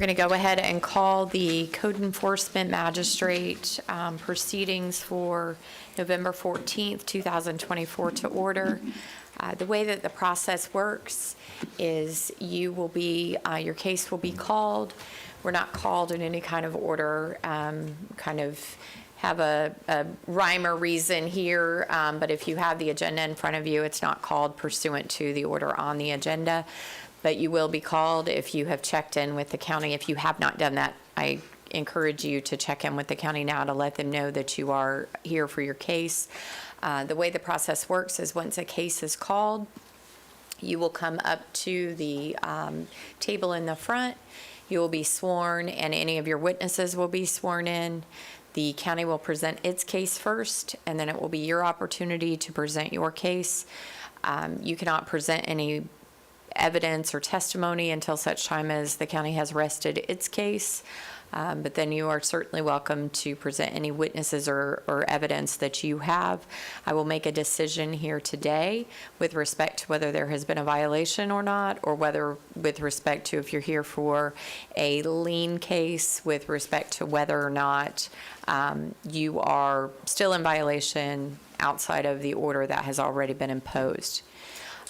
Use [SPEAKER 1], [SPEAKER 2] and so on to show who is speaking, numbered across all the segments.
[SPEAKER 1] We're going to go ahead and call the Code Enforcement Magistrate proceedings for November 14th, 2024 to order. The way that the process works is you will be, your case will be called. We're not called in any kind of order, kind of have a rhyme or reason here, but if you have the agenda in front of you, it's not called pursuant to the order on the agenda. But you will be called if you have checked in with the county. If you have not done that, I encourage you to check in with the county now to let them know that you are here for your case. The way the process works is once a case is called, you will come up to the table in the front. You will be sworn, and any of your witnesses will be sworn in. The county will present its case first, and then it will be your opportunity to present your case. You cannot present any evidence or testimony until such time as the county has rested its case. But then you are certainly welcome to present any witnesses or evidence that you have. I will make a decision here today with respect to whether there has been a violation or not, or whether with respect to if you're here for a lien case, with respect to whether or not you are still in violation outside of the order that has already been imposed.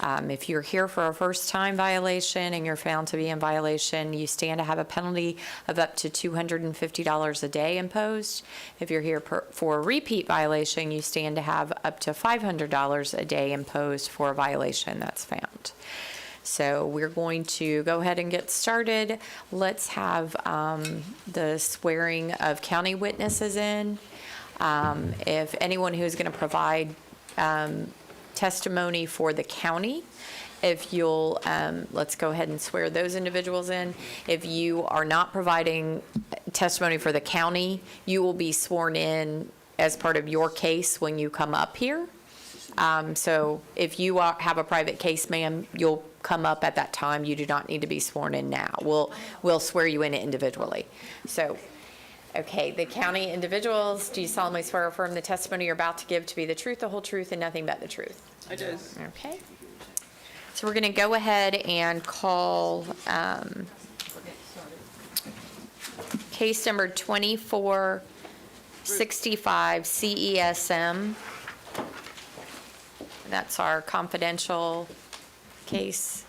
[SPEAKER 1] If you're here for a first-time violation and you're found to be in violation, you stand to have a penalty of up to $250 a day imposed. If you're here for a repeat violation, you stand to have up to $500 a day imposed for a violation that's found. So we're going to go ahead and get started. Let's have the swearing of county witnesses in. If anyone who's going to provide testimony for the county, if you'll, let's go ahead and swear those individuals in. If you are not providing testimony for the county, you will be sworn in as part of your case when you come up here. So if you have a private case, ma'am, you'll come up at that time. You do not need to be sworn in now. We'll swear you in individually. So, okay, the county individuals, do you solemnly swear or affirm the testimony you're about to give to be the truth, the whole truth, and nothing but the truth?
[SPEAKER 2] I do.
[SPEAKER 1] Okay. So we're going to go ahead and call case number 2465 CESM. That's our confidential case.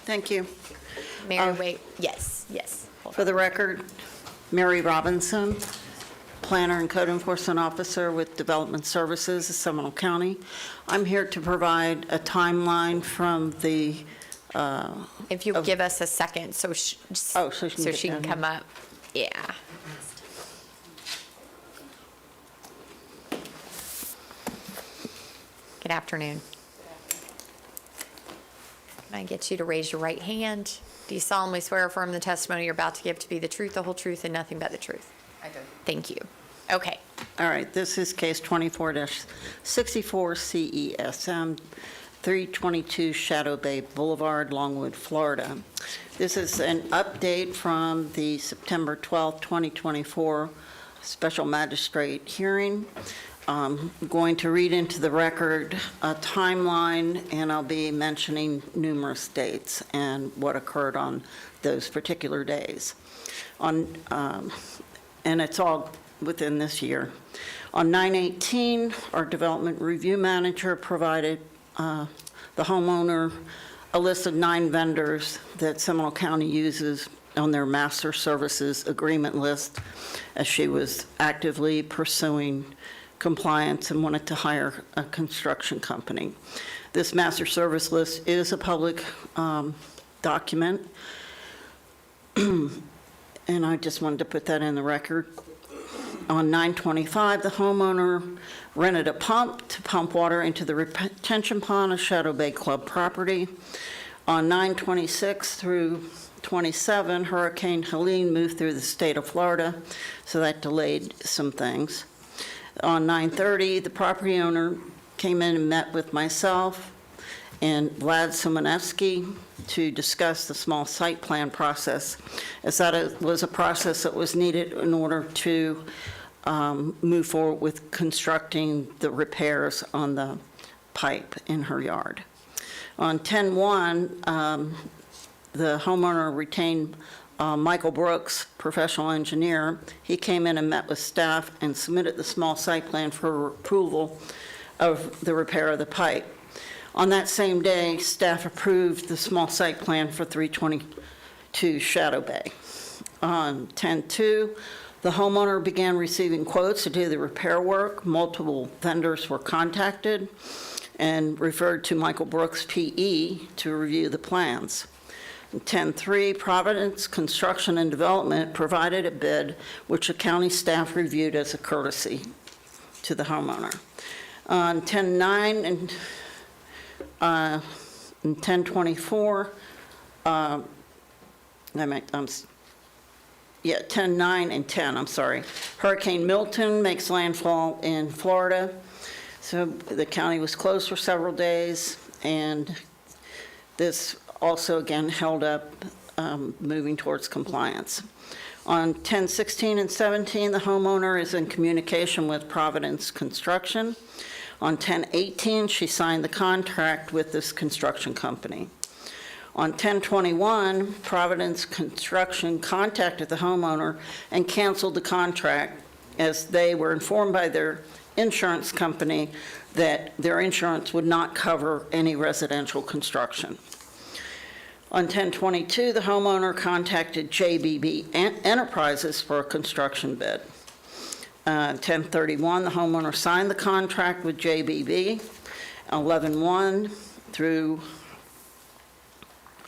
[SPEAKER 2] Thank you.
[SPEAKER 1] Mary, wait. Yes. Hold
[SPEAKER 2] For the record, Mary Robinson, Planner and Code Enforcement Officer with Development Services of Seminole County. I'm here to provide a timeline from the...
[SPEAKER 1] if you'll give us a second so she can come up. Yeah. Good afternoon. Can I get you to raise your right hand? Do you solemnly swear or affirm the testimony you're about to give to be the truth, the whole truth, and nothing but the truth?
[SPEAKER 2] I do.
[SPEAKER 1] Thank you. Okay.
[SPEAKER 2] All right, this is case 24-64 CESM, 322 Shadow Bay Boulevard, Longwood, Florida. This is an update from the September 12, 2024 Special Magistrate hearing. I'm going to read into the record a timeline, and I'll be mentioning numerous dates and what occurred on those particular days. And it's all within this year. On 9/18, our development review manager provided the homeowner a list of 9 vendors that Seminole County uses on their master services agreement list, as she was actively pursuing compliance and wanted to hire a construction company. This master service list is a public document, and I just wanted to put that in the record. On 9/25, the homeowner rented a pump to pump water into the retention pond of Shadow Bay Club property. On 9/26 through 27, Hurricane Helene moved through the state of Florida, so that delayed some things. On 9/30, the property owner came in and met with myself and Vlad Simonevsky to discuss the small site plan process, as that was a process that was needed in order to move forward with constructing the repairs on the pipe in her yard. On 10/1, the homeowner retained Michael Brooks, professional engineer. He came in and met with staff and submitted the small site plan for approval of the repair of the pipe. On that same day, staff approved the small site plan for 322 Shadow Bay. On 10/2, the homeowner began receiving quotes to do the repair work. Multiple vendors were contacted and referred to Michael Brooks, P.E., to review the plans. 10/3, Providence Construction and Development provided a bid, which the county staff reviewed as a courtesy to the homeowner. On 10/9 and 10/24, 10/9 and 10, I'm sorry. Hurricane Milton makes landfall in Florida. So the county was closed for several days, and this also again held up moving towards compliance. On 10/16 and 17, the homeowner is in communication with Providence Construction. On 10/18, she signed the contract with this construction company. On 10/21, Providence Construction contacted the homeowner and canceled the contract, as they were informed by their insurance company that their insurance would not cover any residential construction. On 10/22, the homeowner contacted JBB Enterprises for a construction bid. 10/31, the homeowner signed the contract with JBB. 11/1 through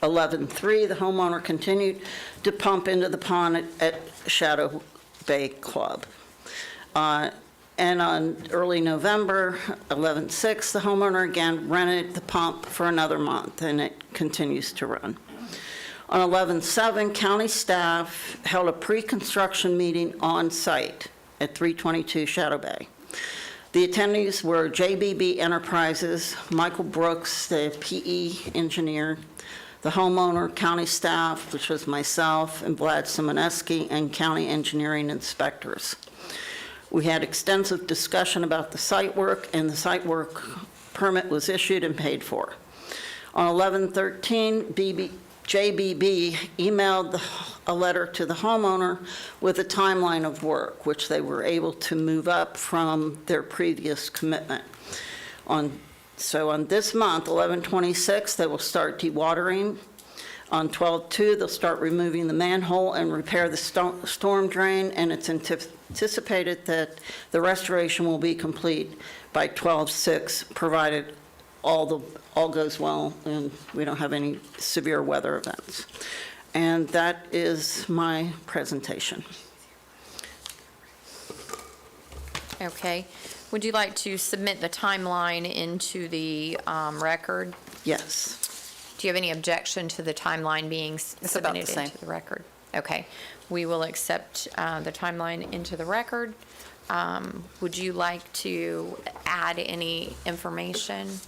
[SPEAKER 2] 11/3, the homeowner continued to pump into the pond at Shadow Bay Club. And on early November, 11/6, the homeowner again rented the pump for another month, and it continues to run. On 11/7, county staff held a pre-construction meeting on site at 322 Shadow Bay. The attendees were JBB Enterprises, Michael Brooks, the PE engineer, the homeowner, county staff, which was myself and Vlad Simoneski, and county engineering inspectors. We had extensive discussion about the site work, and the site work permit was issued and paid for. On 11/13, JBB emailed a letter to the homeowner with a timeline of work, which they were able to move up from their previous commitment. So on this month, 11/26, they will start dewatering. On 12/2, they'll start removing the manhole and repair the storm drain, and it's anticipated that the restoration will be complete by 12/6, provided all goes well and we don't have any severe weather events. And that is my presentation.
[SPEAKER 1] Okay. Would you like to submit the timeline into the record?
[SPEAKER 2] Yes.
[SPEAKER 1] Do you have any objection to the timeline being submitted into the record? Okay. We will accept the timeline into the record. Would you like to add any information?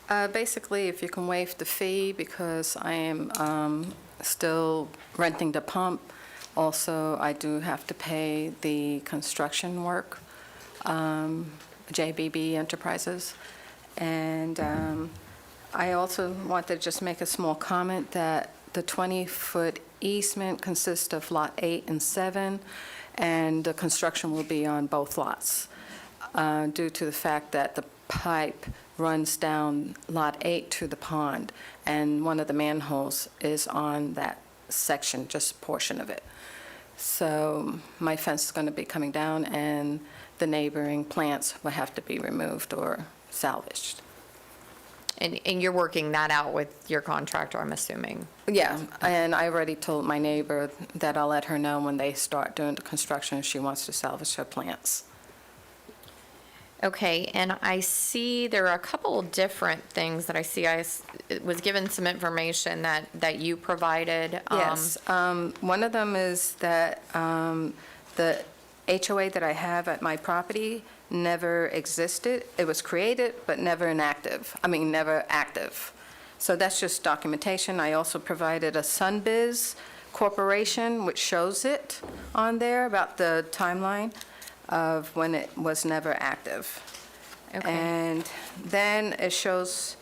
[SPEAKER 3] Basically, if you can waive the fee, because I am still renting the pump. Also, I do have to pay the construction work, JBB Enterprises. And I also want to just make a small comment that the 20-foot easement consists of Lot 8 and 7, and the construction will be on both lots due to the fact that the pipe runs down Lot 8 to the pond, and one of the manholes is on that section, just a portion of it. So my fence is going to be coming down, and the neighboring plants will have to be removed or salvaged.
[SPEAKER 1] And you're working that out with your contractor, I'm assuming?
[SPEAKER 3] Yeah, and I already told my neighbor that I'll let her know when they start doing the construction if she wants to salvage her plants.
[SPEAKER 1] Okay, and I see there are a couple of different things that I see. I was given some information that you provided.
[SPEAKER 3] Yes, one of them is that the HOA that I have at my property never existed. It was created, but never never active. So that's just documentation. I also provided a Sunbiz Corporation, which shows it on there about the timeline of when it was never active.
[SPEAKER 1] Okay.
[SPEAKER 3] And then it shows,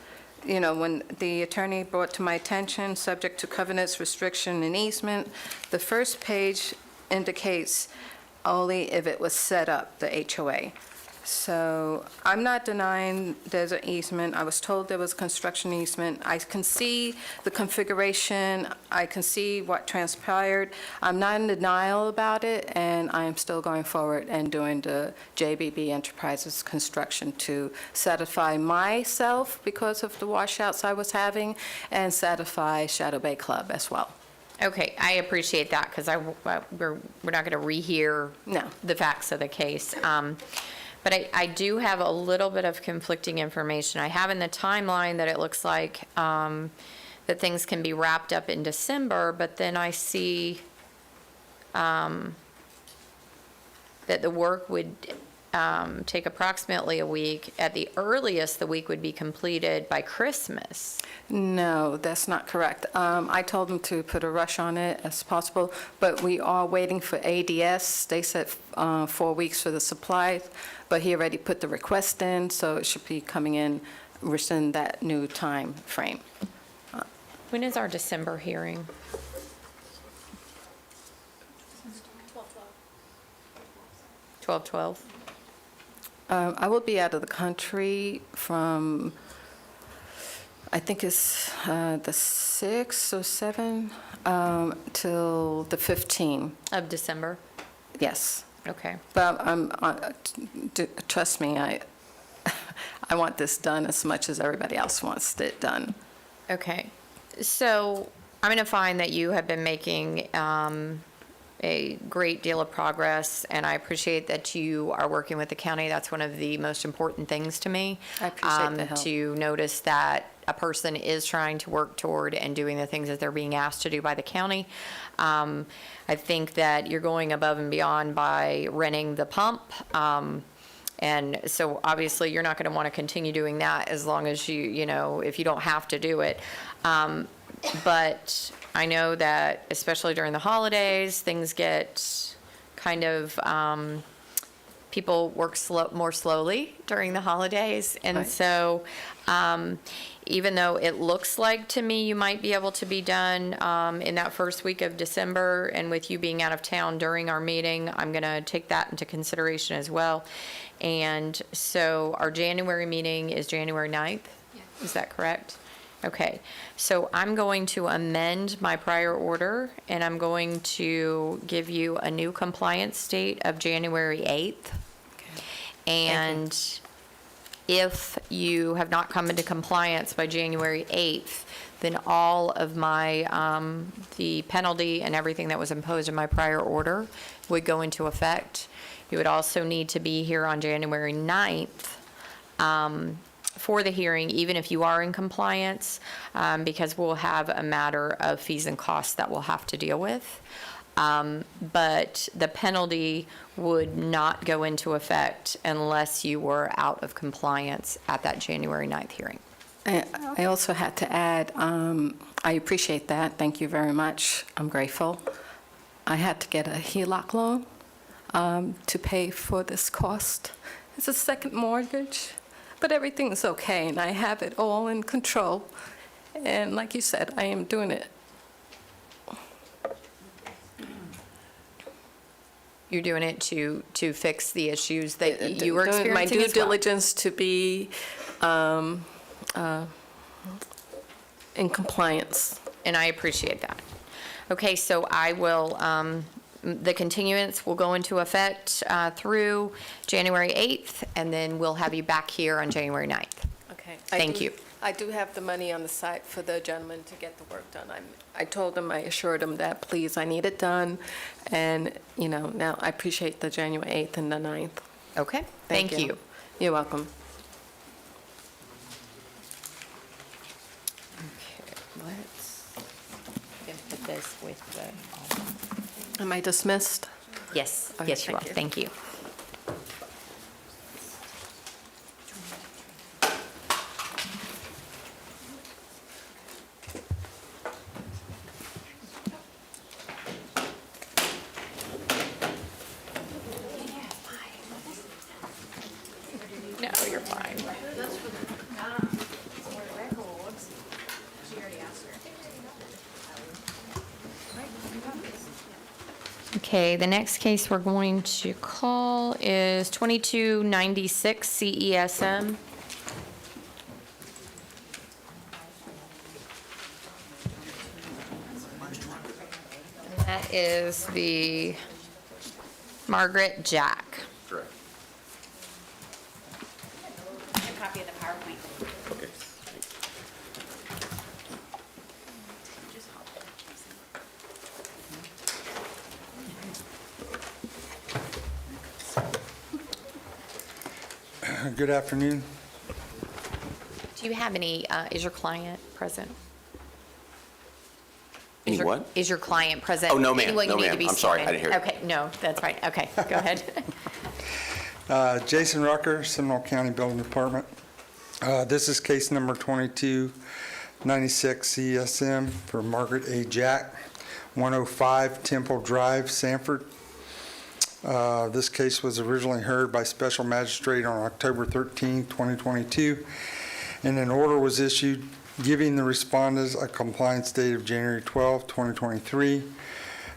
[SPEAKER 3] when the attorney brought to my attention, subject to covenants, restriction, and easement, the first page indicates only if it was set up, the HOA. So I'm not denying there's an easement. I was told there was construction easement. I can see the configuration. I can see what transpired. I'm not in denial about it, and I am still going forward and doing the JBB Enterprises construction to satisfy myself because of the washouts I was having, and satisfy Shadow Bay Club as well.
[SPEAKER 1] Okay, I appreciate that, because we're not going to rehear
[SPEAKER 3] No.
[SPEAKER 1] the facts of the case. But I do have a little bit of conflicting information. I have in the timeline that it looks like that things can be wrapped up in December, but then I see that the work would take approximately a week. At the earliest, the week would be completed by Christmas.
[SPEAKER 3] No, that's not correct. I told them to put a rush on it as possible, but we are waiting for ADS. They said 4 weeks for the supplies, but he already put the request in, so it should be coming in within that new time frame.
[SPEAKER 1] When is our December hearing? 12/12?
[SPEAKER 3] I will be out of the country from, I think it's the 6th or 7th till the 15th.
[SPEAKER 1] Of December?
[SPEAKER 3] Yes.
[SPEAKER 1] Okay.
[SPEAKER 3] But trust me, I want this done as much as everybody else wants it done.
[SPEAKER 1] Okay. So I'm going to find that you have been making a great deal of progress, and I appreciate that you are working with the county. That's one of the most important things to me.
[SPEAKER 3] I appreciate the help.
[SPEAKER 1] To notice that a person is trying to work toward and doing the things that they're being asked to do by the county. I think that you're going above and beyond by renting the pump. And so obviously you're not going to want to continue doing that as long as if you don't have to do it. But I know that especially during the holidays, things get kind of, people work more slowly during the holidays. And
[SPEAKER 3] Right.
[SPEAKER 1] so even though it looks like to me you might be able to be done in that first week of December, and with you being out of town during our meeting, I'm going to take that into consideration as well. And so our January meeting is January 9th? Is that correct? Okay, so I'm going to amend my prior order, and I'm going to give you a new compliance date of January 8th. And if you have not come into compliance by January 8th, then all of my, the penalty and everything that was imposed in my prior order would go into effect. You would also need to be here on January 9th for the hearing, even if you are in compliance, because we'll have a matter of fees and costs that we'll have to deal with. But the penalty would not go into effect unless you were out of compliance at that January 9th hearing.
[SPEAKER 3] I also had to add, I appreciate that. Thank you very much. I'm grateful. I had to get a HELOC loan to pay for this cost. It's a second mortgage, but everything's okay, and I have it all in control. And like you said, I am doing it.
[SPEAKER 1] You're doing it to fix the issues that you were
[SPEAKER 3] Doing
[SPEAKER 1] experiencing
[SPEAKER 3] my due
[SPEAKER 1] as well?
[SPEAKER 3] diligence to be in compliance.
[SPEAKER 1] And I appreciate that. Okay, so I will, the continuance will go into effect through January 8th, and then we'll have you back here on January 9th.
[SPEAKER 3] Okay.
[SPEAKER 1] Thank you.
[SPEAKER 3] I do have the money on the side for the gentleman to get the work done. I told him, I assured him that, please, I need it done. And, now I appreciate the January 8th and the 9th.
[SPEAKER 1] Okay, thank you.
[SPEAKER 3] You're welcome.
[SPEAKER 1] Okay, let's put this with the,
[SPEAKER 3] Am I dismissed?
[SPEAKER 1] yes,
[SPEAKER 3] Okay,
[SPEAKER 1] yes, you are.
[SPEAKER 3] thank you.
[SPEAKER 1] Thank you. No, you're fine. Okay, the next case we're going to call is 2296 CESM. And that is the Margaret Jack.
[SPEAKER 4] Correct.
[SPEAKER 1] A copy of the PowerPoint.
[SPEAKER 4] Okay.
[SPEAKER 5] Good afternoon.
[SPEAKER 1] Do you have any, is your client present?
[SPEAKER 4] Any what?
[SPEAKER 1] Is your client present?
[SPEAKER 4] Oh, no, ma'am.
[SPEAKER 1] Anyone you
[SPEAKER 4] No,
[SPEAKER 1] need to
[SPEAKER 4] ma'am.
[SPEAKER 1] be
[SPEAKER 4] I'm sorry.
[SPEAKER 1] sworn
[SPEAKER 4] I
[SPEAKER 1] in?
[SPEAKER 4] didn't hear you.
[SPEAKER 1] Okay, no, that's fine. Okay, go ahead.
[SPEAKER 5] Jason Rucker, Seminole County Building Department. This is case number 2296 CSM for Margaret A. Jack, 105 Temple Drive, Sanford. This case was originally heard by Special Magistrate on October 13, 2022, and an order was issued giving the respondents a compliance date of January 12, 2023.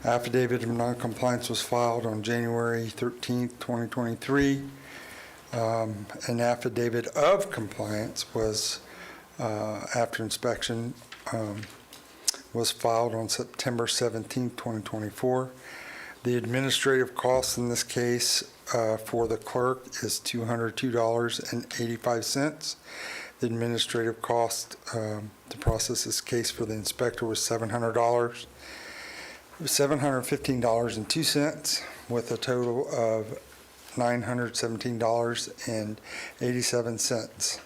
[SPEAKER 5] Affidavit of noncompliance was filed on January 13, 2023. An affidavit of compliance was, after inspection, was filed on September 17, 2024. The administrative cost in this case for the clerk is $202.85. The administrative cost to process this case for the inspector was $700. $715.02 with a total of $917.87.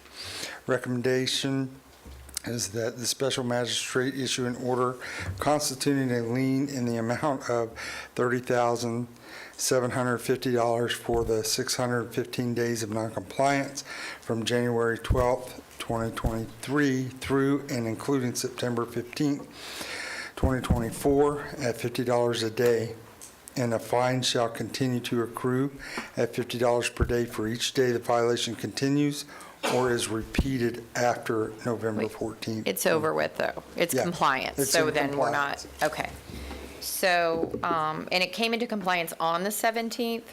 [SPEAKER 5] Recommendation is that the special magistrate issue an order constituting a lien in the amount of $30,750 for the 615 days of noncompliance from January 12th, 2023 through and including September 15th, 2024 at $50 a day, and a fine shall continue to accrue at $50 per day for each day the violation continues or is repeated after November
[SPEAKER 1] Wait,
[SPEAKER 5] 14th.
[SPEAKER 1] It's over with, though. It's
[SPEAKER 5] Yeah,
[SPEAKER 1] compliance,
[SPEAKER 5] it's
[SPEAKER 1] so
[SPEAKER 5] in
[SPEAKER 1] then we're not,
[SPEAKER 5] compliance.
[SPEAKER 1] okay. So, and it came into compliance on the 17th?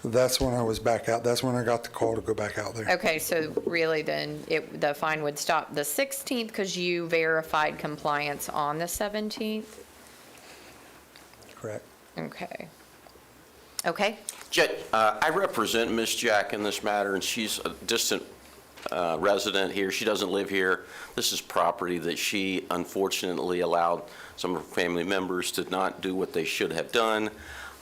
[SPEAKER 5] That's when I was back out. That's when I got the call to go back out there.
[SPEAKER 1] Okay, so really then, the fine would stop the 16th because you verified compliance on the 17th?
[SPEAKER 5] Correct.
[SPEAKER 1] Okay. Okay,
[SPEAKER 4] Jet, I represent Miss Jack in this matter, and she's a distant resident here. She doesn't live here. This is property that she unfortunately allowed some of her family members to not do what they should have done.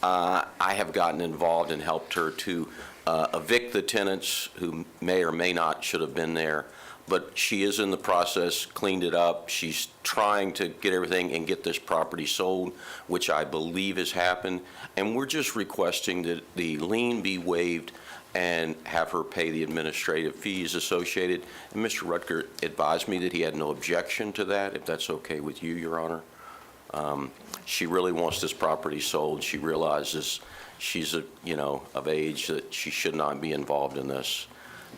[SPEAKER 4] I have gotten involved and helped her to evict the tenants who may or may not should have been there, but she is in the process, cleaned it up. She's trying to get everything and get this property sold, which I believe has happened, and we're just requesting that the lien be waived and have her pay the administrative fees associated. And Mr. Rutger advised me that he had no objection to that, if that's okay with you, Your Honor. She really wants this property sold. She realizes she's, of age that she should not be involved in this,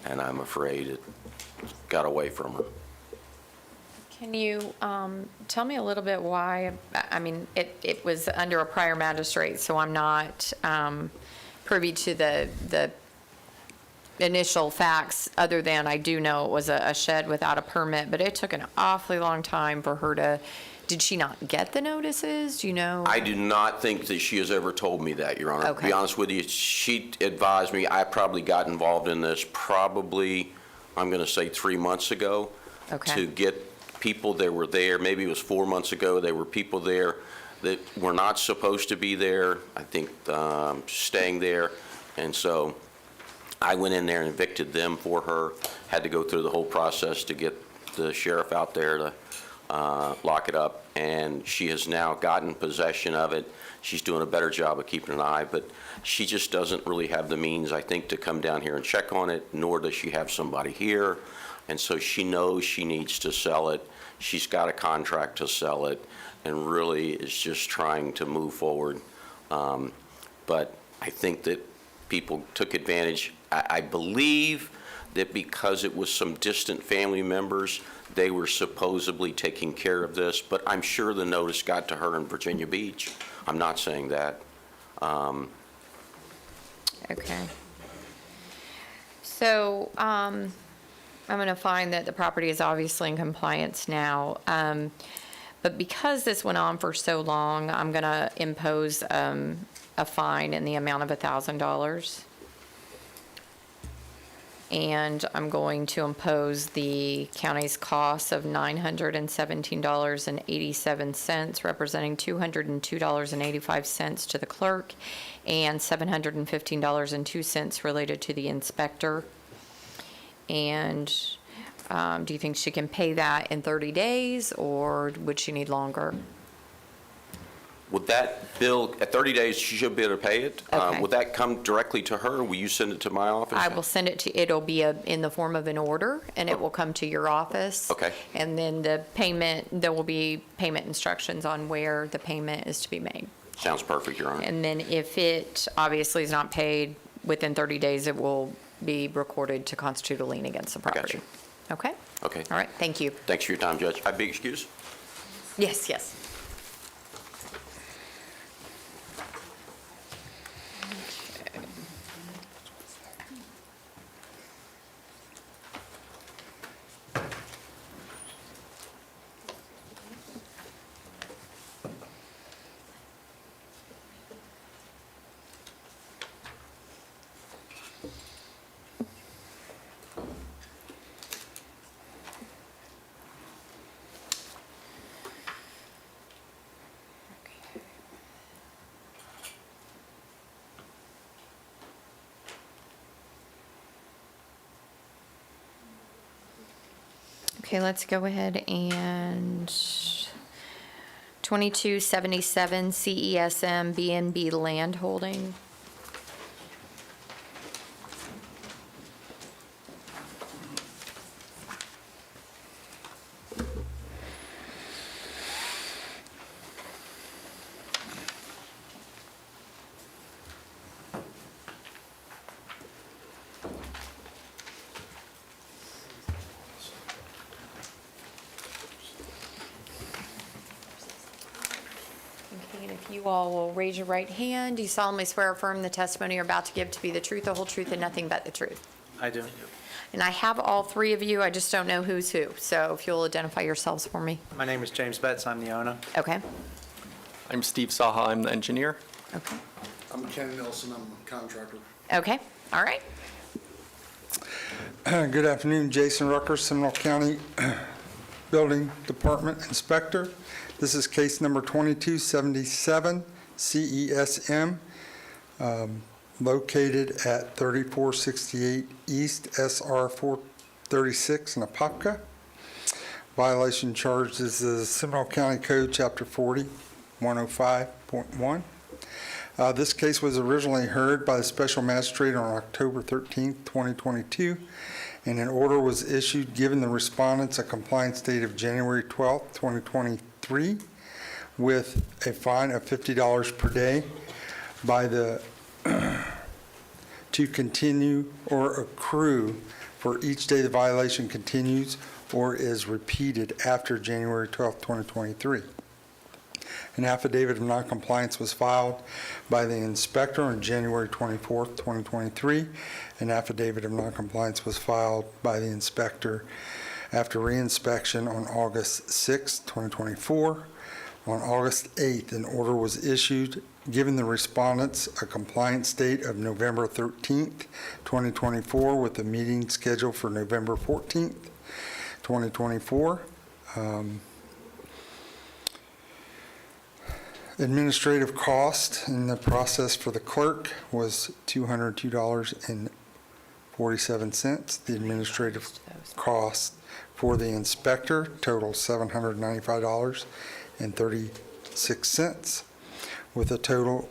[SPEAKER 4] and I'm afraid it got away from her.
[SPEAKER 1] can you tell me a little bit why, I mean, it was under a prior magistrate, so I'm not privy to the initial facts, other than I do know it was a shed without a permit, but it took an awfully long time for her to, did she not get the notices? Do you know?
[SPEAKER 4] I do not think that she has ever told me that, Your Honor. To
[SPEAKER 1] Okay.
[SPEAKER 4] be honest with you, she advised me, I probably got involved in this probably, I'm going to say 3 months ago.
[SPEAKER 1] Okay.
[SPEAKER 4] To get people that were there, maybe it was 4 months ago, there were people there that were not supposed to be there, I think, staying there. And so I went in there and evicted them for her, had to go through the whole process to get the sheriff out there to lock it up, and she has now gotten possession of it. She's doing a better job of keeping an eye, but she just doesn't really have the means, I think, to come down here and check on it, nor does she have somebody here. And so she knows she needs to sell it. She's got a contract to sell it, and really is just trying to move forward. But I think that people took advantage. I believe that because it was some distant family members, they were supposedly taking care of this, but I'm sure the notice got to her in Virginia Beach. I'm not saying that.
[SPEAKER 1] Okay. So I'm going to find that the property is obviously in compliance now. But because this went on for so long, I'm going to impose a fine in the amount of $1,000. And I'm going to impose the county's cost of $917.87, representing $202.85 to the clerk, and $715.02 related to the inspector. And do you think she can pay that in 30 days, or would she need longer?
[SPEAKER 4] Would that bill, at 30 days, she should be able to pay it?
[SPEAKER 1] Okay.
[SPEAKER 4] Would that come directly to her, or will you send it to my office?
[SPEAKER 1] I will send it to, it'll be in the form of an order, and it will come to your office.
[SPEAKER 4] Okay.
[SPEAKER 1] And then the payment, there will be payment instructions on where the payment is to be made.
[SPEAKER 4] Sounds perfect, Your Honor.
[SPEAKER 1] And then if it obviously is not paid within 30 days, it will be recorded to constitute a lien against the
[SPEAKER 4] got
[SPEAKER 1] property.
[SPEAKER 4] you.
[SPEAKER 1] Okay?
[SPEAKER 4] Okay.
[SPEAKER 1] All right, thank you.
[SPEAKER 4] Thanks for your time, Judge. I be excused?
[SPEAKER 1] Yes, yes. Okay, let's go ahead and 2277 CESM B&B Land Holding. Okay, and if you all will raise your right hand, do you solemnly swear or affirm the testimony you're about to give to be the truth, the whole truth, and nothing but the truth?
[SPEAKER 6] I do.
[SPEAKER 1] And I have all three of you, I just don't know who's who. So if you'll identify yourselves for me.
[SPEAKER 6] My name is James Betts. I'm the owner.
[SPEAKER 1] Okay,
[SPEAKER 7] I'm Steve Saha, I'm the engineer.
[SPEAKER 1] okay,
[SPEAKER 8] I'm Ken Nelson, I'm a contractor.
[SPEAKER 1] okay, all right.
[SPEAKER 5] Good afternoon, Jason Rucker, Seminole County Building Department Inspector. This is case number 2277, CESM, located at 3468 East SR 436 in Apopka. Violation charged is the Seminole County Code, Chapter 40, 105.1. This case was originally heard by the Special Magistrate on October 13, 2022, and an order was issued giving the respondents a compliance date of January 12, 2023, with a fine of $50 per day by the to continue or accrue for each day the violation continues or is repeated after January 12, 2023. An affidavit of noncompliance was filed by the inspector on January 24, 2023. An affidavit of noncompliance was filed by the inspector after reinspection on August 6, 2024. On August 8th, an order was issued giving the respondents a compliance date of November 13th, 2024, with a meeting scheduled for November 14th, 2024. Administrative cost in the process for the clerk was $202.47. The administrative cost for the inspector totaled $795.36, with a total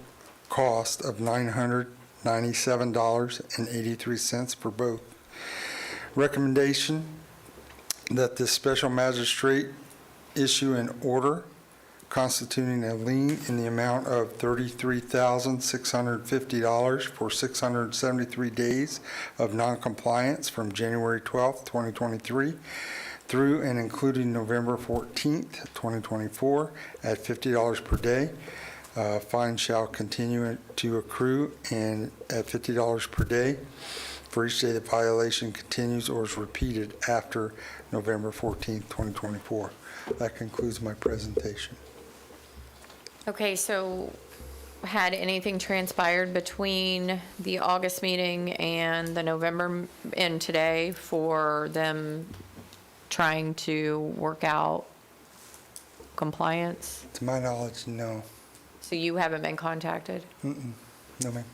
[SPEAKER 5] cost of $997.83 for both. Recommendation that the special magistrate issue an order constituting a lien in the amount of $33,650 for 673 days of noncompliance from January 12th, 2023 through and including November 14th, 2024 at $50 per day. Fine shall continue to accrue and at $50 per day for each day the violation continues or is repeated after November 14th, 2024. That concludes my presentation.
[SPEAKER 1] Okay, so had anything transpired between the August meeting and the November and today for them trying to work out compliance?
[SPEAKER 5] To my knowledge, no.
[SPEAKER 1] So you haven't been contacted?
[SPEAKER 5] No, ma'am.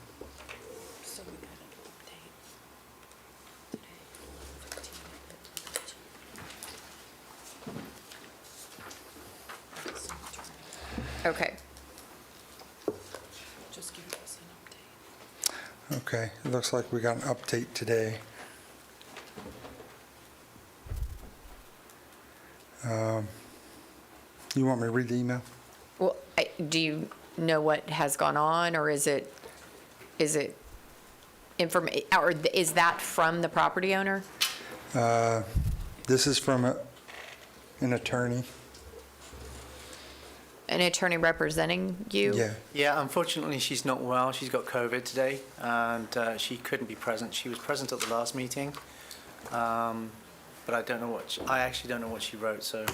[SPEAKER 1] Okay.
[SPEAKER 5] Okay, it looks like we got an update today. You want me to read the email?
[SPEAKER 1] Well, do you know what has gone on, or is it or is that from the property owner?
[SPEAKER 5] This is from an attorney.
[SPEAKER 1] An attorney representing you?
[SPEAKER 5] Yeah.
[SPEAKER 6] Yeah, unfortunately, she's not well. She's got COVID today, and she couldn't be present. She was present at the last meeting, but I don't know I actually don't know what she wrote, so.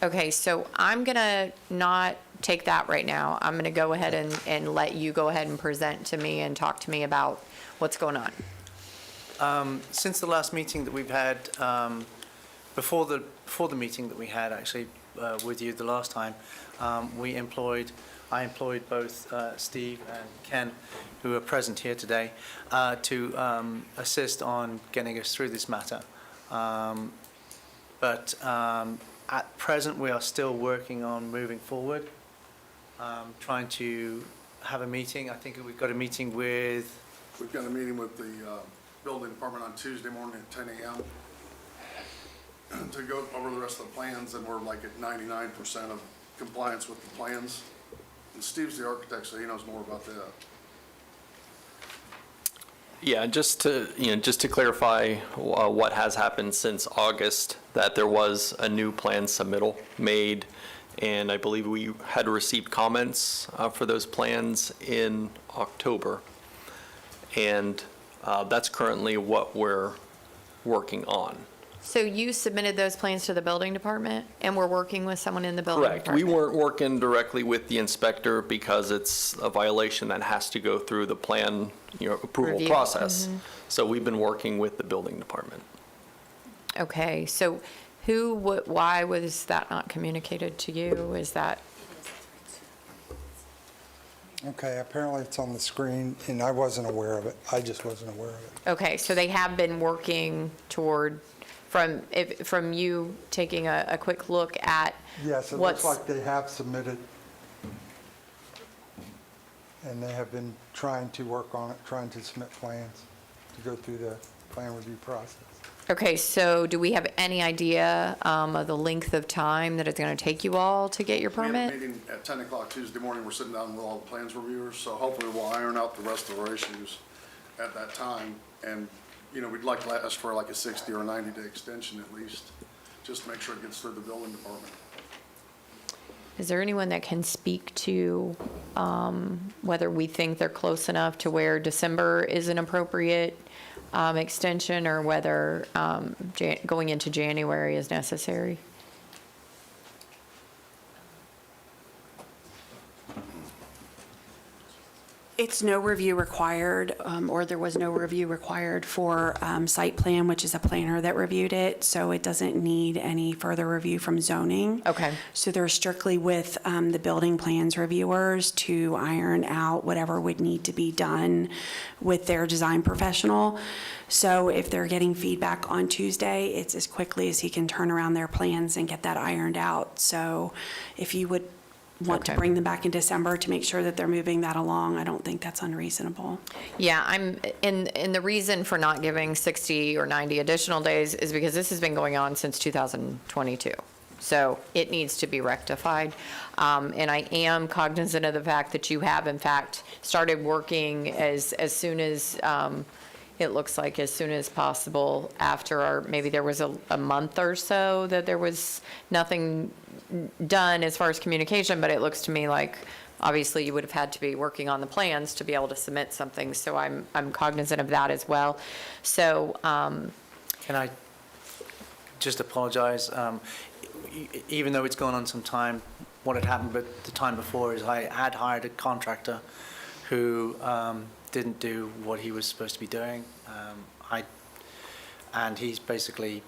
[SPEAKER 1] Okay, so I'm going to not take that right now. I'm going to go ahead and let you go ahead and present to me and talk to me about what's going on.
[SPEAKER 6] Since the last meeting that we've had, before the meeting that we had actually with you the last time, I employed both Steve and Ken, who are present here today, to assist on getting us through this matter. But at present, we are still working on moving forward, trying to have a meeting. I think we've got a meeting with.
[SPEAKER 8] We've got a meeting with the building department on Tuesday morning at 10 a.m. to go over the rest of the plans, and we're like at 99% of compliance with the plans. And Steve's the architect, so he knows more about that.
[SPEAKER 7] Yeah, just to clarify what has happened since August, that there was a new plan submittal made, and I believe we had received comments for those plans in October. And that's currently what we're working on.
[SPEAKER 1] So you submitted those plans to the building department, and we're working with someone in the building
[SPEAKER 7] Correct.
[SPEAKER 1] department?
[SPEAKER 7] We weren't working directly with the inspector because it's a violation that has to go through the plan, approval
[SPEAKER 1] Review.
[SPEAKER 7] process. So we've been working with the building department.
[SPEAKER 1] Okay, so why was that not communicated to you? Is that,
[SPEAKER 5] Okay, apparently it's on the screen, and I wasn't aware of it. I just wasn't aware of it.
[SPEAKER 1] okay, so they have been working toward, from you taking a quick look at
[SPEAKER 5] Yes, it
[SPEAKER 1] what's.
[SPEAKER 5] looks like they have submitted, and they have been trying to work on it, trying to submit plans to go through the plan review process.
[SPEAKER 1] Okay, so do we have any idea of the length of time that it's going to take you all to get your
[SPEAKER 8] We have a
[SPEAKER 1] permit?
[SPEAKER 8] meeting at 10 o'clock Tuesday morning. We're sitting down with all the plans reviewers, so hopefully we'll iron out the rest of our issues at that time. And, we'd like to ask for like a 60 or 90-day extension at least, just to make sure it gets through the building department.
[SPEAKER 1] Is there anyone that can speak to whether we think they're close enough to where December is an appropriate extension, or whether going into January is necessary?
[SPEAKER 9] It's no review required, or there was no review required for site plan, which is a planner that reviewed it, so it doesn't need any further review from zoning.
[SPEAKER 1] Okay.
[SPEAKER 9] So they're strictly with the building plans reviewers to iron out whatever would need to be done with their design professional. So if they're getting feedback on Tuesday, it's as quickly as he can turn around their plans and get that ironed out. So if you would want to
[SPEAKER 1] Okay.
[SPEAKER 9] bring them back in December to make sure that they're moving that along, I don't think that's unreasonable.
[SPEAKER 1] Yeah, and the reason for not giving 60 or 90 additional days is because this has been going on since 2022. So it needs to be rectified. And I am cognizant of the fact that you have, in fact, started working as soon as, it looks like as soon as possible after maybe there was a month or so that there was nothing done as far as communication, but it looks to me like obviously you would have had to be working on the plans to be able to submit something, so I'm cognizant of that as well. So,
[SPEAKER 6] Can I just apologize? Even though it's gone on some time, what had happened but the time before is I had hired a contractor who didn't do what he was supposed to be doing. And he's basically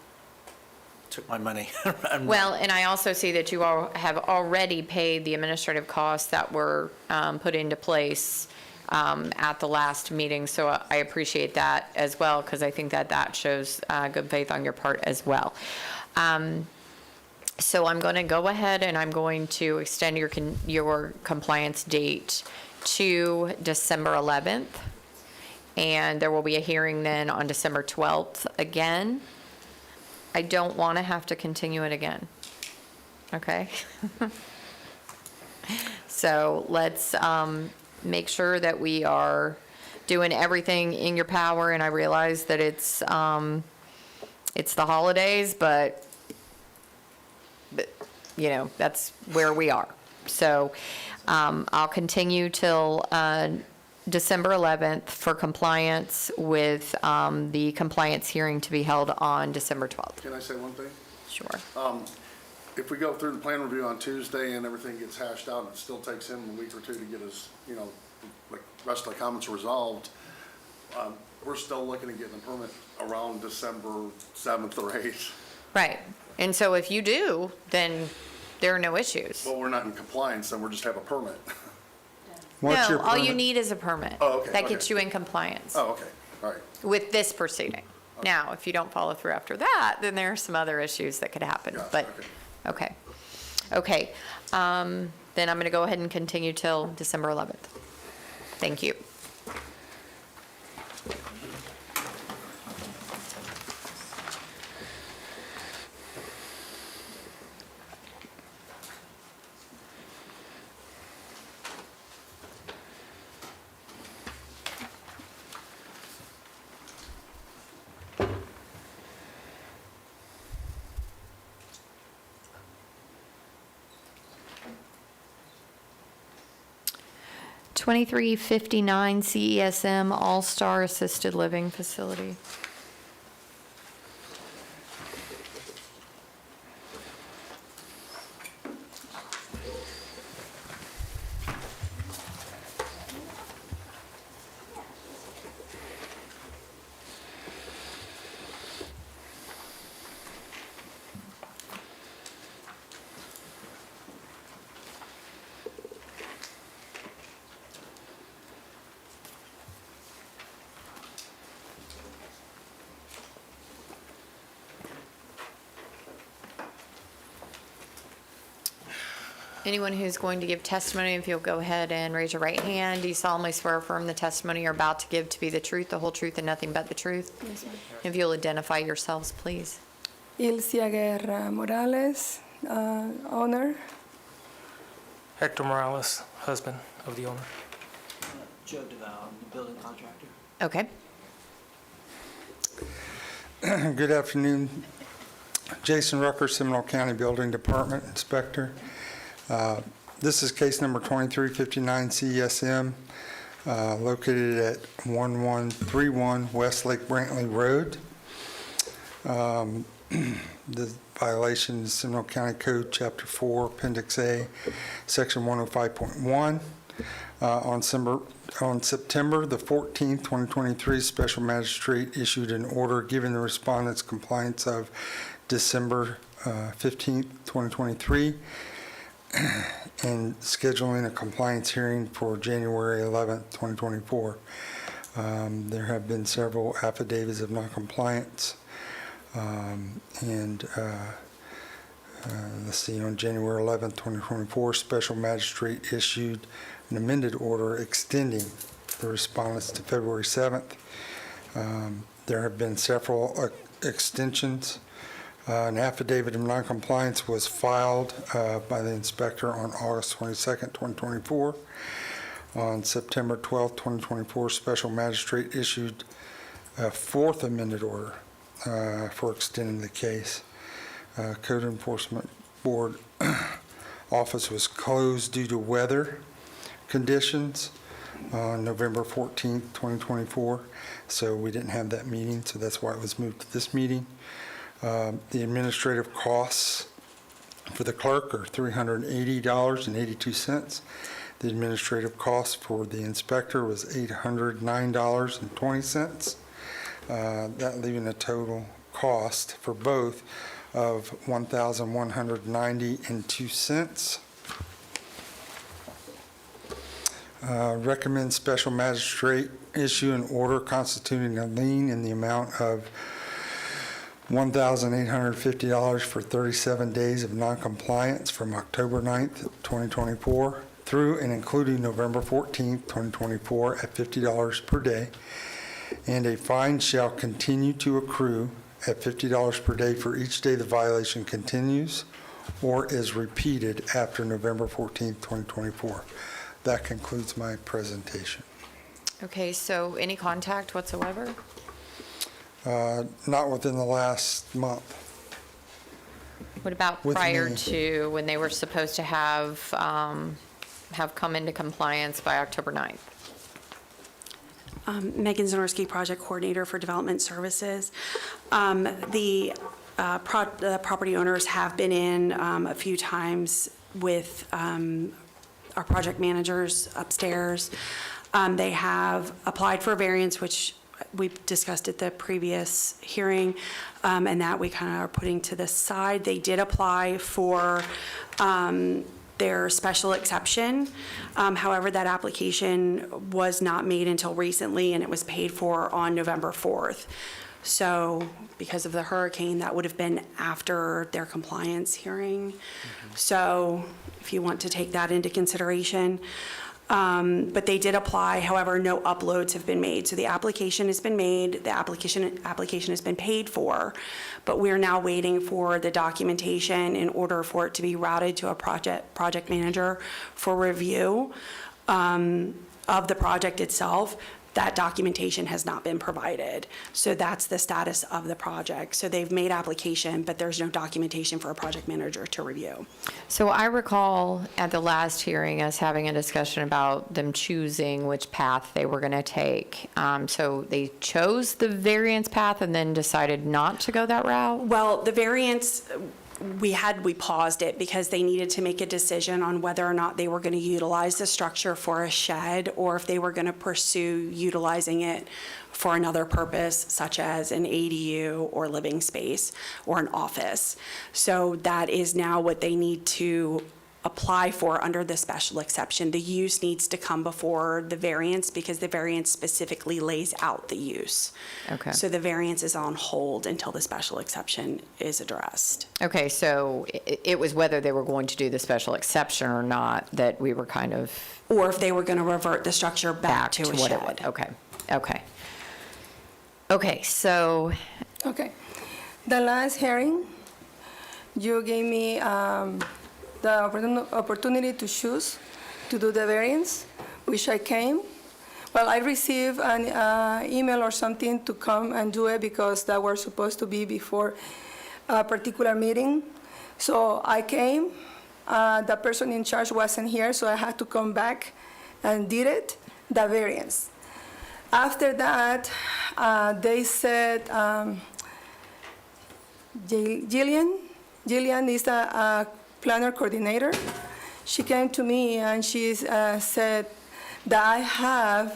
[SPEAKER 6] took my money.
[SPEAKER 1] well, and I also see that you all have already paid the administrative costs that were put into place at the last meeting, so I appreciate that as well, because I think that shows good faith on your part as well. So I'm going to go ahead and I'm going to extend your compliance date to December 11th. And there will be a hearing then on December 12th again. I don't want to have to continue it again. Okay? So let's make sure that we are doing everything in your power. And I realize that it's the holidays, but you know, that's where we are. So I'll continue till December 11th for compliance with the compliance hearing to be held on December 12th.
[SPEAKER 8] Can I say one thing?
[SPEAKER 1] Sure.
[SPEAKER 8] If we go through the plan review on Tuesday and everything gets hashed out, and it still takes him a week or two to get his, you know, the rest of the comments resolved, we're still looking at getting a permit around December 7th or 8th.
[SPEAKER 1] Right. And so if you do, then there are no issues.
[SPEAKER 8] Well, we're not in compliance, then we'll just have a permit.
[SPEAKER 5] What's
[SPEAKER 1] No,
[SPEAKER 5] your
[SPEAKER 1] all you
[SPEAKER 5] permit?
[SPEAKER 1] need is a permit.
[SPEAKER 8] Oh, okay,
[SPEAKER 1] That
[SPEAKER 8] okay.
[SPEAKER 1] gets you in compliance
[SPEAKER 8] Oh, okay, all right.
[SPEAKER 1] with this proceeding. Now, if you don't follow through after that, then there are some other issues that could happen.
[SPEAKER 8] Gotcha,
[SPEAKER 1] But, okay. Okay. Then I'm going to go ahead and continue till December 11th. Thank you. $2359 CESM All-Star Assisted Living Facility. Anyone who's going to give testimony, if you'll go ahead and raise your right hand, do you solemnly swear or affirm the testimony you're about to give to be the truth, the whole truth, and nothing but the truth?
[SPEAKER 10] Yes, ma'am.
[SPEAKER 1] If you'll identify yourselves, please.
[SPEAKER 10] Ilcia Guerra Morales, owner.
[SPEAKER 11] Hector Morales, husband of the owner.
[SPEAKER 12] Joe DeVal, the building contractor.
[SPEAKER 1] Okay.
[SPEAKER 5] Good afternoon. Jason Rucker, Seminole County Building Department Inspector. This is case number 2359 CSM, located at 1131 West Lake Brantley Road. The violation is Seminole County Code, Chapter 4, Appendix A, Section 105.1. On September the 14th, 2023, Special Magistrate issued an order giving the respondents compliance of December 15th, 2023, and scheduling a compliance hearing for January 11th, 2024. There have been several affidavits of noncompliance, and let's see, on January 11th, 2024, Special Magistrate issued an amended order extending the respondents to February 7th. There have been several extensions. An affidavit of noncompliance was filed by the inspector on August 22nd, 2024. On September 12th, 2024, Special Magistrate issued a fourth amended order for extending the case. Code Enforcement Board office was closed due to weather conditions on November 14th, 2024. So we didn't have that meeting, so that's why it was moved to this meeting. The administrative costs for the clerk are $380.82. The administrative cost for the inspector was $809.20. That leaving a total cost for both of $1,190.02. Recommend special magistrate issue an order constituting a lien in the amount of $1,850 for 37 days of noncompliance from October 9th, 2024 through and including November 14th, 2024 at $50 per day, and a fine shall continue to accrue at $50 per day for each day the violation continues or is repeated after November 14th, 2024. That concludes my presentation.
[SPEAKER 1] Okay, so any contact whatsoever?
[SPEAKER 5] Not within the last month.
[SPEAKER 1] What about
[SPEAKER 5] With
[SPEAKER 1] prior
[SPEAKER 5] me.
[SPEAKER 1] to when they were supposed to have come into compliance by October 9th?
[SPEAKER 9] Megan Zanorski, Project Coordinator for Development Services. The property owners have been in a few times with our project managers upstairs. They have applied for a variance, which we discussed at the previous hearing, and that we kind of are putting to the side. They did apply for their special exception. However, that application was not made until recently, and it was paid for on November 4th. So because of the hurricane, that would have been after their compliance hearing. So if you want to take that into consideration. But they did apply, however, no uploads have been made. So the application has been made, the application has been paid for, but we're now waiting for the documentation in order for it to be routed to a project manager for review of the project itself. That documentation has not been provided. So that's the status of the project. So they've made application, but there's no documentation for a project manager to review.
[SPEAKER 1] So I recall at the last hearing us having a discussion about them choosing which path they were going to take. So they chose the variance path and then decided not to go that route?
[SPEAKER 9] Well, the variance, we paused it because they needed to make a decision on whether or not they were going to utilize the structure for a shed or if they were going to pursue utilizing it for another purpose, such as an ADU or living space or an office. So that is now what they need to apply for under the special exception. The use needs to come before the variance because the variance specifically lays out the use.
[SPEAKER 1] Okay.
[SPEAKER 9] So the variance is on hold until the special exception is addressed.
[SPEAKER 1] Okay, so it was whether they were going to do the special exception or not that we were kind of
[SPEAKER 9] Or if they were going to revert the structure back to a
[SPEAKER 1] what it
[SPEAKER 9] shed.
[SPEAKER 1] was. Okay, so
[SPEAKER 10] Okay. The last hearing, you gave me the opportunity to choose to do the variance, which I came. Well, I received an email or something to come and do it because that was supposed to be before a particular meeting. So I came. The person in charge wasn't here, so I had to come back and did it, the variance. After that, they said, Jillian is a planner coordinator. She came to me and she said that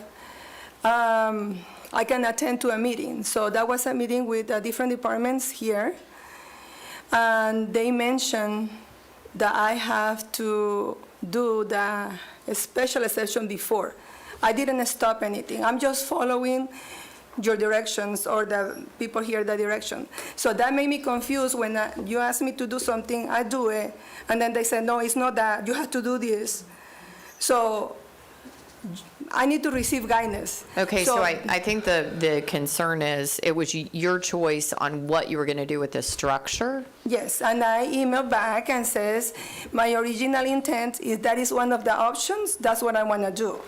[SPEAKER 10] I can attend to a meeting. So that was a meeting with different departments here. And they mentioned that I have to do the special exception before. I didn't stop anything. I'm just following your directions or the people here the direction. So that made me confused when you asked me to do something, I do it, and then they said, no, it's not that, you have to do this. So I need to receive guidance.
[SPEAKER 1] Okay, so I think the concern is it was your choice on what you were going to do with this structure?
[SPEAKER 10] Yes, and I emailed back and says, my original intent is that is one of the options, that's what I want to do.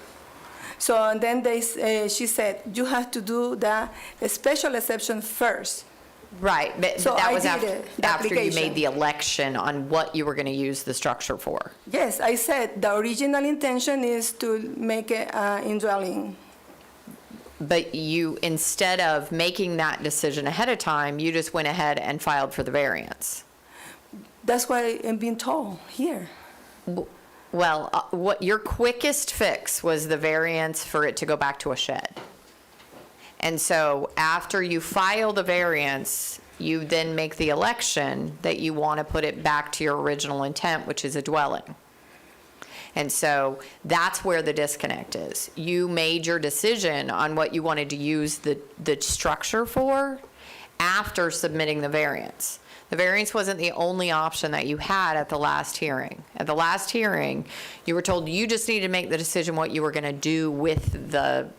[SPEAKER 10] So and then she said, you have to do the special exception first,
[SPEAKER 1] Right, but
[SPEAKER 10] So
[SPEAKER 1] that
[SPEAKER 10] I
[SPEAKER 1] was
[SPEAKER 10] did
[SPEAKER 1] after,
[SPEAKER 10] it, the
[SPEAKER 1] after you made
[SPEAKER 10] application.
[SPEAKER 1] the election on what you were going to use the structure for.
[SPEAKER 10] Yes, I said the original intention is to make it indwelling.
[SPEAKER 1] But you, instead of making that decision ahead of time, you just went ahead and filed for the variance.
[SPEAKER 10] That's what I'm being told here.
[SPEAKER 1] Well, what your quickest fix was the variance for it to go back to a shed. And so after you file the variance, you then make the election that you want to put it back to your original intent, which is a dwelling. And so that's where the disconnect is. You made your decision on what you wanted to use the structure for after submitting the variance. The variance wasn't the only option that you had at the last hearing. At the last hearing, you were told you just needed to make the decision what you were going to do with the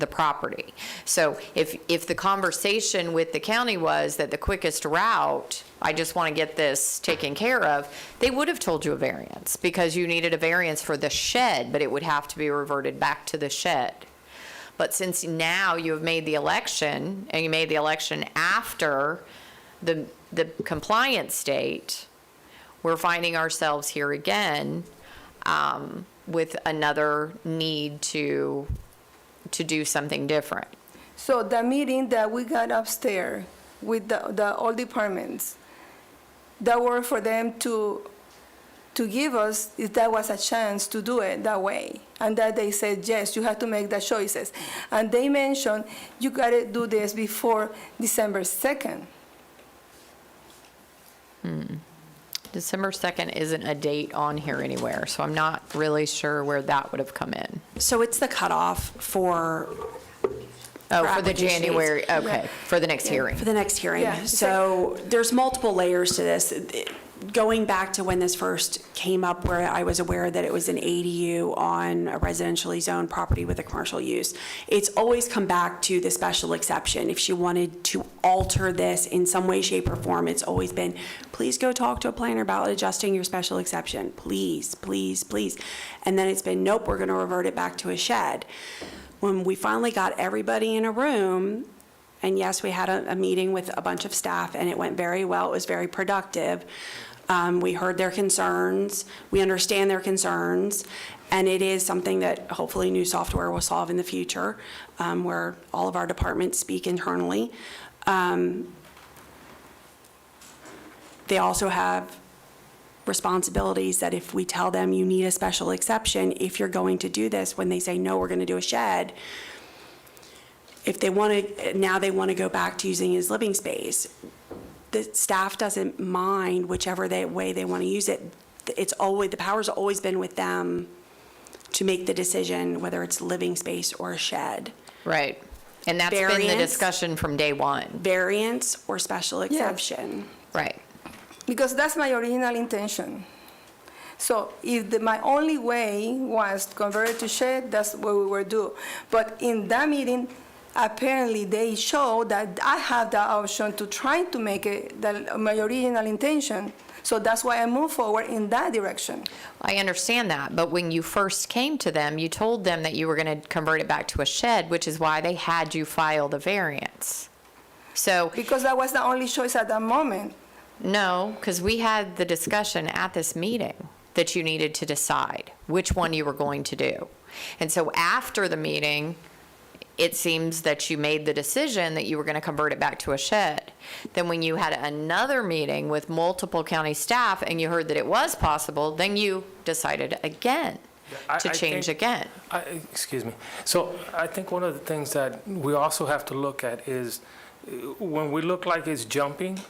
[SPEAKER 1] property. So if the conversation with the county was that the quickest route, I just want to get this taken care of, they would have told you a variance because you needed a variance for the shed, but it would have to be reverted back to the shed. But since now you have made the election, and you made the election after the compliance date, we're finding ourselves here again with another need to do something different.
[SPEAKER 10] So the meeting that we got upstairs with the all departments, that were for them to give us, if that was a chance to do it that way. And that they said, yes, you have to make the choices. And they mentioned, you got to do this before December 2nd.
[SPEAKER 1] December 2nd isn't a date on here anywhere, so I'm not really sure where that would have come in.
[SPEAKER 9] So it's the cutoff for
[SPEAKER 1] Oh, for the
[SPEAKER 9] application dates.
[SPEAKER 1] January, okay, for the next hearing.
[SPEAKER 9] For the next hearing.
[SPEAKER 10] Yeah.
[SPEAKER 9] So there's multiple layers to this. Going back to when this first came up, where I was aware that it was an ADU on a residentially zoned property with a commercial use, it's always come back to the special exception. If she wanted to alter this in some way, shape, or form, it's always been, please go talk to a planner about adjusting your special exception. Please, please, please. And then it's been, nope, we're going to revert it back to a shed. When we finally got everybody in a room, and yes, we had a meeting with a bunch of staff, and it went very well. It was very productive. We heard their concerns. We understand their concerns. And it is something that hopefully new software will solve in the future, where all of our departments speak internally. They also have responsibilities that if we tell them you need a special exception, if you're going to do this, when they say, no, we're going to do a shed, if they want to, now they want to go back to using it as living space, the staff doesn't mind whichever way they want to use it. It's always, the power's always been with them to make the decision whether it's living space or a shed.
[SPEAKER 1] Right. And that's been the
[SPEAKER 9] Variance.
[SPEAKER 1] discussion from day one.
[SPEAKER 9] Variance or special exception.
[SPEAKER 1] Right.
[SPEAKER 10] Because that's my original intention. So if my only way was to convert it to shed, that's what we were do. But in that meeting, apparently they showed that I have the option to try to make it my original intention. So that's why I moved forward in that direction.
[SPEAKER 1] I understand that, but when you first came to them, you told them that you were going to convert it back to a shed, which is why they had you file the variance. So,
[SPEAKER 10] Because that was the only choice at that moment.
[SPEAKER 1] no, because we had the discussion at this meeting that you needed to decide which one you were going to do. And so after the meeting, it seems that you made the decision that you were going to convert it back to a shed. Then when you had another meeting with multiple county staff and you heard that it was possible, then you decided again to change again.
[SPEAKER 11] Excuse me. So I think one of the things that we also have to look at is when we look like it's jumping,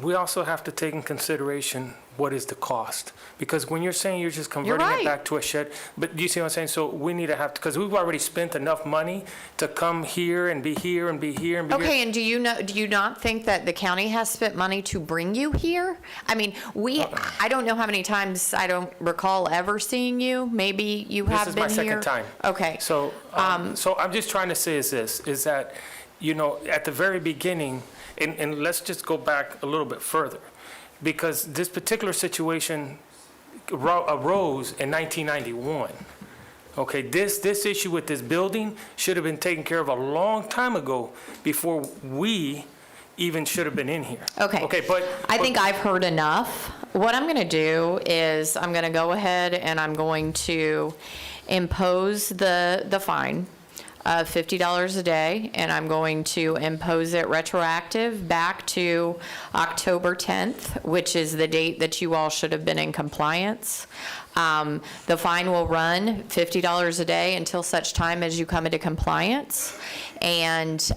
[SPEAKER 11] we also have to take in consideration what is the cost. Because when you're saying you're just converting
[SPEAKER 1] right.
[SPEAKER 11] it back to a shed, but do you see what I'm saying? So we need to have, because we've already spent enough money to come here and be here and be here and be here.
[SPEAKER 1] Okay, and do you not think that the county has spent money to bring you here? I mean, I don't know how many times, I don't recall ever seeing you. Maybe you have been here.
[SPEAKER 11] This is my second time.
[SPEAKER 1] Okay.
[SPEAKER 11] So I'm just trying to say is that, you know, at the very beginning, and let's just go back a little bit further, because this particular situation arose in 1991. Okay, this issue with this building should have been taken care of a long time ago before we even should have been in here.
[SPEAKER 1] Okay.
[SPEAKER 11] Okay, but.
[SPEAKER 1] I think I've heard enough. What I'm going to do is I'm going to go ahead and I'm going to impose the fine of $50 a day, and I'm going to impose it retroactive back to October 10th, which is the date that you all should have been in compliance. The fine will run $50 a day until such time as you come into compliance. And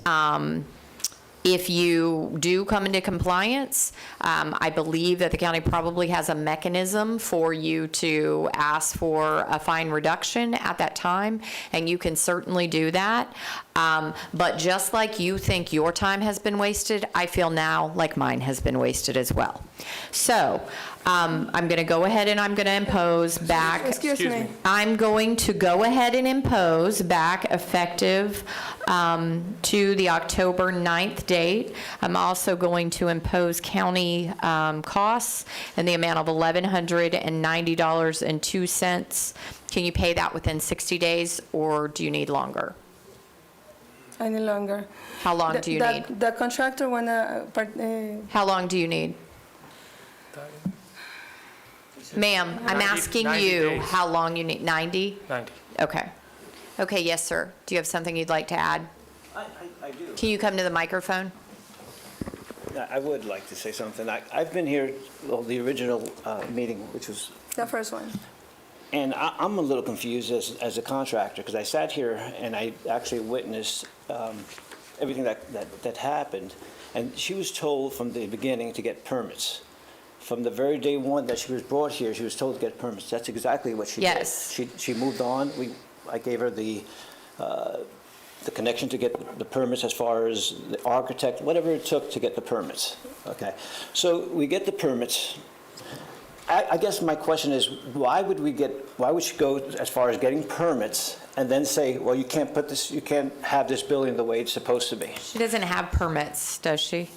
[SPEAKER 1] if you do come into compliance, I believe that the county probably has a mechanism for you to ask for a fine reduction at that time, and you can certainly do that. But just like you think your time has been wasted, I feel now like mine has been wasted as well. So I'm going to go ahead and I'm going to impose back.
[SPEAKER 10] Excuse me.
[SPEAKER 1] I'm going to go ahead and impose back effective to the October 9th date. I'm also going to impose county costs in the amount of $1,190.02. Can you pay that within 60 days, or do you need longer?
[SPEAKER 10] Any longer.
[SPEAKER 1] How long do you need?
[SPEAKER 10] The contractor
[SPEAKER 1] How long do you need? Ma'am, I'm
[SPEAKER 11] 90
[SPEAKER 1] asking
[SPEAKER 11] 90
[SPEAKER 1] you
[SPEAKER 11] days.
[SPEAKER 1] how long you need. 90?
[SPEAKER 11] 90.
[SPEAKER 1] Okay. Okay, yes, sir. Do you have something you'd like to add?
[SPEAKER 12] I do.
[SPEAKER 1] Can you come to the microphone?
[SPEAKER 12] I would like to say something. I've been here, well, the original meeting, which was,
[SPEAKER 10] the first one.
[SPEAKER 12] and I'm a little confused as a contractor, because I sat here and I actually witnessed everything that happened. And she was told from the beginning to get permits. From the very day one that she was brought here, she was told to get permits. That's exactly what she did.
[SPEAKER 1] Yes.
[SPEAKER 12] She moved on. I gave her the connection to get the permits as far as the architect, whatever it took to get the permits. Okay. So we get the permits. I guess my question is, why would she go as far as getting permits and then say, well, you can't have this building the way it's supposed to be?
[SPEAKER 1] She doesn't have permits, does she?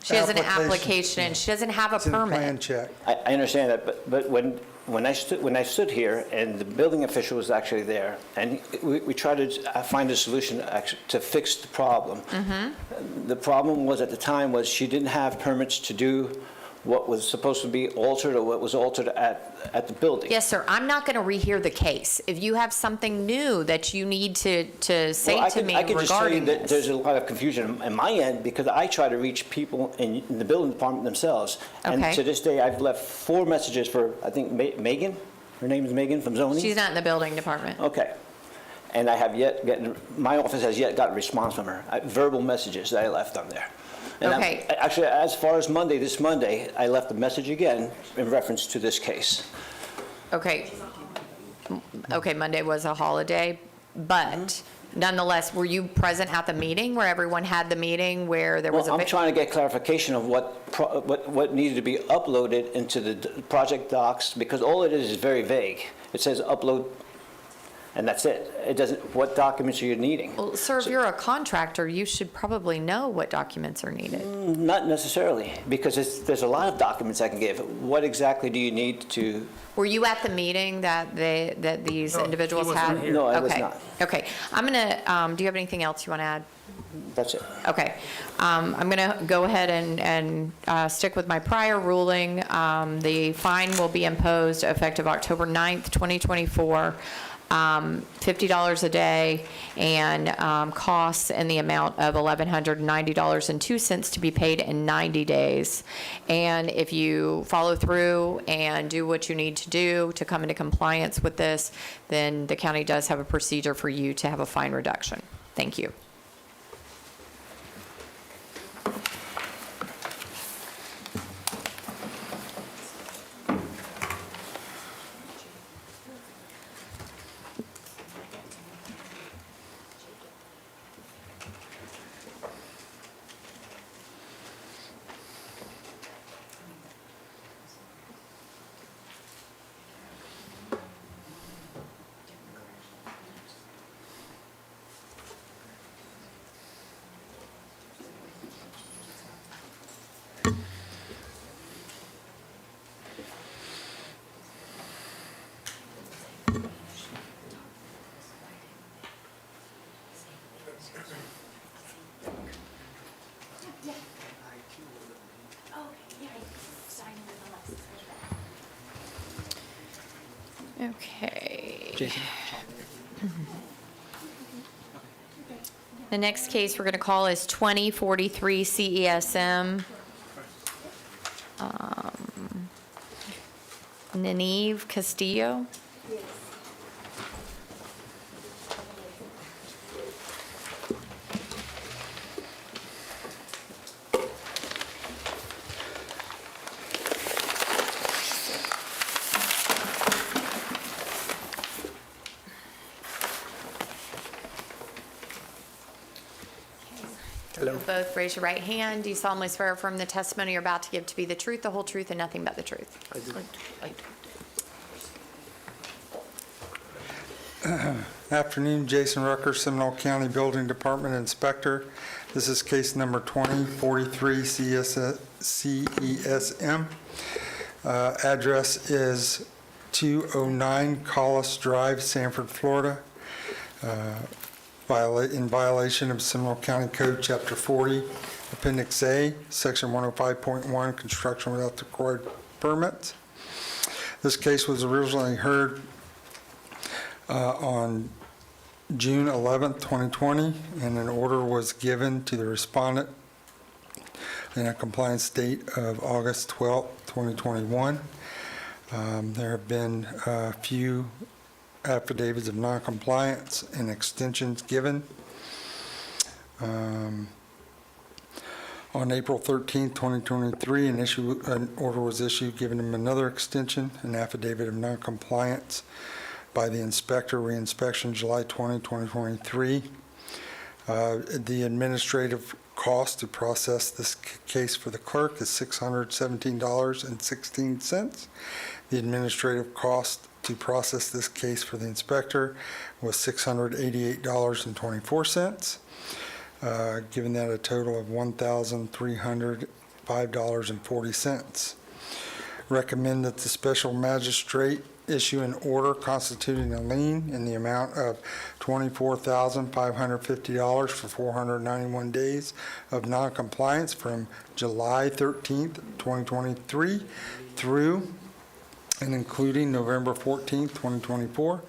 [SPEAKER 1] She has an application. She doesn't have a
[SPEAKER 5] It's in the plan
[SPEAKER 1] permit.
[SPEAKER 5] check.
[SPEAKER 12] I understand that, but when I stood here and the building official was actually there, and we tried to find a solution to fix the problem. The problem was at the time was she didn't have permits to do what was supposed to be altered or what was altered at the building.
[SPEAKER 1] Yes, sir. I'm not going to rehear the case. If you have something new that you need to say
[SPEAKER 12] Well,
[SPEAKER 1] to me
[SPEAKER 12] I could just tell you
[SPEAKER 1] regarding
[SPEAKER 12] that there's
[SPEAKER 1] this.
[SPEAKER 12] a lot of confusion on my end because I try to reach people in the building department themselves. And
[SPEAKER 1] Okay.
[SPEAKER 12] to this day, I've left 4 messages for, I think, Megan? Her name is Megan from zoning?
[SPEAKER 1] She's not in the building department.
[SPEAKER 12] Okay. And I have my office has yet got a response from her, verbal messages that I left on there. And
[SPEAKER 1] Okay.
[SPEAKER 12] Actually, as far as this Monday, I left a message again in reference to this case.
[SPEAKER 1] Okay. Okay, Monday was a holiday, but nonetheless, were you present at the meeting where everyone had the meeting where there was
[SPEAKER 12] Well,
[SPEAKER 1] a?
[SPEAKER 12] I'm trying to get clarification of what needed to be uploaded into the project docs, because all it is very vague. It says upload, and that's it. It doesn't, what documents are you needing?
[SPEAKER 1] Well, sir, if you're a contractor, you should probably know what documents are needed.
[SPEAKER 12] Not necessarily, because there's a lot of documents I can give. What exactly do you need to?
[SPEAKER 1] Were you at the meeting that these
[SPEAKER 11] No, he
[SPEAKER 1] individuals
[SPEAKER 11] wasn't
[SPEAKER 1] had?
[SPEAKER 11] here.
[SPEAKER 12] No, I was
[SPEAKER 1] Okay.
[SPEAKER 12] not.
[SPEAKER 1] Okay, I'm gonna, do you have anything else you want to add?
[SPEAKER 12] That's it.
[SPEAKER 1] Okay. I'm going to go ahead and stick with my prior ruling. The fine will be imposed effective October 9th, 2024, $50 a day, and costs in the amount of $1,190.02 to be paid in 90 days. And if you follow through and do what you need to do to come into compliance with this, then the county does have a procedure for you to have a fine reduction. Thank you. Okay.
[SPEAKER 12] Jason?
[SPEAKER 1] The next case we're going to call is 2043 CESM. Ninive Castillo.
[SPEAKER 11] Hello.
[SPEAKER 1] Both raise your right hand. Do you solemnly swear or affirm the testimony you're about to give to be the truth, the whole truth, and nothing but the truth?
[SPEAKER 5] Afternoon, Jason Rucker, Seminole County Building Department Inspector. This is case number 2043 CESM. Address is 209 Collis Drive, Sanford, Florida. In violation of Seminole County Code, Chapter 40, Appendix A, Section 105.1, construction without the required permits. This case was originally heard on June 11th, 2020, and an order was given to the respondent in a compliance date of August 12th, 2021. There have been a few affidavits of noncompliance and extensions given. On April 13th, 2023, an order was issued giving him another extension, an affidavit of noncompliance by the inspector, reinspection July 20, 2023. The administrative cost to process this case for the clerk is $617.16. The administrative cost to process this case for the inspector was $688.24, giving that a total of $1,305.40. Recommend that the special magistrate issue an order constituting a lien in the amount of $24,550 for 491 days of noncompliance from July 13th, 2023 through and including November 14th, 2024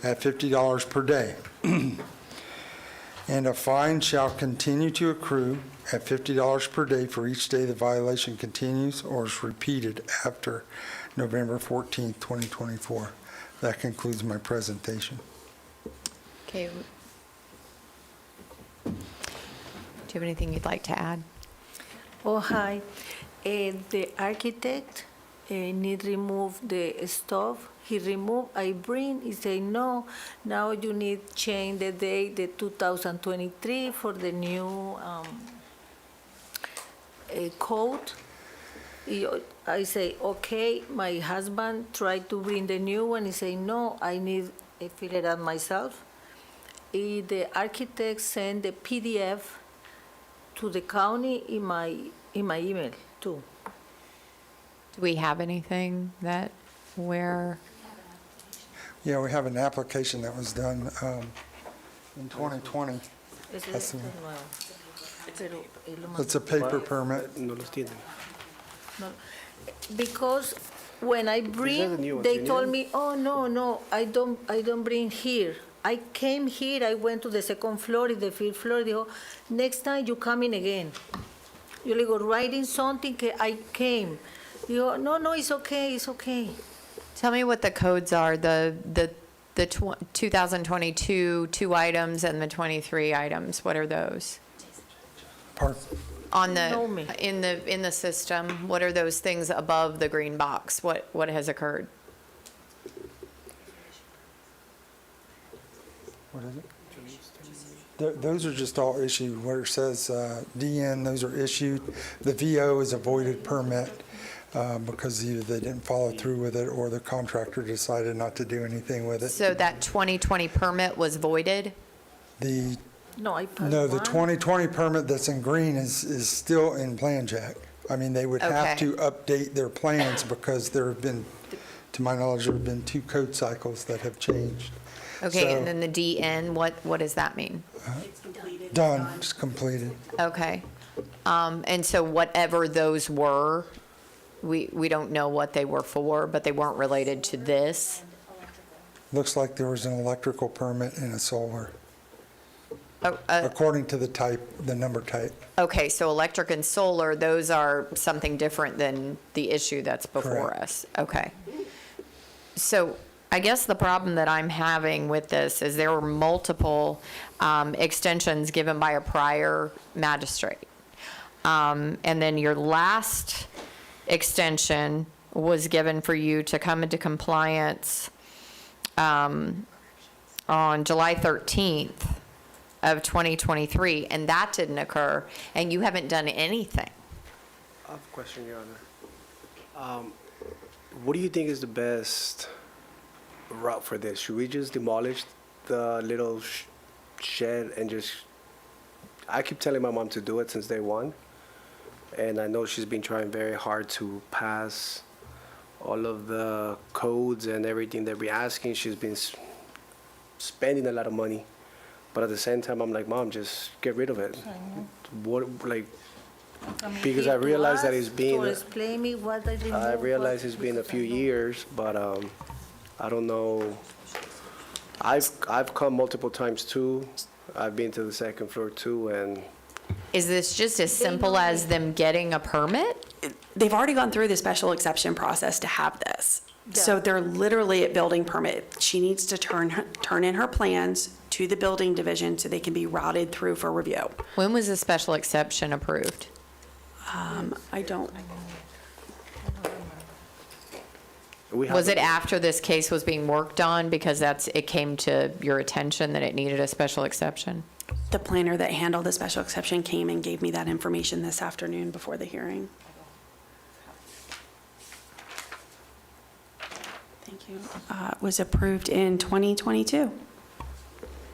[SPEAKER 5] at $50 per day. And a fine shall continue to accrue at $50 per day for each day the violation continues or is repeated after November 14th, 2024. That concludes my presentation.
[SPEAKER 1] Okay. Do you have anything you'd like to add?
[SPEAKER 13] Oh, hi. The architect need remove the stove. He remove, I bring, he say, no, now you need change the date, the 2023 for the new code. I say, okay, my husband tried to bring the new one, he say, no, I need to fill it out myself. The architect send the PDF to the county in my email too.
[SPEAKER 1] Do we have anything that where?
[SPEAKER 5] Yeah, we have an application that was done in 2020. That's the one. It's a paper permit.
[SPEAKER 13] Because when I bring, they told me, oh, no, I don't bring here. I came here, I went to the second floor, the fifth floor, they go, next time you come in again. You go writing something, I came. You go, no, it's okay.
[SPEAKER 1] Tell me what the codes are, the 2022 2 items and the 23 items. What are those?
[SPEAKER 5] Pardon?
[SPEAKER 1] On
[SPEAKER 13] Know me.
[SPEAKER 1] in the system, what are those things above the green box? What has occurred?
[SPEAKER 5] What is it? Those are just all issued, where it says DN, those are issued. The VO is a voided permit because either they didn't follow through with it or the contractor decided not to do anything with it.
[SPEAKER 1] So that 2020 permit was voided?
[SPEAKER 13] No, I passed
[SPEAKER 5] No, the
[SPEAKER 13] one.
[SPEAKER 5] 2020 permit that's in green is still in Plan Jack. I mean, they would have
[SPEAKER 1] Okay.
[SPEAKER 5] to update their plans because there have been, to my knowledge, there have been 2 code cycles that have changed.
[SPEAKER 1] Okay,
[SPEAKER 5] So-
[SPEAKER 1] and then the DN, what does that mean?
[SPEAKER 5] Done, it's completed.
[SPEAKER 1] Okay. And so whatever those were, we don't know what they were for, but they weren't related to this?
[SPEAKER 5] Looks like there was an electrical permit and a solar,
[SPEAKER 1] Oh,
[SPEAKER 5] according to the type, the number type.
[SPEAKER 1] Okay, so electric and solar, those are something different than the issue that's before
[SPEAKER 5] Correct.
[SPEAKER 1] us. Okay. So I guess the problem that I'm having with this is there were multiple extensions given by a prior magistrate. And then your last extension was given for you to come into compliance on July 13th of 2023, and that didn't occur, and you haven't done anything.
[SPEAKER 14] I have a question, Your Honor. What do you think is the best route for this? Should we just demolish the little shed and just, I keep telling my mom to do it since day one, and I know she's been trying very hard to pass all of the codes and everything that we're asking. She's been spending a lot of money. But at the same time, I'm like, Mom, just get rid of it. What, like, because I realize that it's been,
[SPEAKER 13] To explain me what I removed.
[SPEAKER 14] I realize it's been a few years, but I don't know. I've come multiple times too. I've been to the second floor too, and
[SPEAKER 1] Is this just as simple as them getting a permit?
[SPEAKER 9] They've already gone through the special exception process to have this. So they're literally at building permit. She needs to turn in her plans to the building division so they can be routed through for review.
[SPEAKER 1] When was the special exception approved?
[SPEAKER 9] I don't,
[SPEAKER 14] we have.
[SPEAKER 1] Was it after this case was being worked on because it came to your attention that it needed a special exception?
[SPEAKER 9] the planner that handled the special exception came and gave me that information this afternoon before the hearing. Thank you. Was approved in 2022.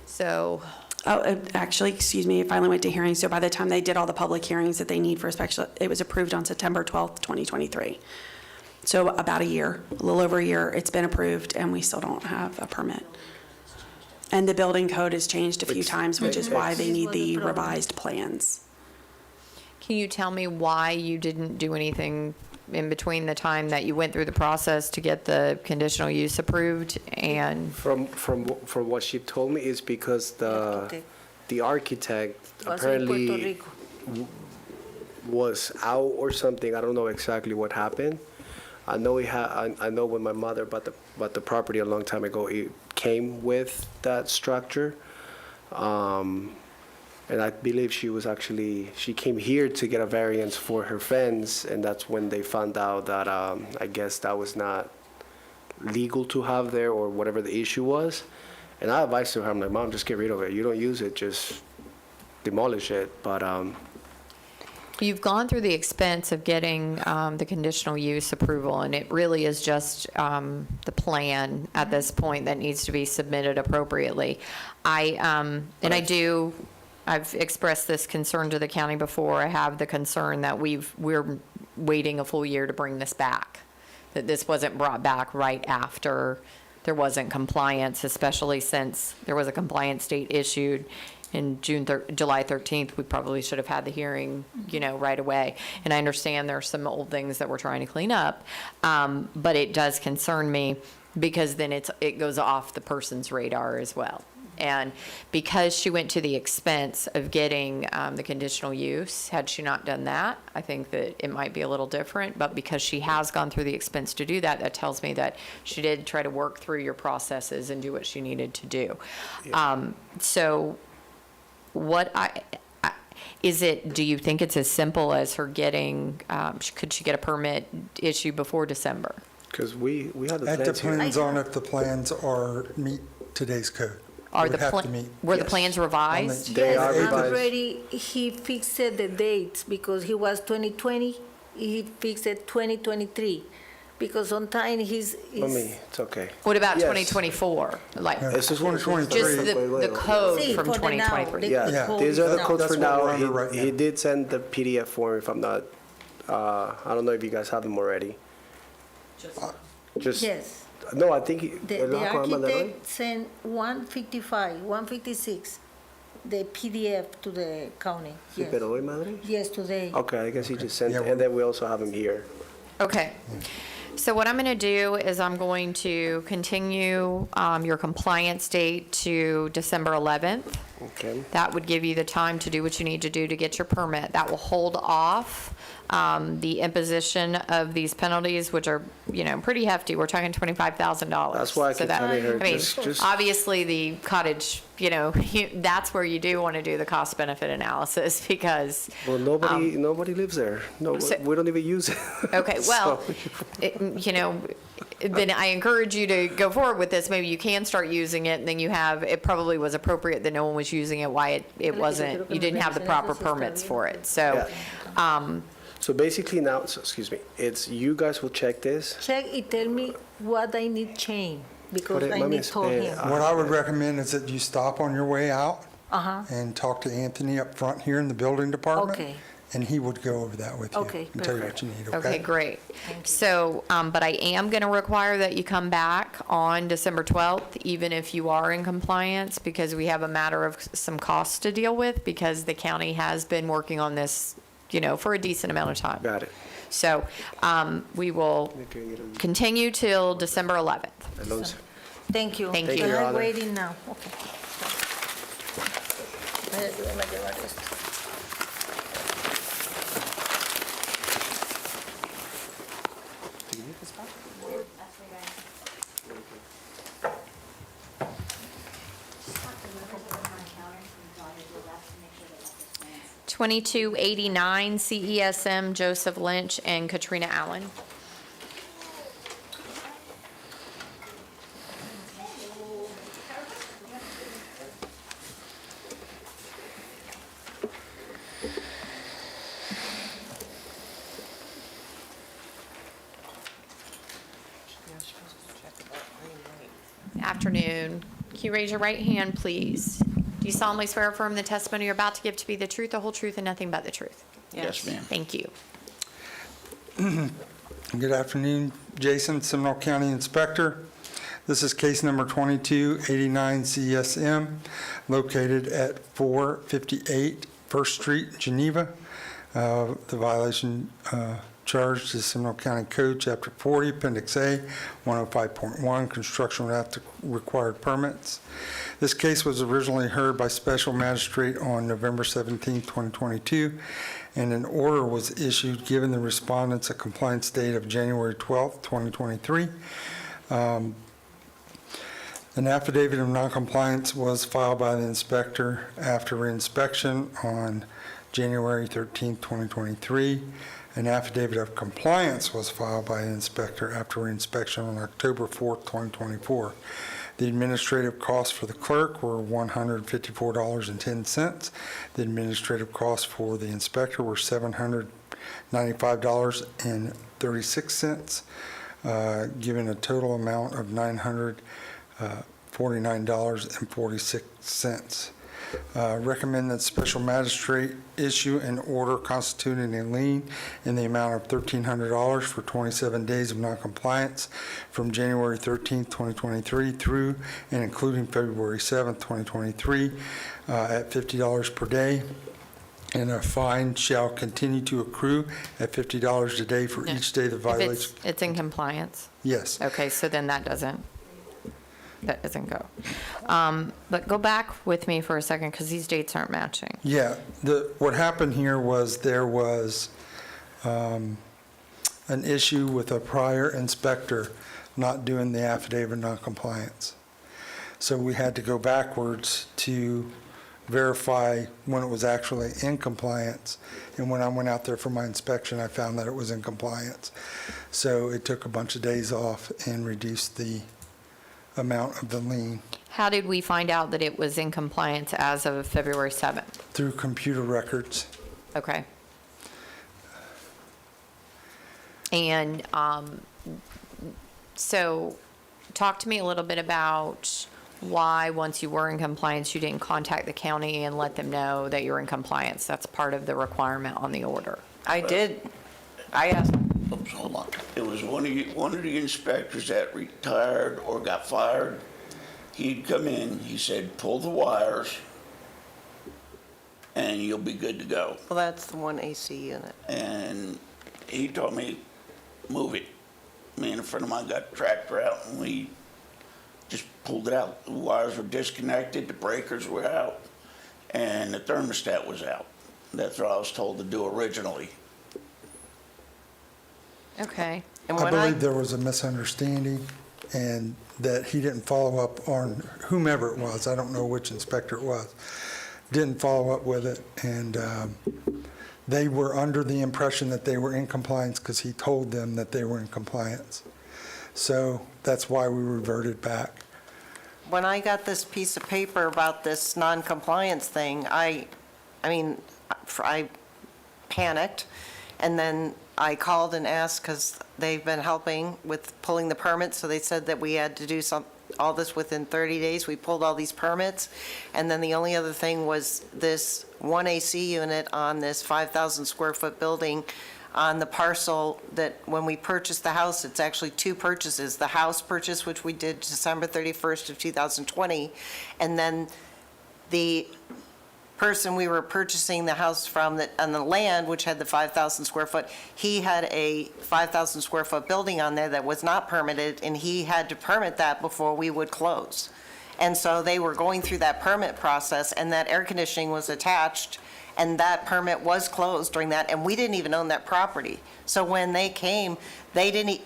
[SPEAKER 1] So,
[SPEAKER 9] Actually, excuse me, it finally went to hearing. So by the time they did all the public hearings that they need for a special, it was approved on September 12th, 2023. So about a year, a little over a year, it's been approved, and we still don't have a permit. And the building code has changed a few times, which is why they need the revised plans.
[SPEAKER 1] can you tell me why you didn't do anything in between the time that you went through the process to get the conditional use approved and?
[SPEAKER 14] From what she told me, is because the architect
[SPEAKER 13] Was in Puerto
[SPEAKER 14] apparently
[SPEAKER 13] Rico.
[SPEAKER 14] was out or something. I don't know exactly what happened. I know I know when my mother bought the property a long time ago, it came with that structure. And I believe she came here to get a variance for her fence, and that's when they found out that, I guess that was not legal to have there, or whatever the issue was. And I advised her, I'm like, Mom, just get rid of it. You don't use it, just demolish it. But,
[SPEAKER 1] You've gone through the expense of getting the conditional use approval, and it really is just the plan at this point that needs to be submitted appropriately. I've expressed this concern to the county before. I have the concern that we're waiting a full year to bring this back, that this wasn't brought back right after there wasn't compliance, especially since there was a compliance date issued in July 13th. We probably should have had the hearing, right away. And I understand there are some old things that we're trying to clean up, but it does concern me because then it goes off the person's radar as well. And because she went to the expense of getting the conditional use, had she not done that, I think that it might be a little different. But because she has gone through the expense to do that, that tells me that she did try to work through your processes and do what she needed to do.
[SPEAKER 14] Yeah.
[SPEAKER 1] So what do you think it's as simple as her getting, could she get a permit issued before December?
[SPEAKER 14] because we had the
[SPEAKER 5] That
[SPEAKER 14] plans here.
[SPEAKER 5] depends on if the plans meet today's code.
[SPEAKER 1] Are
[SPEAKER 5] Would
[SPEAKER 1] the
[SPEAKER 5] have
[SPEAKER 1] pla-
[SPEAKER 5] to meet.
[SPEAKER 1] Were the
[SPEAKER 14] Yes.
[SPEAKER 1] plans revised?
[SPEAKER 14] They are
[SPEAKER 13] Yes,
[SPEAKER 14] revised.
[SPEAKER 13] already, he fixed the dates because he was 2020, he fixed it 2023. Because sometimes
[SPEAKER 14] It's okay.
[SPEAKER 1] What about
[SPEAKER 14] Yes.
[SPEAKER 1] 2024? Like,
[SPEAKER 14] This is
[SPEAKER 5] 2023.
[SPEAKER 1] just the code
[SPEAKER 13] See,
[SPEAKER 1] from
[SPEAKER 13] for the now,
[SPEAKER 1] 2023?
[SPEAKER 13] the-
[SPEAKER 14] Yeah,
[SPEAKER 5] Yeah.
[SPEAKER 13] code
[SPEAKER 14] these
[SPEAKER 13] is
[SPEAKER 14] are the
[SPEAKER 13] now.
[SPEAKER 14] codes for
[SPEAKER 5] That's what we're
[SPEAKER 14] now.
[SPEAKER 5] under right
[SPEAKER 14] He
[SPEAKER 5] now.
[SPEAKER 14] did send the PDF form, if I'm not, I don't know if you guys have them already. Just,
[SPEAKER 13] Yes.
[SPEAKER 14] no, I think.
[SPEAKER 13] The architect sent 155, 156, the PDF to the county, yes.
[SPEAKER 14] Pero hoy, madre?
[SPEAKER 13] Yes, today.
[SPEAKER 14] Okay, I guess he just sent,
[SPEAKER 5] Yeah,
[SPEAKER 14] and then we also have him here.
[SPEAKER 1] Okay. So what I'm going to do is I'm going to continue your compliance date to December 11th.
[SPEAKER 14] Okay.
[SPEAKER 1] That would give you the time to do what you need to do to get your permit. That will hold off the imposition of these penalties, which are, pretty hefty. We're talking $25,000.
[SPEAKER 14] That's why I
[SPEAKER 1] So
[SPEAKER 14] keep
[SPEAKER 1] that-
[SPEAKER 14] telling her,
[SPEAKER 1] I mean,
[SPEAKER 14] just-
[SPEAKER 1] obviously, the cottage, that's where you do want to do the cost-benefit analysis because,
[SPEAKER 14] Well, nobody lives there. No,
[SPEAKER 1] so-
[SPEAKER 14] we don't even use it.
[SPEAKER 1] okay, well,
[SPEAKER 14] So-
[SPEAKER 1] then I encourage you to go forward with this. Maybe you can start using it, and then it probably was appropriate that no one was using it, why it wasn't, you didn't have the proper permits for it. So,
[SPEAKER 14] So basically now, excuse me, it's you guys will check this.
[SPEAKER 13] Check and tell me what I need change, because I
[SPEAKER 14] Mami,
[SPEAKER 13] need told him.
[SPEAKER 5] What I would recommend is that you stop on your way out
[SPEAKER 13] Uh-huh,
[SPEAKER 5] and talk to Anthony up front here in the building department.
[SPEAKER 13] Okay.
[SPEAKER 5] And he would go over that with you.
[SPEAKER 13] Okay,
[SPEAKER 5] And tell you
[SPEAKER 13] perfect.
[SPEAKER 5] what you need,
[SPEAKER 1] okay, great. So, but I am going to require that you come back on December 12th, even if you are in compliance, because we have a matter of some costs to deal with, because the county has been working on this, for a decent amount of time.
[SPEAKER 14] Got it.
[SPEAKER 1] So, we will continue till December 11th.
[SPEAKER 14] Alonso.
[SPEAKER 13] thank you.
[SPEAKER 1] Thank you.
[SPEAKER 14] Your
[SPEAKER 13] I'm
[SPEAKER 14] Honor.
[SPEAKER 13] waiting now, okay. Ayúdame a llevar esto.
[SPEAKER 1] $22.89 CESM Joseph Lynch and Katrina Allen. Afternoon. Can you raise your right hand, please? Do you solemnly swear or affirm the testimony you're about to give to be the truth, the whole truth, and nothing but the truth?
[SPEAKER 4] Yes, ma'am.
[SPEAKER 1] Thank you.
[SPEAKER 5] Good afternoon, Jason, Seminole County Inspector. This is case number 2289 CSM, located at 458 First Street, Geneva. The violation charged is Seminole County Code, Chapter 40, Appendix A, 105.1, construction without the required permits. This case was originally heard by Special Magistrate on November 17, 2022, and an order was issued giving the respondents a compliance date of January 12, 2023. An affidavit of noncompliance was filed by the inspector after reinspection on January 13, 2023. An affidavit of compliance was filed by the inspector after reinspection on October 4, 2024. The administrative costs for the clerk were $154.10. The administrative costs for the inspector were $795.36, giving a total amount of $949.46. Recommend that special magistrate issue an order constituting a lien in the amount of $1,300 for 27 days of noncompliance from January 13, 2023 through and including February 7, 2023 at $50 per day. And a fine shall continue to accrue at $50 a day for each day the
[SPEAKER 1] If
[SPEAKER 5] violation.
[SPEAKER 1] it's in compliance.
[SPEAKER 5] Yes.
[SPEAKER 1] Okay, so then that doesn't go. But go back with me for a second, because these dates aren't matching.
[SPEAKER 5] Yeah, what happened here was there was an issue with a prior inspector not doing the affidavit of noncompliance. So we had to go backwards to verify when it was actually in compliance. And when I went out there for my inspection, I found that it was in compliance. So it took a bunch of days off and reduced the amount of the lien
[SPEAKER 1] How did we find out that it was in compliance as of February 7th?
[SPEAKER 5] through computer records.
[SPEAKER 1] Okay. And so talk to me a little bit about why, once you were in compliance, you didn't contact the county and let them know that you're in compliance. That's part of the requirement on the order.
[SPEAKER 15] I did. I asked.
[SPEAKER 16] Oops, hold on. It was one of the inspectors that retired or got fired. He'd come in, he said, pull the wires, and you'll be good to go.
[SPEAKER 15] Well, that's the one AC unit.
[SPEAKER 16] And he told me, move it. me and a friend of mine got the tractor out and we just pulled it out. The wires were disconnected, the breakers were out, and the thermostat was out. That's what I was told to do originally.
[SPEAKER 1] Okay.
[SPEAKER 15] And
[SPEAKER 5] I
[SPEAKER 15] when
[SPEAKER 5] believe there was a misunderstanding and that he didn't follow up on whomever it was, I don't know which inspector it was, didn't follow up with it. And they were under the impression that they were in compliance because he told them that they were in compliance. So that's why we reverted back.
[SPEAKER 15] when I got this piece of paper about this non-compliance thing, I panicked, and then I called and asked, because they've been helping with pulling the permits, so they said that we had to do all this within 30 days. We pulled all these permits, and then the only other thing was this one AC unit on this 5,000 square foot building on the parcel that when we purchased the house, it's actually two purchases. The house purchase, which we did December 31st of 2020, and then the person we were purchasing the house from that on the land, which had the 5,000 square foot, he had a 5,000 square foot building on there that was not permitted, and he had to permit that before we would close. And so they were going through that permit process, and that air conditioning was attached, and that permit was closed during that, and we didn't even own that property. So when they came, they didn't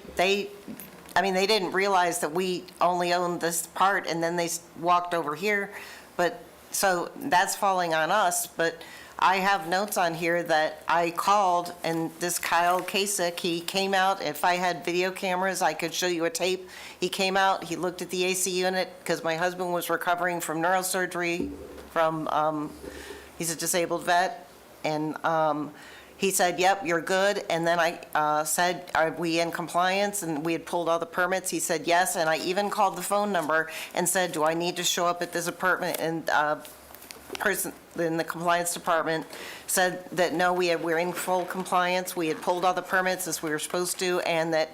[SPEAKER 15] realize that we only owned this part, and then they walked over here. But, so that's falling on us, but I have notes on here that I called, and this Kyle Kasich, he came out. If I had video cameras, I could show you a tape. He came out, he looked at the AC unit, because my husband was recovering from neurosurgery from, he's a disabled vet, and he said, yep, you're good. And then I said, are we in compliance? And we had pulled all the permits. He said, yes. And I even called the phone number and said, do I need to show up at this apartment? And person in the compliance department said that no, we're in full compliance. We had pulled all the permits as we were supposed to, and that,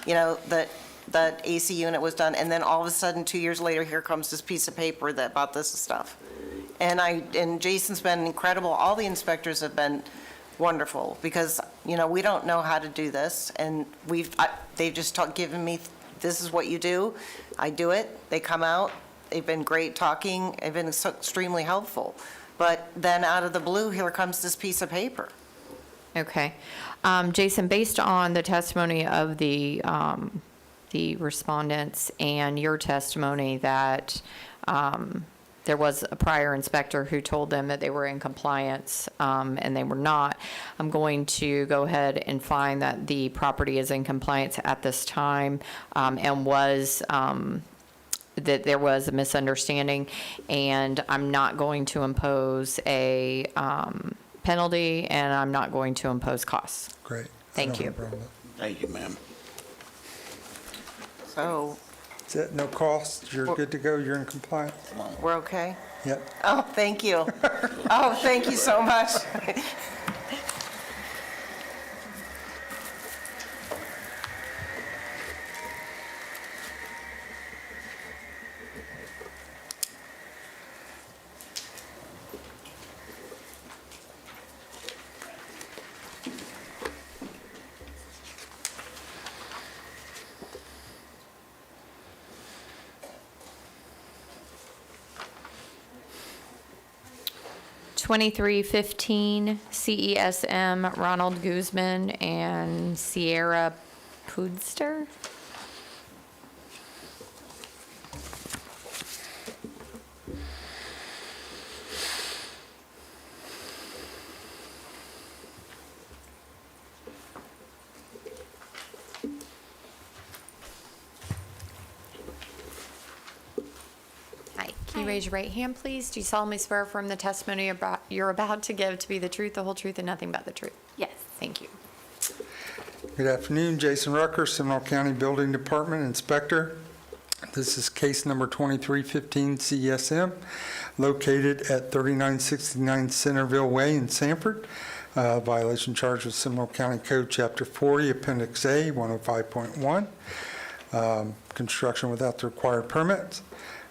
[SPEAKER 15] that AC unit was done. And then all of a sudden, 2 years later, here comes this piece of paper that about this stuff. And Jason's been incredible. All the inspectors have been wonderful, because, we don't know how to do this, and they've just given me, this is what you do. I do it. They come out. They've been great talking. They've been so extremely helpful. But then out of the blue, here comes this piece of paper.
[SPEAKER 1] Okay. Jason, based on the testimony of the respondents and your testimony that there was a prior inspector who told them that they were in compliance, and they were not, I'm going to go ahead and find that the property is in compliance at this time, and that there was a misunderstanding, and I'm not going to impose a penalty, and I'm not going to impose costs.
[SPEAKER 5] Great.
[SPEAKER 1] Thank you.
[SPEAKER 16] Thank you, ma'am.
[SPEAKER 15] So
[SPEAKER 5] Is that no cost? You're good to go? You're in compliance?
[SPEAKER 15] we're okay?
[SPEAKER 5] Yep.
[SPEAKER 15] Oh, thank you. Oh, thank you so much.
[SPEAKER 1] $23.15 CESM Ronald Guzman and Sierra Pudster. Hi, can you raise your right hand, please? Do you solemnly swear affirm the testimony you're about to give to be the truth, the whole truth, and nothing but the truth?
[SPEAKER 17] Yes.
[SPEAKER 1] Thank you.
[SPEAKER 5] Good afternoon, Jason Rucker, Seminole County Building Department Inspector. This is case number 2315 CSM, located at 3969 Centerville Way in Sanford. Violation charged with Seminole County Code Chapter 40, Appendix A, 105.1. Construction without the required permits.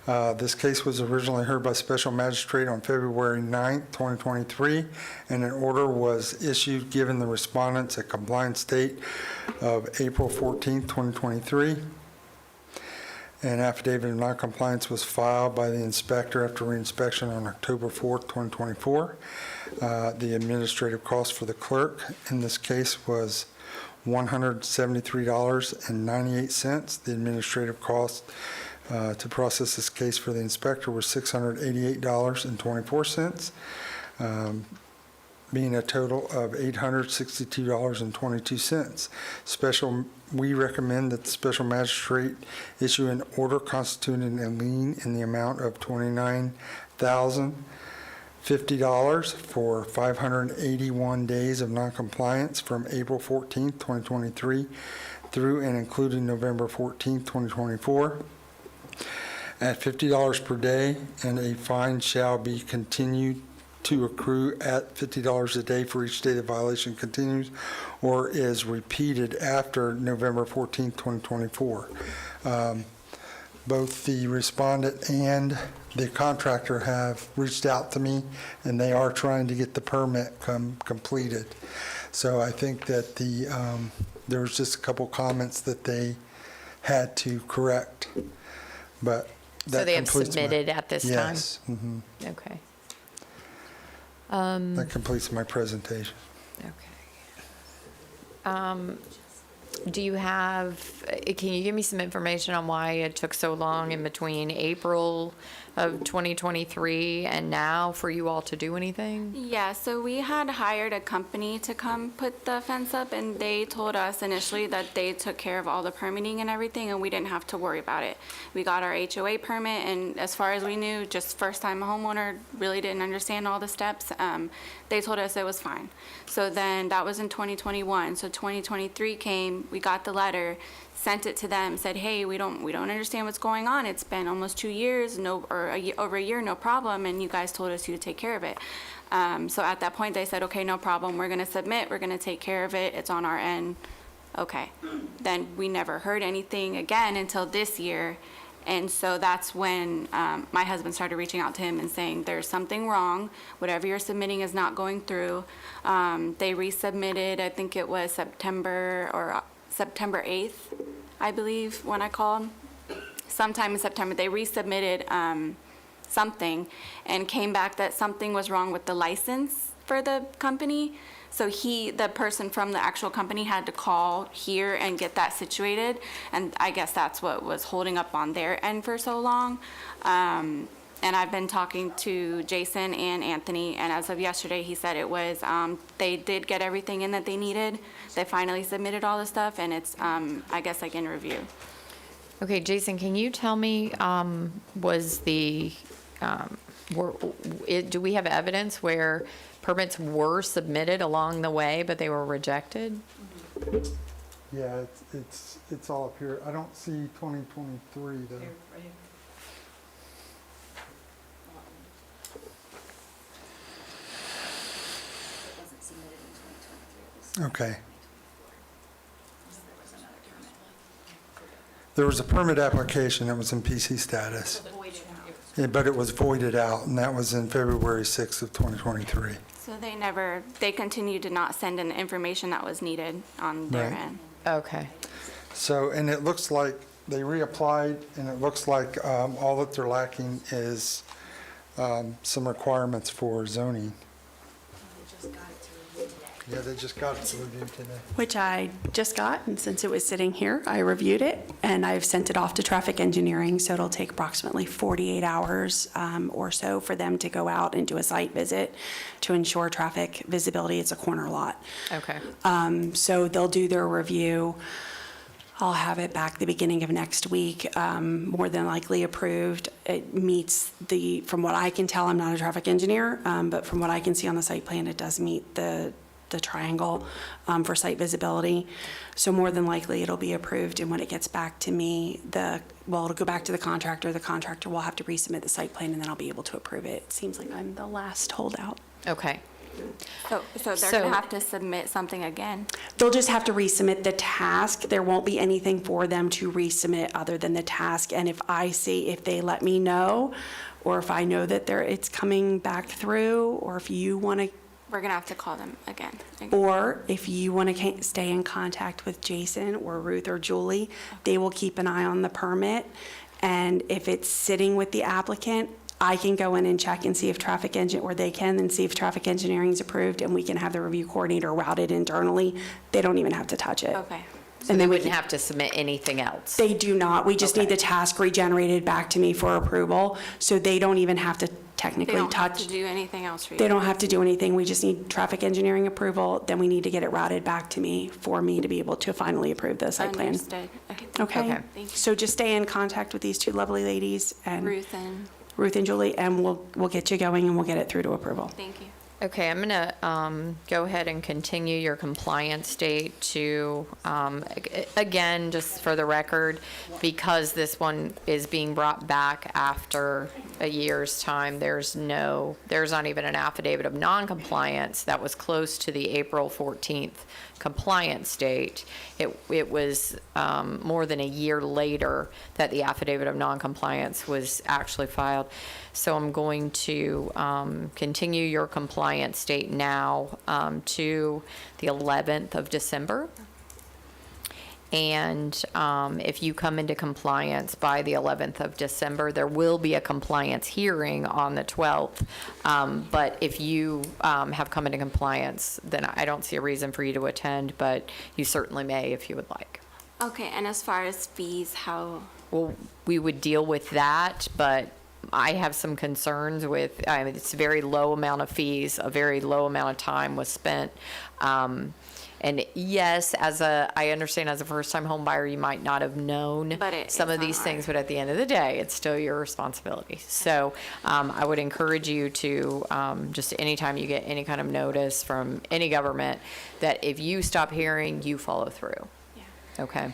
[SPEAKER 5] This case was originally heard by Special Magistrate on February 9th, 2023, and an order was issued giving the respondents a compliance date of April 14th, 2023. An affidavit of noncompliance was filed by the inspector after reinspection on October 4th, 2024. The administrative cost for the clerk in this case was $173.98. The administrative cost to process this case for the inspector was $688.24, being a total of $862.22. We recommend that the special magistrate issue an order constituting a lien in the amount of $29,050 for 581 days of noncompliance from April 14th, 2023 through and including November 14th, 2024 at $50 per day, and a fine shall be continued to accrue at $50 a day for each day the violation continues or is repeated after November 14th, 2024. Both the respondent and the contractor have reached out to me, and they are trying to get the permit completed. So I think that there was just a couple comments that they had to correct, but that
[SPEAKER 1] So they have
[SPEAKER 5] completes my-
[SPEAKER 1] submitted at this time?
[SPEAKER 5] Yes. Mhm.
[SPEAKER 1] Okay.
[SPEAKER 5] That completes my presentation.
[SPEAKER 1] Okay. Do you have, can you give me some information on why it took so long in between April of 2023 and now for you all to do anything?
[SPEAKER 17] Yeah, so we had hired a company to come put the fence up, and they told us initially that they took care of all the permitting and everything, and we didn't have to worry about it. We got our HOA permit, and as far as we knew, just first-time homeowner, really didn't understand all the steps. They told us it was fine. So then that was in 2021. So 2023 came, we got the letter, sent it to them, said, hey, we don't understand what's going on. It's been almost 2 years, over a year, no problem, and you guys told us you would take care of it. So at that point, they said, okay, no problem. We're going to submit. We're going to take care of it. It's on our end. Okay. Then we never heard anything again until this year. And so that's when my husband started reaching out to him and saying, there's something wrong. Whatever you're submitting is not going through. They resubmitted, I think it was September 8th, I believe, when I called. Sometime in September, they resubmitted something and came back that something was wrong with the license for the company. So the person from the actual company had to call here and get that situated. And I guess that's what was holding up on their end for so long. And I've been talking to Jason and Anthony, and as of yesterday, he said it was, they did get everything in that they needed. They finally submitted all the stuff, and it's, I guess, like in review.
[SPEAKER 1] Okay, Jason, can you tell me, do we have evidence where permits were submitted along the way, but they were rejected?
[SPEAKER 5] Yeah, it's all up here. I don't see 2023 though. Okay. There was a permit application that was in PC status. Yeah, but it was voided out, and that was in February 6th of 2023.
[SPEAKER 17] So they continued to not send in the information that was needed on their
[SPEAKER 5] Right.
[SPEAKER 17] end.
[SPEAKER 1] Okay.
[SPEAKER 5] So, and it looks like they reapplied, and it looks like all that they're lacking is some requirements for zoning. Yeah, they just got it to review today.
[SPEAKER 9] Which I just got, and since it was sitting here, I reviewed it, and I've sent it off to traffic engineering, so it'll take approximately 48 hours or so for them to go out and do a site visit to ensure traffic visibility. It's a corner lot.
[SPEAKER 1] Okay.
[SPEAKER 9] So they'll do their review. I'll have it back the beginning of next week, more than likely approved. It meets from what I can tell, I'm not a traffic engineer, but from what I can see on the site plan, it does meet the triangle for site visibility. So more than likely, it'll be approved, and when it gets back to me, it'll go back to the contractor. The contractor will have to resubmit the site plan, and then I'll be able to approve it. It seems like I'm the last holdout.
[SPEAKER 1] Okay.
[SPEAKER 17] So they're
[SPEAKER 1] So-
[SPEAKER 17] going to have to submit something again?
[SPEAKER 9] They'll just have to resubmit the task. There won't be anything for them to resubmit other than the task. And if they let me know, or if I know that it's coming back through, or if you want to,
[SPEAKER 17] We're going to have to call them again.
[SPEAKER 9] or if you want to stay in contact with Jason or Ruth or Julie, they will keep an eye on the permit. And if it's sitting with the applicant, I can go in and check and see if they can, and see if traffic engineering is approved, and we can have the review coordinator route it internally. They don't even have to touch it.
[SPEAKER 17] Okay.
[SPEAKER 1] So
[SPEAKER 9] And
[SPEAKER 1] they
[SPEAKER 9] then we
[SPEAKER 1] wouldn't
[SPEAKER 9] can-
[SPEAKER 1] have to submit anything else?
[SPEAKER 9] They do not. We just need
[SPEAKER 1] Okay.
[SPEAKER 9] the task regenerated back to me for approval, so they don't even have to
[SPEAKER 17] They
[SPEAKER 9] technically
[SPEAKER 17] don't have
[SPEAKER 9] touch.
[SPEAKER 17] to do anything else for you?
[SPEAKER 9] They don't have to do anything. We just need traffic engineering approval, then we need to get it routed back to me for me to be able to finally approve the site plan.
[SPEAKER 17] Understood. Okay.
[SPEAKER 9] Okay?
[SPEAKER 1] Okay.
[SPEAKER 17] Thank you.
[SPEAKER 9] So just stay in contact with these two lovely ladies, and
[SPEAKER 17] Ruth and
[SPEAKER 9] Julie, and we'll get you going, and we'll get it through to approval.
[SPEAKER 17] thank you.
[SPEAKER 1] Okay, I'm going to go ahead and continue your compliance date to, again, just for the record, because this one is being brought back after a year's time, there's not even an affidavit of noncompliance that was close to the April 14th compliance date. It was more than a year later that the affidavit of noncompliance was actually filed. So I'm going to continue your compliance date now to the 11th of December. And if you come into compliance by the 11th of December, there will be a compliance hearing on the 12th. But if you have come into compliance, then I don't see a reason for you to attend, but you certainly may if you would like.
[SPEAKER 17] Okay, and as far as fees, how?
[SPEAKER 1] Well, we would deal with that, but I have some concerns with, it's a very low amount of fees, a very low amount of time was spent. And yes, I understand as a first-time home buyer, you might not have known some of these things, but at the end of the day, it's still your responsibility. So I would encourage you to, just anytime you get any kind of notice from any government, that if you stop hearing, you follow through.
[SPEAKER 17] Yeah.
[SPEAKER 1] Okay?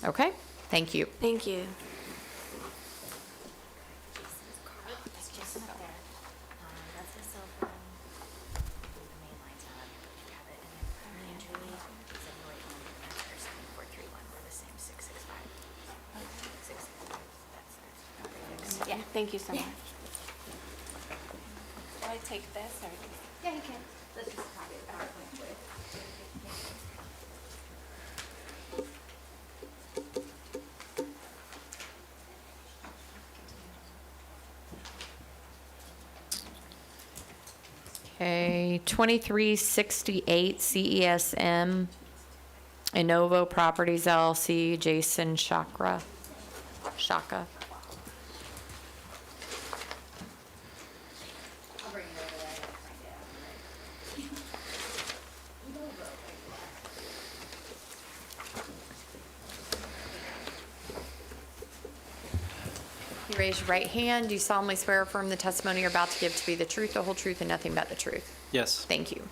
[SPEAKER 1] Okay? Thank you.
[SPEAKER 17] Thank you. Yeah, thank you so much. Do I take this or? Yeah, you can. Let's just copy it back.
[SPEAKER 1] Okay, 2368 CESM, Innovo Properties LLC, Jason Shaka. You raise your right hand. Do you solemnly swear or affirm the testimony you're about to give to be the truth, the whole truth, and nothing but the truth?
[SPEAKER 7] Yes.
[SPEAKER 1] Thank you.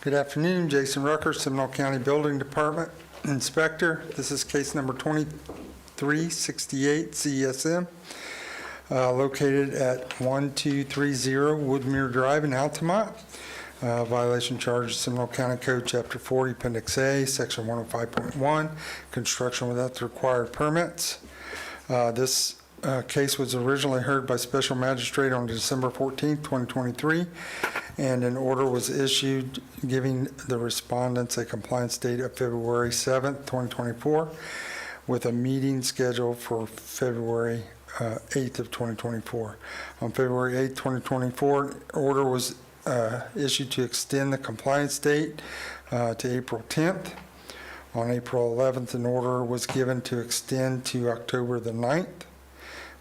[SPEAKER 5] Good afternoon, Jason Rucker, Seminole County Building Department Inspector. This is case number 2368 CSM, located at 1230 Woodmere Drive in Altamont. Violation charge, Seminole County Code, Chapter 40, Appendix A, Section 105.1, construction without the required permits. This case was originally heard by Special Magistrate on December 14, 2023, and an order was issued giving the respondents a compliance date of February 7, 2024, with a meeting scheduled for February 8th of 2024. On February 8, 2024, order was issued to extend the compliance date to April 10th. On April 11th, an order was given to extend to October the 9th,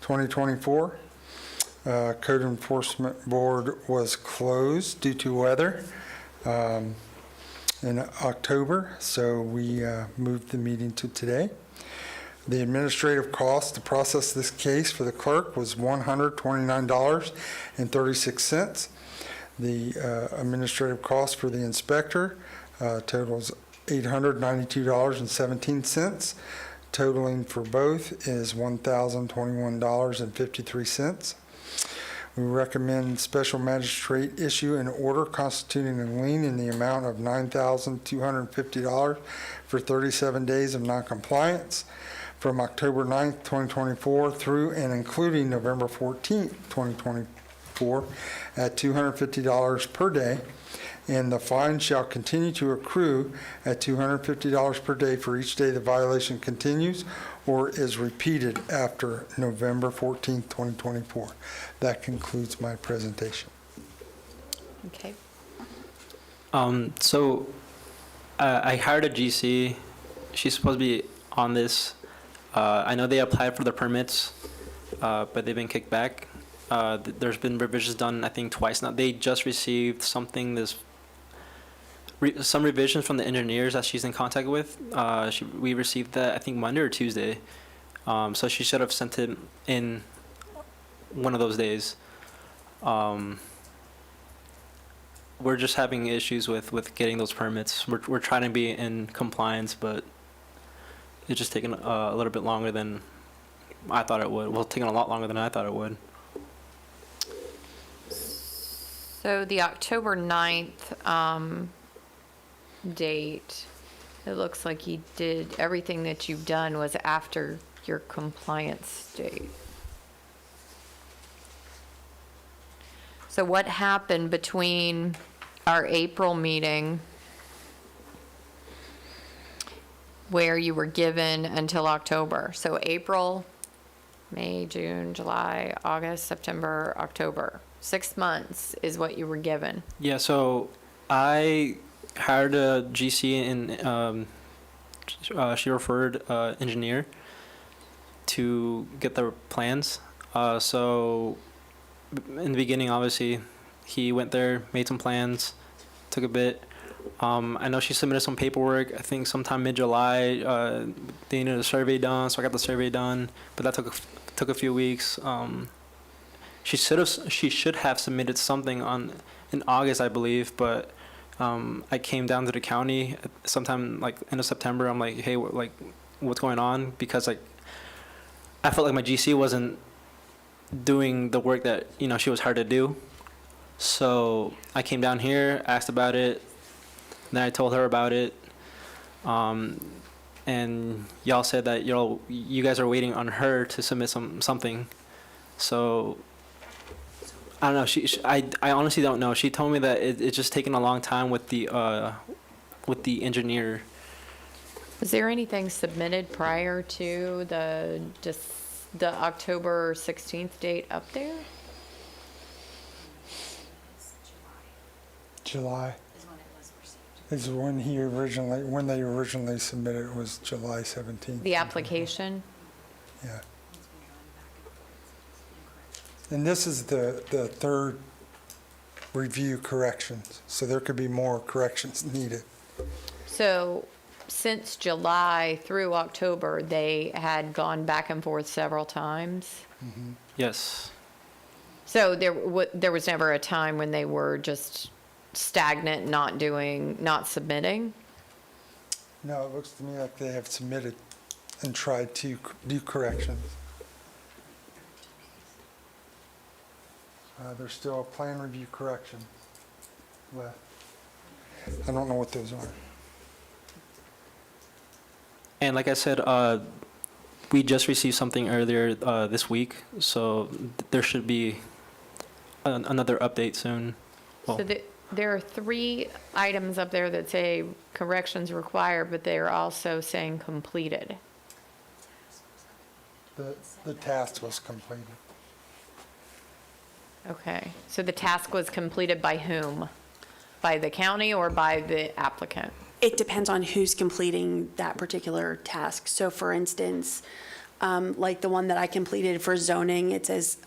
[SPEAKER 5] 2024. Code Enforcement Board was closed due to weather in October, so we moved the meeting to today. The administrative cost to process this case for the clerk was $129.36. The administrative cost for the inspector totals $892.17. Totaling for both is $1,021.53. We recommend special magistrate issue an order constituting a lien in the amount of $9,250 for 37 days of noncompliance from October 9th, 2024 through and including November 14th, 2024 at $250 per day, and the fine shall continue to accrue at $250 per day for each day the violation continues or is repeated after November 14th, 2024. That concludes my presentation.
[SPEAKER 1] Okay.
[SPEAKER 18] So I hired a GC. She's supposed to be on this. I know they applied for the permits, but they've been kicked back. There's been revisions done, I think, twice now. They just received something some revisions from the engineers that she's in contact with. We received that, I think, Monday or Tuesday. So she should have sent it in one of those days. We're just having issues with getting those permits. We're trying to be in compliance, but it's just taking a little bit longer than I thought it would. Well, it's taking a lot longer than I thought it would.
[SPEAKER 1] So the October 9th date, it looks like you did, everything that you've done was after your compliance date. So what happened between our April meeting where you were given until October? So April, May, June, July, August, September, October. 6 months is what you were given.
[SPEAKER 18] Yeah, so I hired a GC and she referred engineer to get the plans. So in the beginning, obviously, he went there, made some plans, took a bit. I know she submitted some paperwork, I think sometime mid-July. They needed a survey done, so I got the survey done, but that took a few weeks. She should have submitted something in August, I believe, but I came down to the county sometime like end of September. I'm like, hey, what's going on? Because I felt like my GC wasn't doing the work that she was hired to do. So I came down here, asked about it, then I told her about it, and y'all said that you guys are waiting on her to submit something. So I don't know. I honestly don't know. She told me that it's just taking a long time with the engineer.
[SPEAKER 1] Was there anything submitted prior to the October 16th date up there?
[SPEAKER 5] July is when they originally submitted. It was July 17th.
[SPEAKER 1] The application?
[SPEAKER 5] Yeah. And this is the third review corrections, so there could be more corrections needed.
[SPEAKER 1] So since July through October, they had gone back and forth several times?
[SPEAKER 5] Mm-hmm.
[SPEAKER 18] Yes.
[SPEAKER 1] So there was never a time when they were just stagnant, not submitting?
[SPEAKER 5] No, it looks to me like they have submitted and tried to do corrections. There's still a plan review correction left. I don't know what those are.
[SPEAKER 18] And like I said, we just received something earlier this week, so there should be another update soon. Well,
[SPEAKER 1] So there are 3 items up there that say corrections required, but they are also saying completed.
[SPEAKER 5] The task was completed.
[SPEAKER 1] Okay, so the task was completed by whom? By the county or by the applicant?
[SPEAKER 9] It depends on who's completing that particular task. So for instance, like the one that I completed for zoning, it says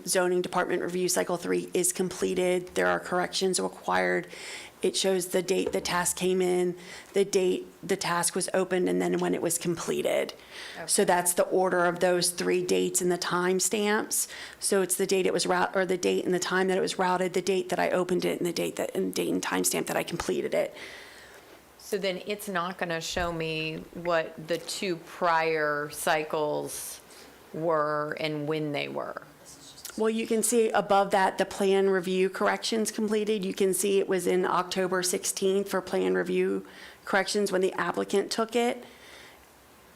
[SPEAKER 9] zoning department review cycle 3 is completed. There are corrections required. It shows the date the task came in, the date the task was opened, and then when it was completed.
[SPEAKER 1] Okay.
[SPEAKER 9] So that's the order of those 3 dates and the time stamps. So it's the date it was or the date and the time that it was routed, the date that I opened it, and the date and time stamp that I completed it.
[SPEAKER 1] So then it's not going to show me what the 2 prior cycles were and when they were?
[SPEAKER 9] Well, you can see above that, the plan review corrections completed. You can see it was in October 16th for plan review corrections when the applicant took it,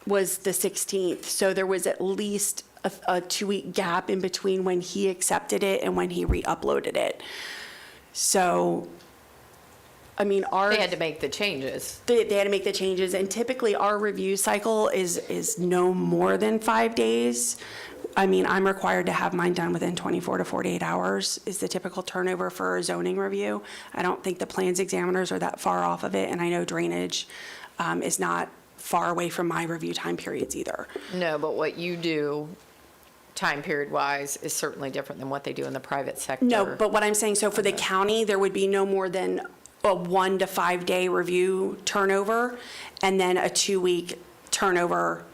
[SPEAKER 9] was the 16th. So there was at least a 2-week gap in between when he accepted it and when he re-uploaded it. So, I mean,
[SPEAKER 1] They had to make the changes.
[SPEAKER 9] They had to make the changes, and typically our review cycle is no more than 5 days. I mean, I'm required to have mine done within 24 to 48 hours is the typical turnover for a zoning review. I don't think the plans examiners are that far off of it, and I know drainage is not far away from my review time periods either.
[SPEAKER 1] No, but what you do, time period-wise, is certainly different than what they do in the private sector.
[SPEAKER 9] No, but what I'm saying, so for the county, there would be no more than a 1 to 5 day review turnover, and then a 2-week turnover,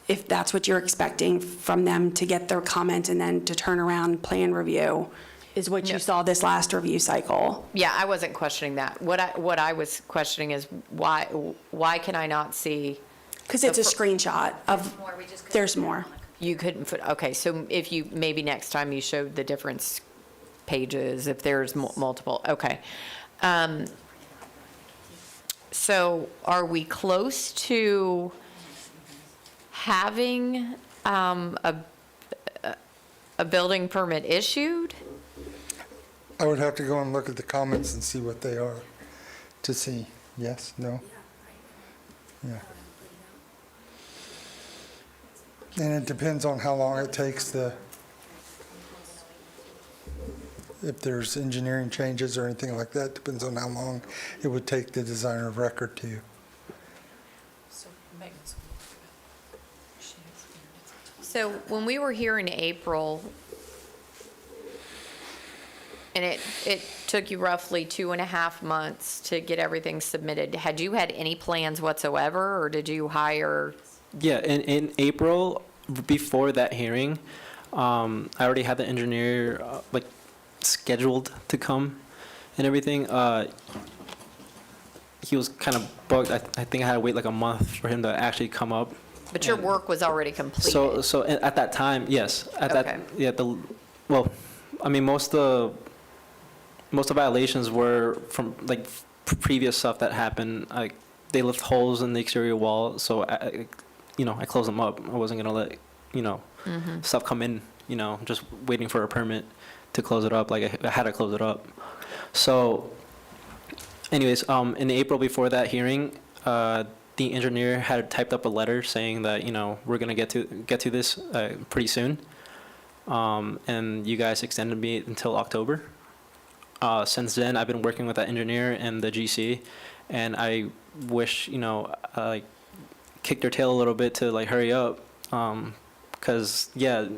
[SPEAKER 9] if that's what you're expecting from them to get their comment and then to turn around plan review, is what you saw this last review cycle.
[SPEAKER 1] Yeah, I wasn't questioning that. What I was questioning is why can I not see?
[SPEAKER 9] Because it's a screenshot of, there's more.
[SPEAKER 1] You couldn't put, okay, so if you, maybe next time you showed the different pages, if there's multiple, okay. So are we close to having a building permit issued?
[SPEAKER 5] I would have to go and look at the comments and see what they are to see. Yes, no? Yeah. And it depends on how long it takes if there's engineering changes or anything like that, depends on how long it would take the designer of record to.
[SPEAKER 1] So when we were here in April, and it took you roughly 2.5 months to get everything submitted, had you had any plans whatsoever, or did you hire?
[SPEAKER 18] Yeah, in April, before that hearing, I already had the engineer scheduled to come and everything. He was kind of booked. I think I had to wait like a month for him to actually come up.
[SPEAKER 1] But your work was already completed.
[SPEAKER 18] So at that time, yes.
[SPEAKER 1] Okay.
[SPEAKER 18] I mean, most of the violations were from like previous stuff that happened. Like they left holes in the exterior wall, so I closed them up. I wasn't gonna let stuff come in. Just waiting for a permit to close it up. Like I had to close it up. So, anyways, in April before that hearing, the engineer had typed up a letter saying that we're gonna get to this pretty soon, and you guys extended me until October. Since then, I've been working with that engineer and the GC, and I wish I kicked their tail a little bit to hurry up, because that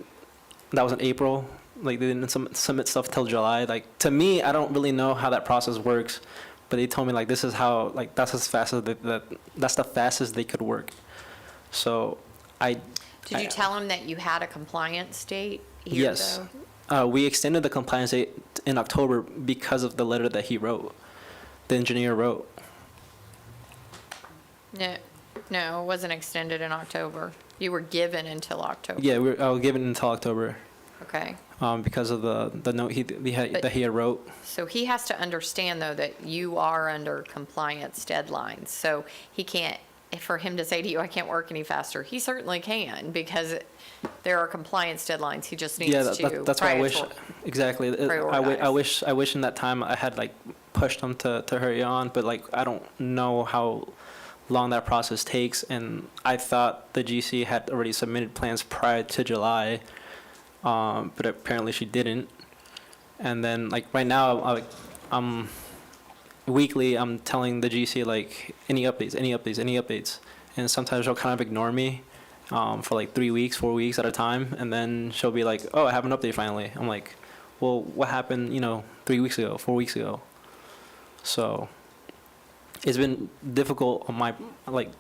[SPEAKER 18] was in April. Like they didn't submit stuff till July. Like to me, I don't really know how that process works. But they told me this is how that's as fast as that's the fastest they could work. So
[SPEAKER 1] Did you tell him that you had a compliance date here,
[SPEAKER 18] yes.
[SPEAKER 1] though?
[SPEAKER 18] We extended the compliance date in October because of the letter that he wrote, the engineer wrote.
[SPEAKER 1] No, it wasn't extended in October. You were given until October.
[SPEAKER 18] Yeah, I was given until October.
[SPEAKER 1] Okay.
[SPEAKER 18] Because of the note that he had wrote.
[SPEAKER 1] So he has to understand, though, that you are under compliance deadlines. So he can't, for him to say to you, I can't work any faster, he certainly can, because there are compliance deadlines. He just needs to.
[SPEAKER 18] That's why I wish, exactly. I wish in that time I had pushed him to hurry on, but I don't know how long that process takes. And I thought the GC had already submitted plans prior to July. But apparently she didn't. And then right now, I'm weekly, I'm telling the GC any updates. And sometimes she'll kind of ignore me for 3 weeks, 4 weeks at a time. And then she'll be like, oh, I have an update finally. I'm like, well, what happened, 3 weeks ago, 4 weeks ago? So it's been difficult on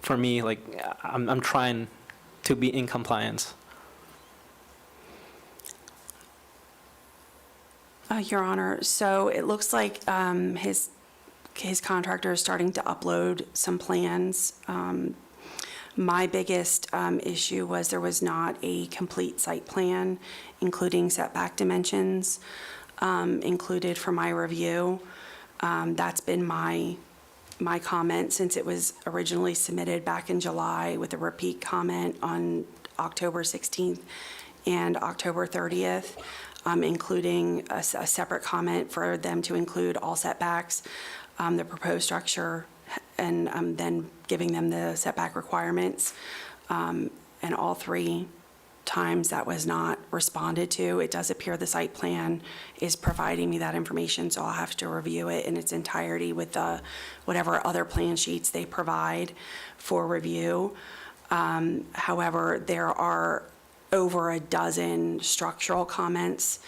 [SPEAKER 18] for me, I'm trying to be in compliance.
[SPEAKER 9] Your Honor, so it looks like his contractor is starting to upload some plans. My biggest issue was there was not a complete site plan, including setback dimensions, included for my review. That's been my comment since it was originally submitted back in July, with a repeat comment on October 16th and October 30th, including a separate comment for them to include all setbacks, the proposed structure, and then giving them the setback requirements. And all three times that was not responded to. It does appear the site plan is providing me that information, so I'll have to review it in its entirety with whatever other plan sheets they provide for review. However, there are over a dozen structural comments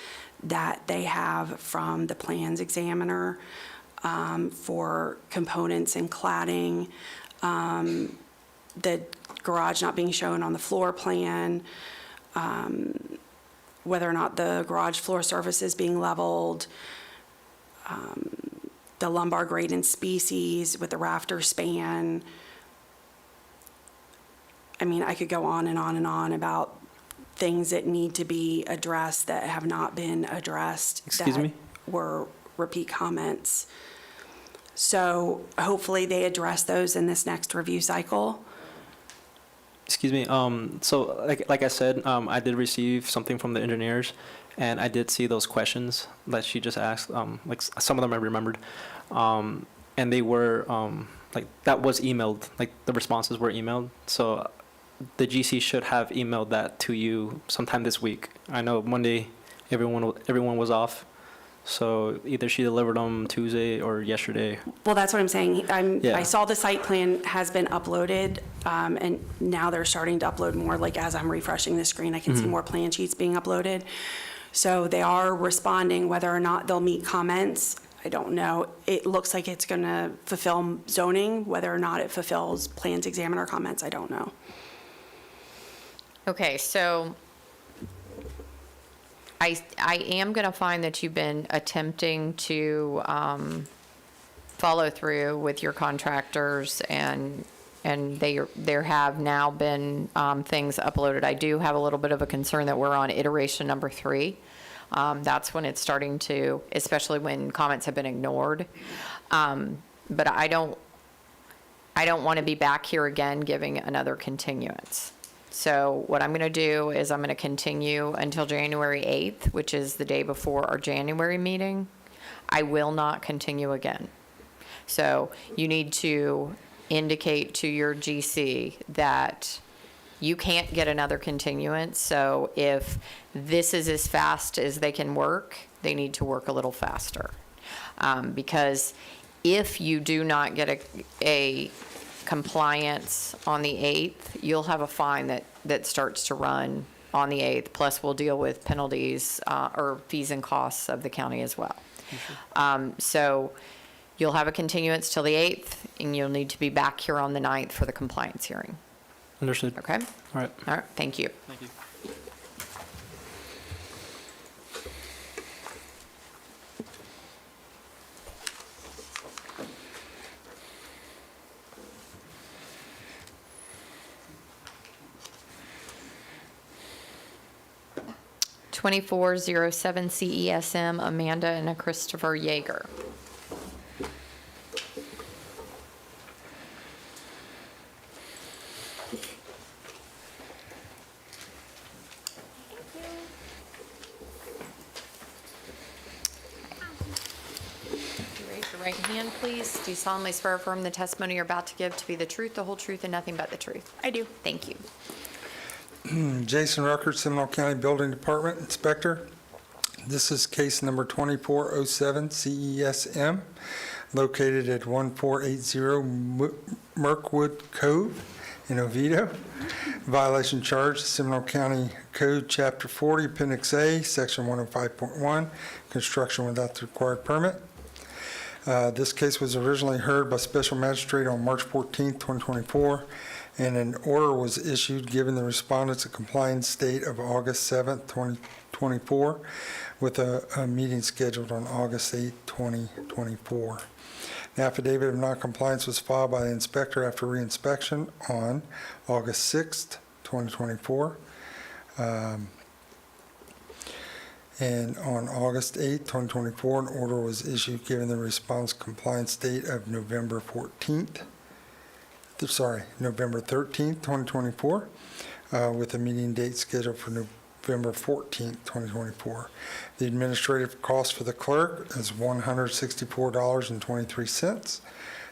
[SPEAKER 9] that they have from the plans examiner for components and cladding, the garage not being shown on the floor plan, whether or not the garage floor surface is being leveled, the lumbar grade and species with the rafter span. I mean, I could go on and on and on about things that need to be addressed that have not been addressed.
[SPEAKER 18] Excuse me?
[SPEAKER 9] That were repeat comments. So hopefully they address those in this next review cycle.
[SPEAKER 18] Excuse me. So like I said, I did receive something from the engineers, and I did see those questions that she just asked. Like some of them I remembered, and they were like that was emailed. Like the responses were emailed. So the GC should have emailed that to you sometime this week. I know Monday everyone was off. So either she delivered them Tuesday or yesterday.
[SPEAKER 9] Well, that's what I'm saying.
[SPEAKER 18] Yeah.
[SPEAKER 9] I saw the site plan has been uploaded, and now they're starting to upload more. Like as I'm refreshing the screen, I can see more plan sheets being uploaded. So they are responding. Whether or not they'll meet comments, I don't know. It looks like it's going to fulfill zoning. Whether or not it fulfills plans examiner comments, I don't know.
[SPEAKER 1] Okay, so I am going to find that you've been attempting to follow through with your contractors, and there have now been things uploaded. I do have a little bit of a concern that we're on iteration number 3. That's when it's starting to, especially when comments have been ignored. But I don't want to be back here again giving another continuance. So what I'm going to do is I'm going to continue until January 8th, which is the day before our January meeting. I will not continue again. So you need to indicate to your GC that you can't get another continuance. So if this is as fast as they can work, they need to work a little faster. Because if you do not get a compliance on the 8th, you'll have a fine that starts to run on the 8th, plus we'll deal with penalties or fees and costs of the county as well. So you'll have a continuance till the 8th, and you'll need to be back here on the 9th for the compliance hearing.
[SPEAKER 18] Understood.
[SPEAKER 1] Okay?
[SPEAKER 18] All right.
[SPEAKER 1] All right, thank you.
[SPEAKER 18] Thank you.
[SPEAKER 1] 2407 CESM, Amanda and Christopher Yeager. Raise your right hand, please. Do you solemnly swear or affirm the testimony you're about to give to be the truth, the whole truth, and nothing but the truth?
[SPEAKER 9] I do.
[SPEAKER 1] Thank you.
[SPEAKER 5] Jason Ruckert, Seminole County Building Department Inspector. This is case number 2407 CESM, located at 1480 Mirkwood Cove in Oviedo. Violation charge, Seminole County Code, Chapter 40, Appendix A, Section 105.1, construction without the required permit. This case was originally heard by Special Magistrate on March 14, 2024, and an order was issued giving the respondents a compliance date of August 7, 2024, with a meeting scheduled on August 8, 2024. An affidavit of noncompliance was filed by the inspector after reinspection on August 6th, 2024. And on August 8th, 2024, an order was issued giving the response compliance date of November 13th, 2024, with a meeting date scheduled for November 14th, 2024. The administrative cost for the clerk is $164.23.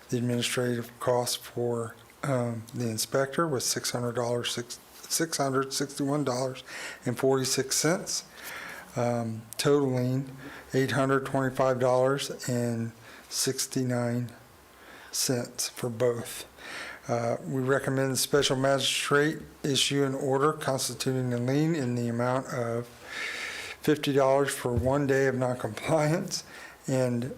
[SPEAKER 5] The administrative cost for the inspector was $661.46, totaling $825.69 for both. We recommend the special magistrate issue an order constituting a lien in the amount of $50 for 1 day of noncompliance and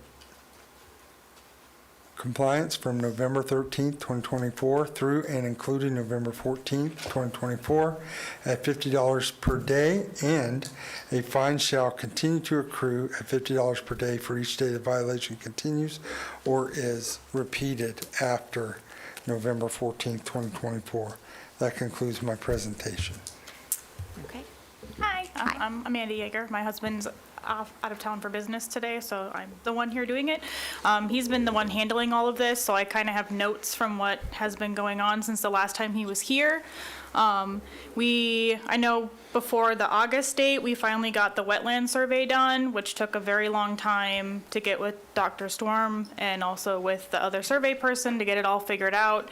[SPEAKER 5] compliance from November 13th, 2024 through and including November 14th, 2024 at $50 per day, and a fine shall continue to accrue at $50 per day for each day the violation continues or is repeated after November 14th, 2024. That concludes my presentation.
[SPEAKER 1] Okay.
[SPEAKER 19] Hi, I'm Amanda Yeager. My husband's out of town for business today, so I'm the one here doing it. He's been the one handling all of this, so I kind of have notes from what has been going on since the last time he was here. I know before the August date, we finally got the wetland survey done, which took a very long time to get with Dr. Storm and also with the other survey person to get it all figured out,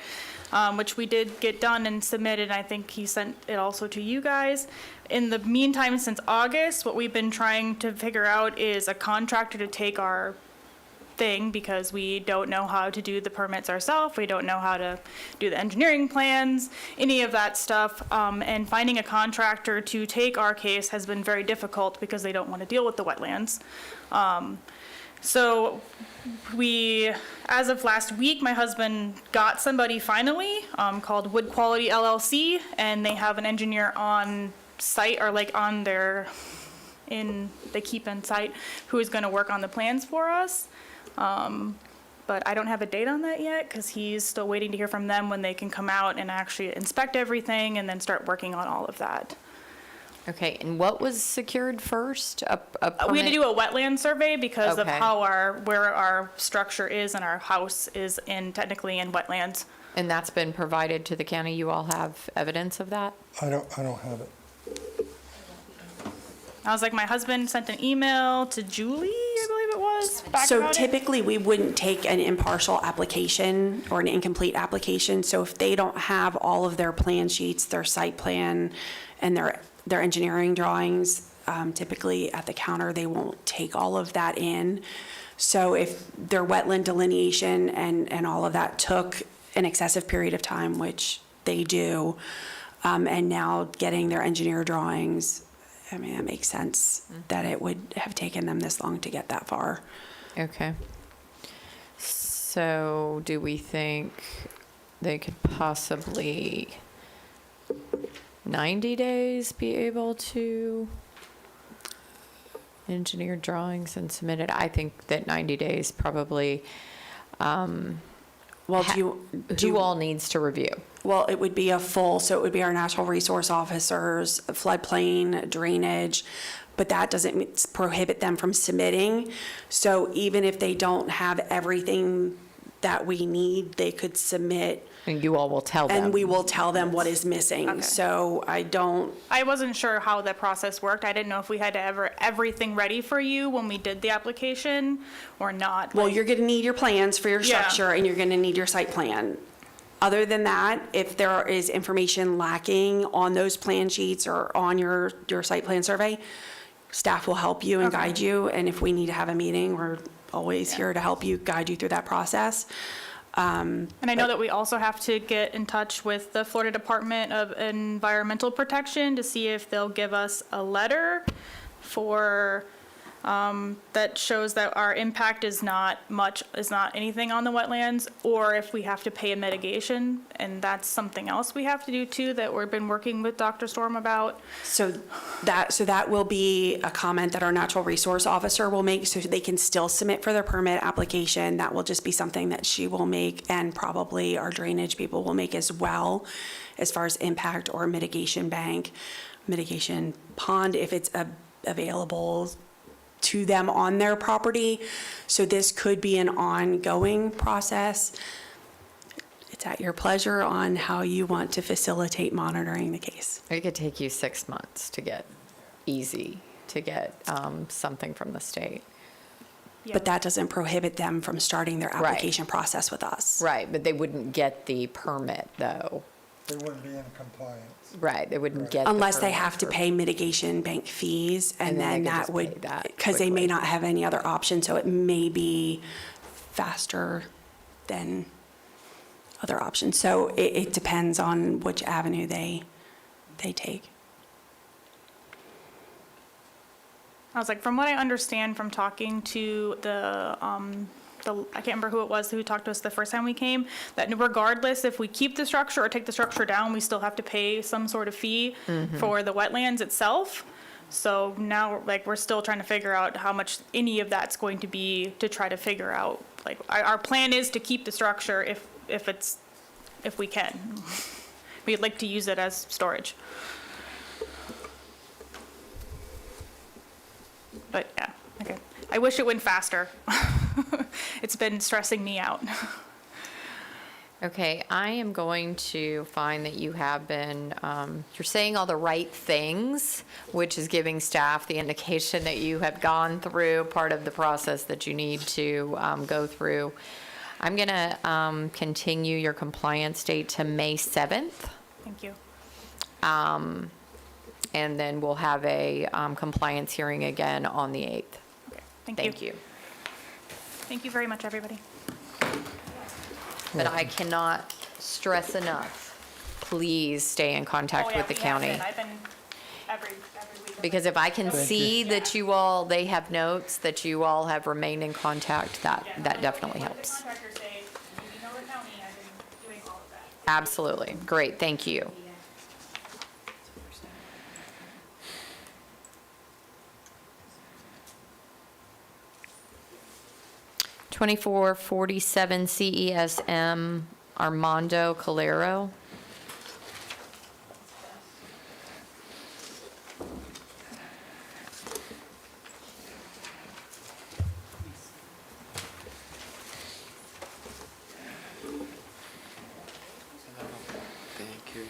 [SPEAKER 19] which we did get done and submitted. I think he sent it also to you guys. In the meantime, since August, what we've been trying to figure out is a contractor to take our thing, because we don't know how to do the permits ourselves. We don't know how to do the engineering plans, any of that stuff. And finding a contractor to take our case has been very difficult because they don't want to deal with the wetlands. So as of last week, my husband got somebody finally called Wood Quality LLC, and they have an engineer on site, or like on their, they keep in site, who is going to work on the plans for us. But I don't have a date on that yet because he's still waiting to hear from them when they can come out and actually inspect everything and then start working on all of that.
[SPEAKER 1] Okay, and what was secured first?
[SPEAKER 19] We had to do a wetland survey because of
[SPEAKER 1] Okay.
[SPEAKER 19] how where our structure is, and our house is technically in wetlands.
[SPEAKER 1] And that's been provided to the county? You all have evidence of that?
[SPEAKER 5] I don't have it.
[SPEAKER 19] I was like, my husband sent an email to Julie, I believe it was, back
[SPEAKER 9] So
[SPEAKER 19] about it.
[SPEAKER 9] typically, we wouldn't take an impartial application or an incomplete application. So if they don't have all of their plan sheets, their site plan, and their engineering drawings, typically at the counter, they won't take all of that in. So if their wetland delineation and all of that took an excessive period of time, which they do, and now getting their engineer drawings, I mean, it makes sense that it would have taken them this long to get that far.
[SPEAKER 1] Okay. So do we think they could possibly 90 days be able to engineer drawings and submit it? I think that 90 days probably,
[SPEAKER 9] Well,
[SPEAKER 1] who all needs to review?
[SPEAKER 9] Well, it would be so it would be our natural resource officers, floodplain, drainage, but that doesn't prohibit them from submitting. So even if they don't have everything that we need, they could submit.
[SPEAKER 1] And you all will tell them?
[SPEAKER 9] And we will tell them what is missing.
[SPEAKER 19] Okay.
[SPEAKER 9] So
[SPEAKER 19] I wasn't sure how the process worked. I didn't know if we had to have everything ready for you when we did the application or not.
[SPEAKER 9] Well, you're going to need your plans for your
[SPEAKER 19] Yeah.
[SPEAKER 9] structure, and you're going to need your site plan. Other than that, if there is information lacking on those plan sheets or on your site plan survey, staff will help you and
[SPEAKER 19] Okay.
[SPEAKER 9] guide you. And if we need to have a meeting, we're always here to help you, guide you through that process.
[SPEAKER 19] And I know that we also have to get in touch with the Florida Department of Environmental Protection to see if they'll give us a letter for that shows that our impact is not anything on the wetlands, or if we have to pay a mitigation, and that's something else we have to do too, that we've been working with Dr. Storm about.
[SPEAKER 9] So that will be a comment that our natural resource officer will make, so they can still submit for their permit application. That will just be something that she will make, and probably our drainage people will make as well, as far as impact or mitigation pond, if it's available to them on their property. So this could be an ongoing process. It's at your pleasure on how you want to facilitate monitoring the case.
[SPEAKER 1] It could take you 6 months to get something from the state.
[SPEAKER 9] But that doesn't prohibit them from starting their
[SPEAKER 1] Right.
[SPEAKER 9] application process with us.
[SPEAKER 1] Right, but they wouldn't get the permit, though.
[SPEAKER 5] They wouldn't be in compliance.
[SPEAKER 1] Right, they wouldn't get the
[SPEAKER 9] Unless they
[SPEAKER 1] permit
[SPEAKER 9] have to
[SPEAKER 1] for-
[SPEAKER 9] pay mitigation bank fees, and
[SPEAKER 1] And then they
[SPEAKER 9] then
[SPEAKER 1] could
[SPEAKER 9] that
[SPEAKER 1] just pay
[SPEAKER 9] would,
[SPEAKER 1] that
[SPEAKER 9] because they may
[SPEAKER 1] quickly.
[SPEAKER 9] not have any other option, so it may be faster than other options. So it depends on which avenue they take.
[SPEAKER 19] I was like, from what I understand from talking to I can't remember who it was who talked to us the first time we came, that regardless if we keep the structure or take the structure down, we still have to pay some sort of fee for the wetlands itself. So now, like, we're still trying to figure out how much any of that's going to be, to try to figure out, like, our plan is to keep the structure if we can. We'd like to use it as storage. But yeah, okay. I wish it went faster. It's been stressing me out.
[SPEAKER 1] Okay, I am going to find that you have been, you're saying all the right things, which is giving staff the indication that you have gone through part of the process that you need to go through. I'm going to continue your compliance date to May 7th.
[SPEAKER 19] Thank you.
[SPEAKER 1] And then we'll have a compliance hearing again on the 8th.
[SPEAKER 19] Thank you. Thank you very much, everybody.
[SPEAKER 1] But I cannot stress enough, please stay in contact with the county.
[SPEAKER 19] I've been every week.
[SPEAKER 1] Because if I can see that you all, they have notes, that you all have remained in contact, that definitely helps.
[SPEAKER 19] Contractors say, you know the county, I've been doing all of that.
[SPEAKER 1] Absolutely. Great, thank you. (2447) CESM Armando Calero.
[SPEAKER 20] Thank you.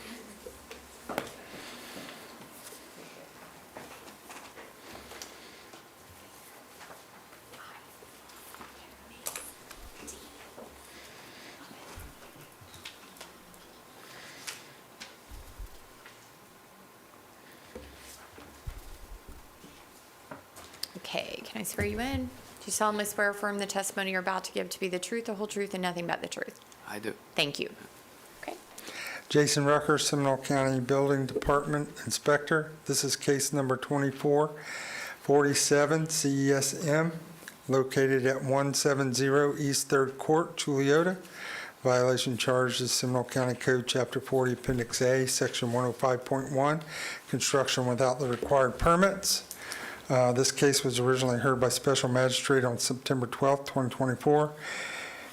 [SPEAKER 1] Okay, can I swear you in? Do you solemnly swear or affirm the testimony you're about to give to be the truth, the whole truth, and nothing but the truth?
[SPEAKER 20] I do.
[SPEAKER 1] Thank you.
[SPEAKER 5] Jason Rucker, Seminole County Building Department Inspector. This is case number 2447 CESM, located at 170 East 3rd Court, Juliota. Violation charged is Seminole County Code, Chapter 40, Appendix A, Section 105.1, construction without the required permits. This case was originally heard by Special Magistrate on September 12, 2024.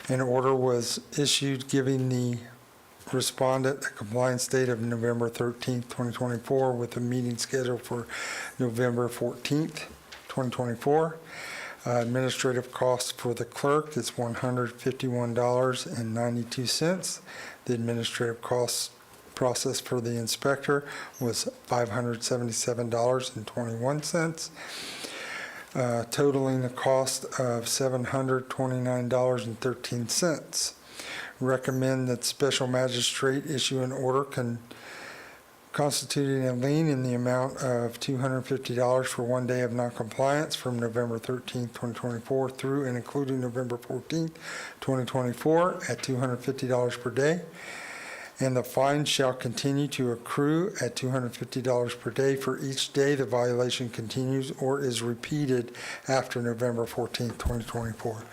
[SPEAKER 5] An order was issued giving the respondent a compliance date of November 13, 2024, with a meeting scheduled for November 14, 2024. Administrative cost for the clerk is $151.92. The administrative cost process for the inspector was $577.21, totaling the cost of $729.13. Recommend that special magistrate issue an order constituting a lien in the amount of $250 for 1 day of noncompliance from November 13, 2024 through and including November 14, 2024 at $250 per day, and the fine shall continue to accrue at $250 per day for each day the violation continues or is repeated after November 14th, 2024.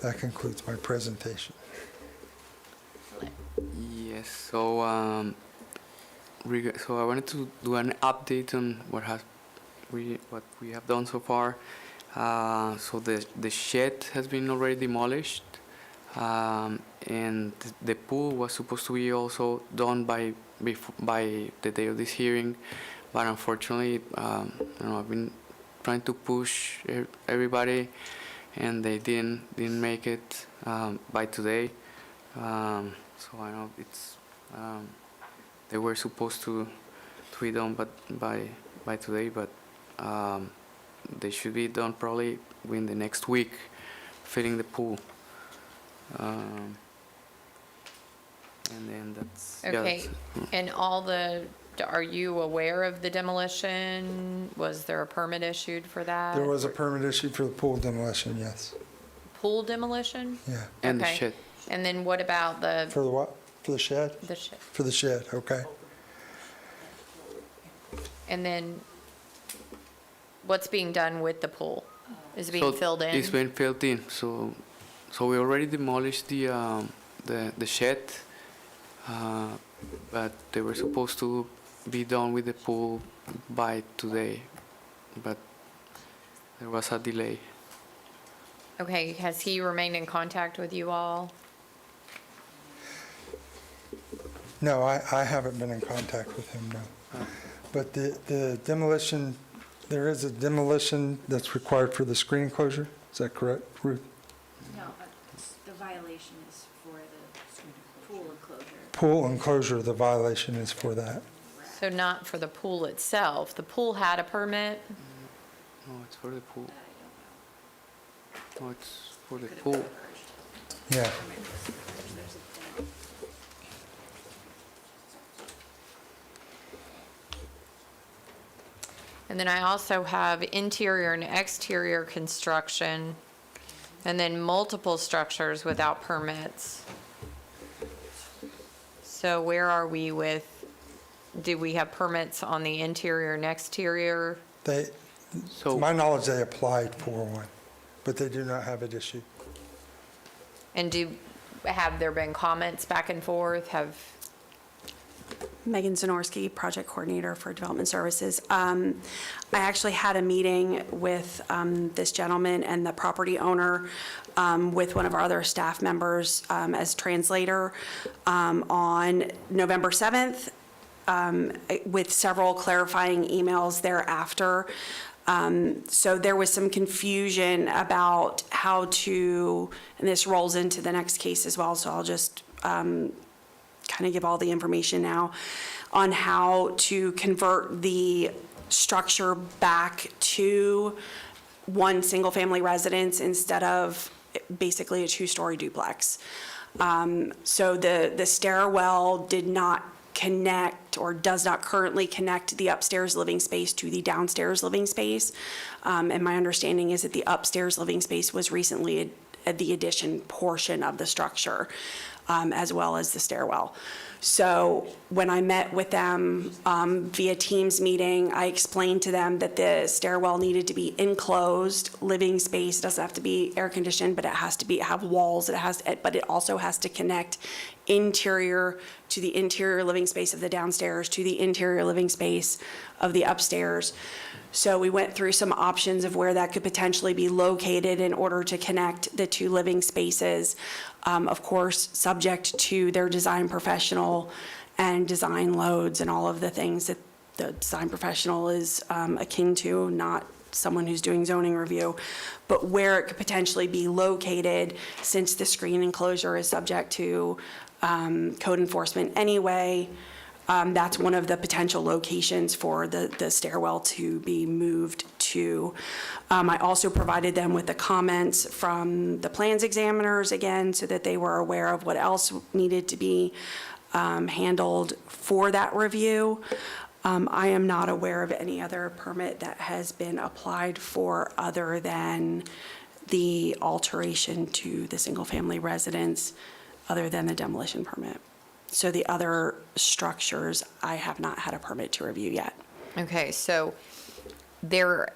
[SPEAKER 5] That concludes my presentation.
[SPEAKER 20] Yes, so so I wanted to do an update on what we have done so far. So the shed has been already demolished, and the pool was supposed to be also done by the day of this hearing, but unfortunately, I've been trying to push everybody, and they didn't make it by today. So I know it's they were supposed to be done by today, but they should be done probably within the next week, filling the pool. And then that's
[SPEAKER 1] Okay, and are you aware of the demolition? Was there a permit issued for that?
[SPEAKER 5] There was a permit issued for the pool demolition, yes.
[SPEAKER 1] Pool demolition?
[SPEAKER 5] Yeah.
[SPEAKER 20] And the
[SPEAKER 1] Okay.
[SPEAKER 20] shed.
[SPEAKER 1] And then what about
[SPEAKER 5] For the what? For the shed?
[SPEAKER 1] the shed?
[SPEAKER 5] For the shed, okay.
[SPEAKER 1] And then what's being done with the pool? Is it being filled in?
[SPEAKER 20] It's been filled in. So we already demolished the shed, but they were supposed to be done with the pool by today, but there was a delay.
[SPEAKER 1] Okay, has he remained in contact with you all?
[SPEAKER 5] No, I haven't been in contact with him, no. But the demolition, there is a demolition that's required for the screen enclosure, is that correct, Ruth?
[SPEAKER 9] No, the violation is for the pool enclosure.
[SPEAKER 5] Pool enclosure, the violation is for that.
[SPEAKER 1] So not for the pool itself. The pool had a permit?
[SPEAKER 20] No, it's for the pool. No, it's for the pool.
[SPEAKER 5] Yeah.
[SPEAKER 1] And then I also have interior and exterior construction, and then multiple structures without permits. So where are we with, do we have permits on the interior and exterior?
[SPEAKER 5] To my knowledge, they applied for one, but they do not have it issued.
[SPEAKER 1] And have there been comments back and forth?
[SPEAKER 9] Megan Zanorski, Project Coordinator for Development Services. I actually had a meeting with this gentleman and the property owner with one of our other staff members as translator on November 7th with several clarifying emails thereafter. So there was some confusion about how to, and this rolls into the next case as well, so I'll just kind of give all the information now on how to convert the structure back to one single-family residence instead of basically a two-story duplex. So the stairwell did not connect or does not currently connect the upstairs living space to the downstairs living space. And my understanding is that the upstairs living space was recently the addition portion of the structure, as well as the stairwell. So when I met with them via Teams meeting, I explained to them that the stairwell needed to be enclosed living space. It doesn't have to be air conditioned, but it has to have walls. But it also has to connect interior to the interior living space of the downstairs to the interior living space of the upstairs. So we went through some options of where that could potentially be located in order to connect the two living spaces. Of course, subject to their design professional and design loads and all of the things that the design professional is akin to, not someone who's doing zoning review, but where it could potentially be located, since the screen enclosure is subject to code enforcement anyway. That's one of the potential locations for the stairwell to be moved to. I also provided them with the comments from the plans examiners again, so that they were aware of what else needed to be handled for that review. I am not aware of any other permit that has been applied for other than the alteration to the single-family residence, other than the demolition permit. So the other structures, I have not had a permit to review yet.
[SPEAKER 1] Okay, so there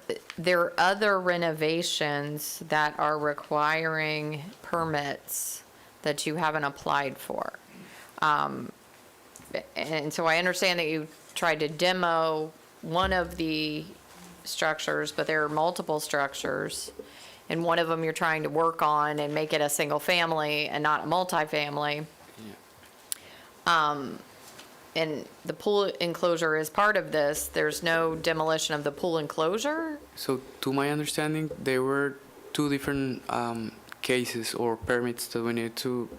[SPEAKER 1] are other renovations that are requiring permits that you haven't applied for. And so I understand that you tried to demo one of the structures, but there are multiple structures. And one of them you're trying to work on and make it a single family and not a multifamily. And the pool enclosure is part of this. There's no demolition of the pool enclosure?
[SPEAKER 20] So to my understanding, there were two different cases or permits that we need to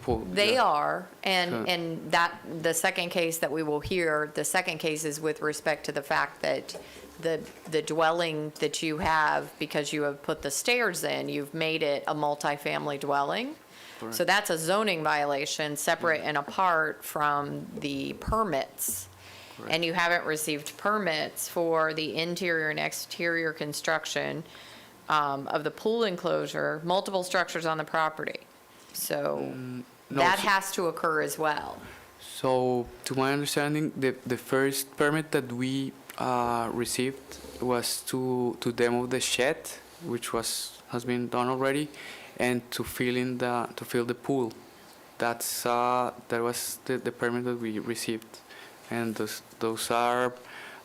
[SPEAKER 20] pull.
[SPEAKER 1] They
[SPEAKER 20] yeah.
[SPEAKER 1] are,
[SPEAKER 20] So-
[SPEAKER 1] and that, the second case that we will hear, the second case is with respect to the fact that the dwelling that you have, because you have put the stairs in, you've made it a multifamily dwelling.
[SPEAKER 20] Correct.
[SPEAKER 1] So that's a zoning violation, separate and apart from the permits. And you haven't received permits for the interior and exterior construction of the pool enclosure, multiple structures on the property. So
[SPEAKER 20] No,
[SPEAKER 1] that
[SPEAKER 20] so-
[SPEAKER 1] has to occur as well.
[SPEAKER 20] So, to my understanding, the first permit that we received was to demo the shed, which has been done already, and to fill the pool. That was the permit that we received, and those are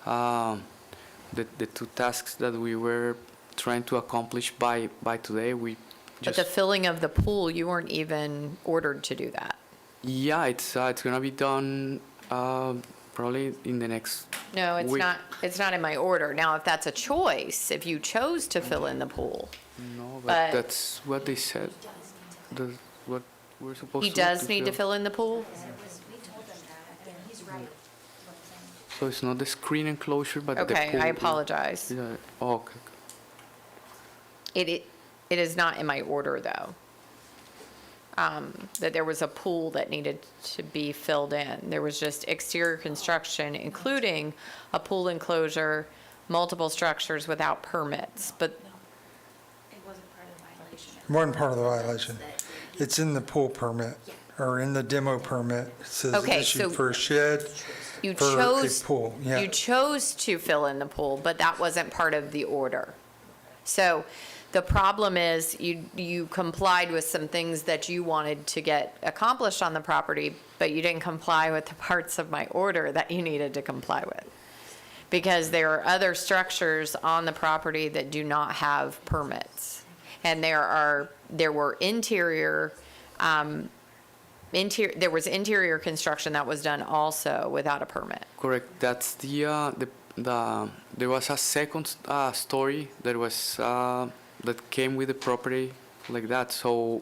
[SPEAKER 20] the two tasks that we were trying to accomplish by today. We
[SPEAKER 1] But
[SPEAKER 20] just
[SPEAKER 1] the filling of the pool, you weren't even ordered to do that.
[SPEAKER 20] yeah, it's gonna be done probably in the next
[SPEAKER 1] No, it's
[SPEAKER 20] week.
[SPEAKER 1] not, it's not in my order. Now, if that's a choice, if you chose to fill in the pool,
[SPEAKER 20] No,
[SPEAKER 1] but-
[SPEAKER 20] but that's what they said. That's what we're supposed
[SPEAKER 1] he
[SPEAKER 20] to.
[SPEAKER 1] does need to fill in the pool?
[SPEAKER 20] So it's not the screen enclosure, but the pool.
[SPEAKER 1] Okay, I
[SPEAKER 20] yeah.
[SPEAKER 1] apologize.
[SPEAKER 20] Yeah. Oh, okay.
[SPEAKER 1] It is not in my order, though. That there was a pool that needed to be filled in. There was just exterior construction, including a pool enclosure, multiple structures without permits, but
[SPEAKER 9] It wasn't part of the violation.
[SPEAKER 5] One part of the violation. It's in the pool permit, or in the demo permit. It says
[SPEAKER 1] Okay,
[SPEAKER 5] issued
[SPEAKER 1] so
[SPEAKER 5] for a shed,
[SPEAKER 1] you
[SPEAKER 5] for a
[SPEAKER 1] chose,
[SPEAKER 5] pool, yeah.
[SPEAKER 1] you chose to fill in the pool, but that wasn't part of the order. So the problem is you complied with some things that you wanted to get accomplished on the property, but you didn't comply with the parts of my order that you needed to comply with. Because there are other structures on the property that do not have permits. And there were interior, there was interior construction that was done also without a permit.
[SPEAKER 20] Correct. That's the there was a second story that was that came with the property like that. So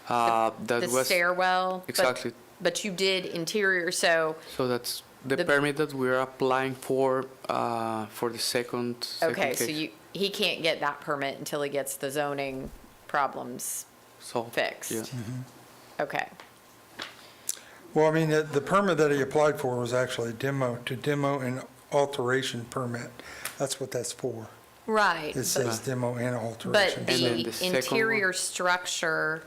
[SPEAKER 20] that
[SPEAKER 1] The
[SPEAKER 20] was
[SPEAKER 1] stairwell.
[SPEAKER 20] exactly.
[SPEAKER 1] But you did interior, so,
[SPEAKER 20] So that's the
[SPEAKER 1] The-
[SPEAKER 20] permit that we're applying for the second
[SPEAKER 1] okay, so
[SPEAKER 20] case.
[SPEAKER 1] he can't get that permit until he gets the zoning problems
[SPEAKER 20] So
[SPEAKER 1] fixed.
[SPEAKER 20] yeah.
[SPEAKER 1] Okay.
[SPEAKER 5] Well, I mean, the permit that he applied for was actually demo and alteration permit. That's what that's for.
[SPEAKER 1] Right.
[SPEAKER 5] It says demo and alteration.
[SPEAKER 1] But
[SPEAKER 20] And then
[SPEAKER 1] the
[SPEAKER 20] the second
[SPEAKER 1] interior structure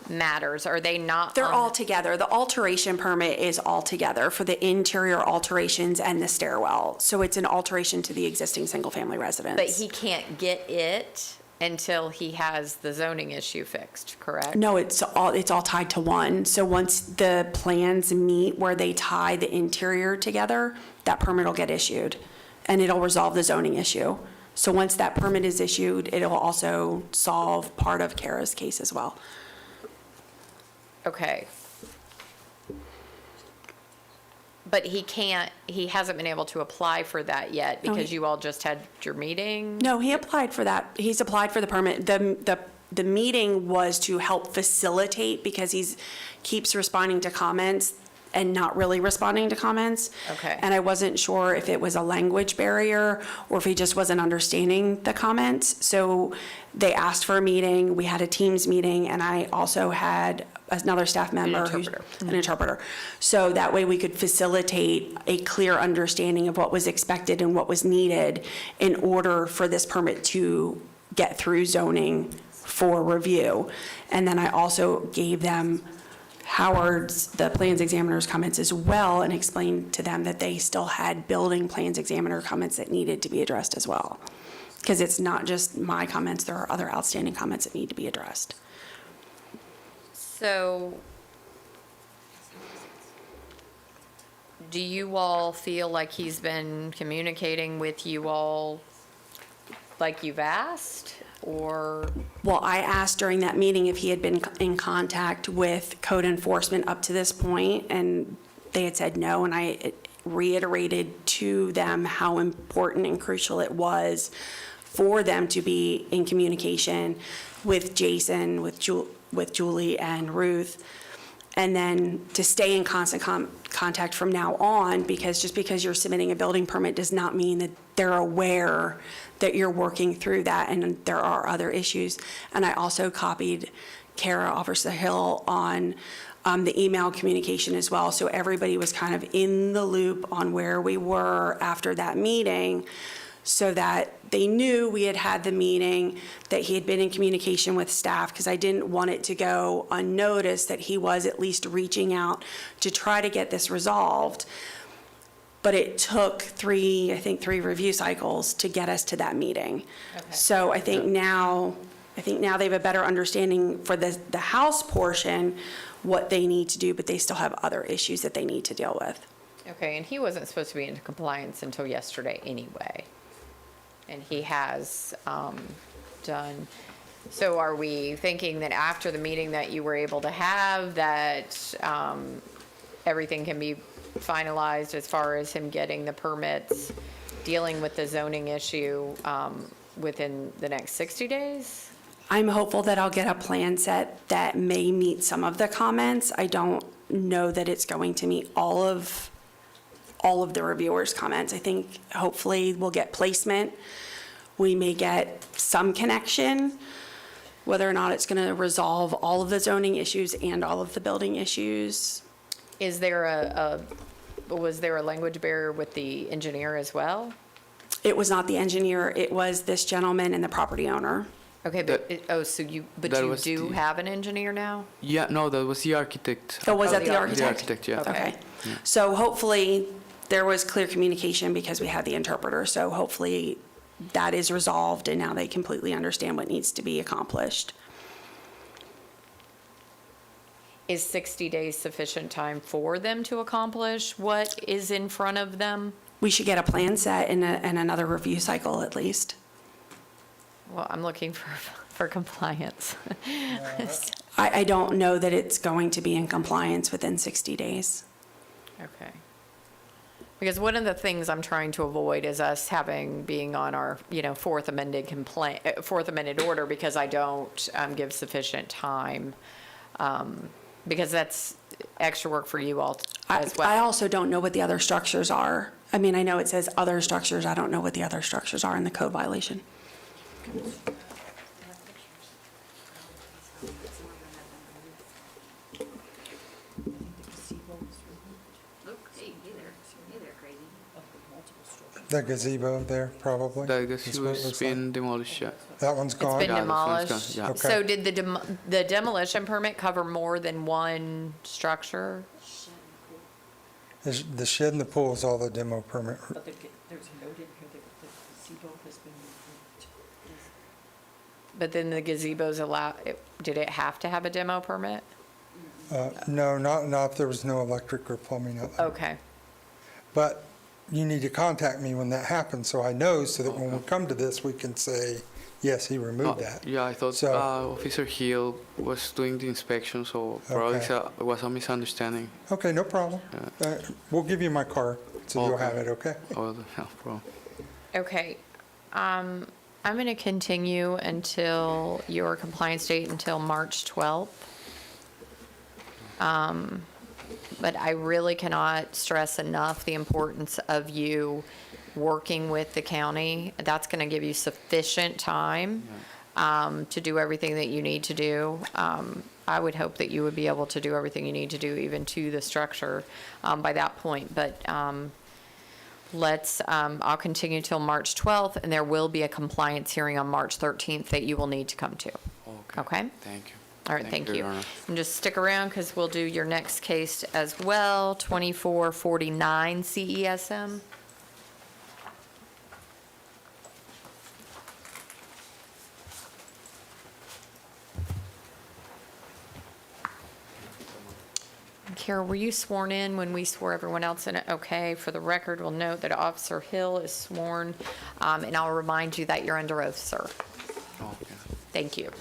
[SPEAKER 1] matters, are they not?
[SPEAKER 9] They're
[SPEAKER 1] on
[SPEAKER 9] all together. The alteration permit is all together for the interior alterations and the stairwell. So it's an alteration to the existing single-family residence.
[SPEAKER 1] But he can't get it until he has the zoning issue fixed, correct?
[SPEAKER 9] No, it's all tied to one. So once the plans meet where they tie the interior together, that permit will get issued, and it'll resolve the zoning issue. So once that permit is issued, it'll also solve part of Kara's case as well.
[SPEAKER 1] Okay. But he hasn't been able to apply for that yet
[SPEAKER 9] No,
[SPEAKER 1] because you all just had your meeting?
[SPEAKER 9] No, he applied for that. He's applied for the permit. The meeting was to help facilitate because keeps responding to comments and not really responding to comments.
[SPEAKER 1] Okay.
[SPEAKER 9] And I wasn't sure if it was a language barrier or if he just wasn't understanding the comments. So they asked for a meeting. We had a Teams meeting, and I also had another staff member. An interpreter. So that way we could facilitate a clear understanding of what was expected and what was needed in order for this permit to get through zoning for review. And then I also gave them the plans examiner's comments as well, and explained to them that they still had building plans examiner comments that needed to be addressed as well. Because it's not just my comments, there are other outstanding comments that need to be addressed.
[SPEAKER 1] So, do you all feel like he's been communicating with you all like you've asked, or?
[SPEAKER 9] Well, I asked during that meeting if he had been in contact with code enforcement up to this point, and they had said no, and I reiterated to them how important and crucial it was for them to be in communication with Jason, with Julie and Ruth, and then to stay in constant contact from now on, because just because you're submitting a building permit does not mean that they're aware that you're working through that and there are other issues. And I also copied Kara, Officer Hill, on the email communication as well, so everybody was kind of in the loop on where we were after that meeting, so that they knew we had had the meeting, that he had been in communication with staff, because I didn't want it to go unnoticed that he was at least reaching out to try to get this resolved. But it took three review cycles to get us to that meeting.
[SPEAKER 1] Okay.
[SPEAKER 9] So I think now they have a better understanding for the house portion, what they need to do, but they still have other issues that they need to deal with.
[SPEAKER 1] Okay, and he wasn't supposed to be in compliance until yesterday anyway. And he has done. So are we thinking that after the meeting that you were able to have, that everything can be finalized as far as him getting the permits, dealing with the zoning issue within the next 60 days?
[SPEAKER 9] I'm hopeful that I'll get a plan set that may meet some of the comments. I don't know that it's going to meet all of the reviewers' comments. I think hopefully we'll get placement. We may get some connection. Whether or not it's going to resolve all of the zoning issues and all of the building issues.
[SPEAKER 1] Is there was there a language barrier with the engineer as well?
[SPEAKER 9] It was not the engineer, it was this gentleman and the property owner.
[SPEAKER 1] Okay, but, you do have an engineer now?
[SPEAKER 20] Yeah, no, that was the architect.
[SPEAKER 9] Oh, was that the
[SPEAKER 20] The
[SPEAKER 9] architect?
[SPEAKER 20] architect, yeah.
[SPEAKER 9] Okay.
[SPEAKER 20] Yeah.
[SPEAKER 9] So hopefully there was clear communication because we had the interpreter. So hopefully that is resolved and now they completely understand what needs to be accomplished.
[SPEAKER 1] Is 60 days sufficient time for them to accomplish what is in front of them?
[SPEAKER 9] We should get a plan set and another review cycle at least.
[SPEAKER 1] Well, I'm looking for compliance.
[SPEAKER 9] I don't know that it's going to be in compliance within 60 days.
[SPEAKER 1] Okay. Because one of the things I'm trying to avoid is us being on our, fourth amended order, because I don't give sufficient time, because that's extra work for you all as well.
[SPEAKER 9] I also don't know what the other structures are. I mean, I know it says other structures. I don't know what the other structures are in the code violation.
[SPEAKER 5] The gazebo there, probably?
[SPEAKER 20] The
[SPEAKER 5] is
[SPEAKER 20] gazebo
[SPEAKER 5] what it
[SPEAKER 20] has
[SPEAKER 5] looks
[SPEAKER 20] been demolished, yeah.
[SPEAKER 5] That one's gone?
[SPEAKER 1] It's been
[SPEAKER 20] Yeah, this one's
[SPEAKER 1] demolished?
[SPEAKER 20] gone, yeah.
[SPEAKER 5] Okay.
[SPEAKER 1] So did the demolition permit cover more than one structure?
[SPEAKER 5] The shed and the pool is all the demo permit.
[SPEAKER 21] There's a note in here that the gazebo has been removed.
[SPEAKER 1] But then the gazebo's did it have to have a demo permit?
[SPEAKER 5] No, not if there was no electric or plumbing out there.
[SPEAKER 1] Okay.
[SPEAKER 5] But you need to contact me when that happens, so I know, so that when we come to this, we can say, yes, he removed that.
[SPEAKER 20] Yeah, I thought
[SPEAKER 5] So-
[SPEAKER 20] Officer Hill was doing the inspection, so probably
[SPEAKER 5] Okay.
[SPEAKER 20] it was a misunderstanding.
[SPEAKER 5] Okay, no problem. We'll give you my card, so you'll
[SPEAKER 20] Okay.
[SPEAKER 5] have it, okay?
[SPEAKER 20] Oh, no problem.
[SPEAKER 1] Okay. I'm going to continue until your compliance date until March 12th. But I really cannot stress enough the importance of you working with the county. That's going to give you sufficient time to do everything that you need to do. I would hope that you would be able to do everything you need to do, even to the structure, by that point. But I'll continue till March 12th, and there will be a compliance hearing on March 13th that you will need to come to.
[SPEAKER 20] Okay.
[SPEAKER 1] Okay?
[SPEAKER 20] Thank you.
[SPEAKER 1] All right, thank you.
[SPEAKER 20] Your Honor.
[SPEAKER 1] And just stick around because we'll do your next case as well, 2449 CESM. Carol, were you sworn in when we swore everyone else in? Okay, for the record, we'll note that Officer Hill is sworn, and I'll remind you that you're under oath, sir.
[SPEAKER 20] Okay.
[SPEAKER 1] Thank you.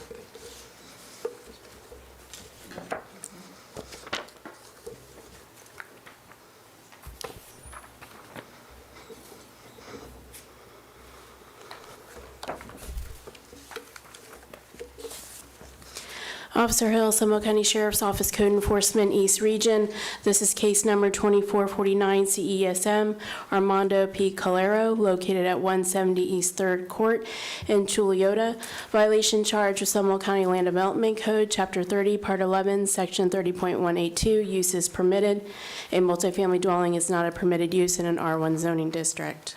[SPEAKER 2] Officer Hill, Seminole County Sheriff's Office Code Enforcement East Region. This is case number 2449 CESM, Armando P. Calero, located at 170 East 3rd Court in Chuliota. Violation charge with Seminole County Land Development Code, Chapter 30, Part 11, Section 30.182, use is permitted. A multifamily dwelling is not a permitted use in an R1 zoning district.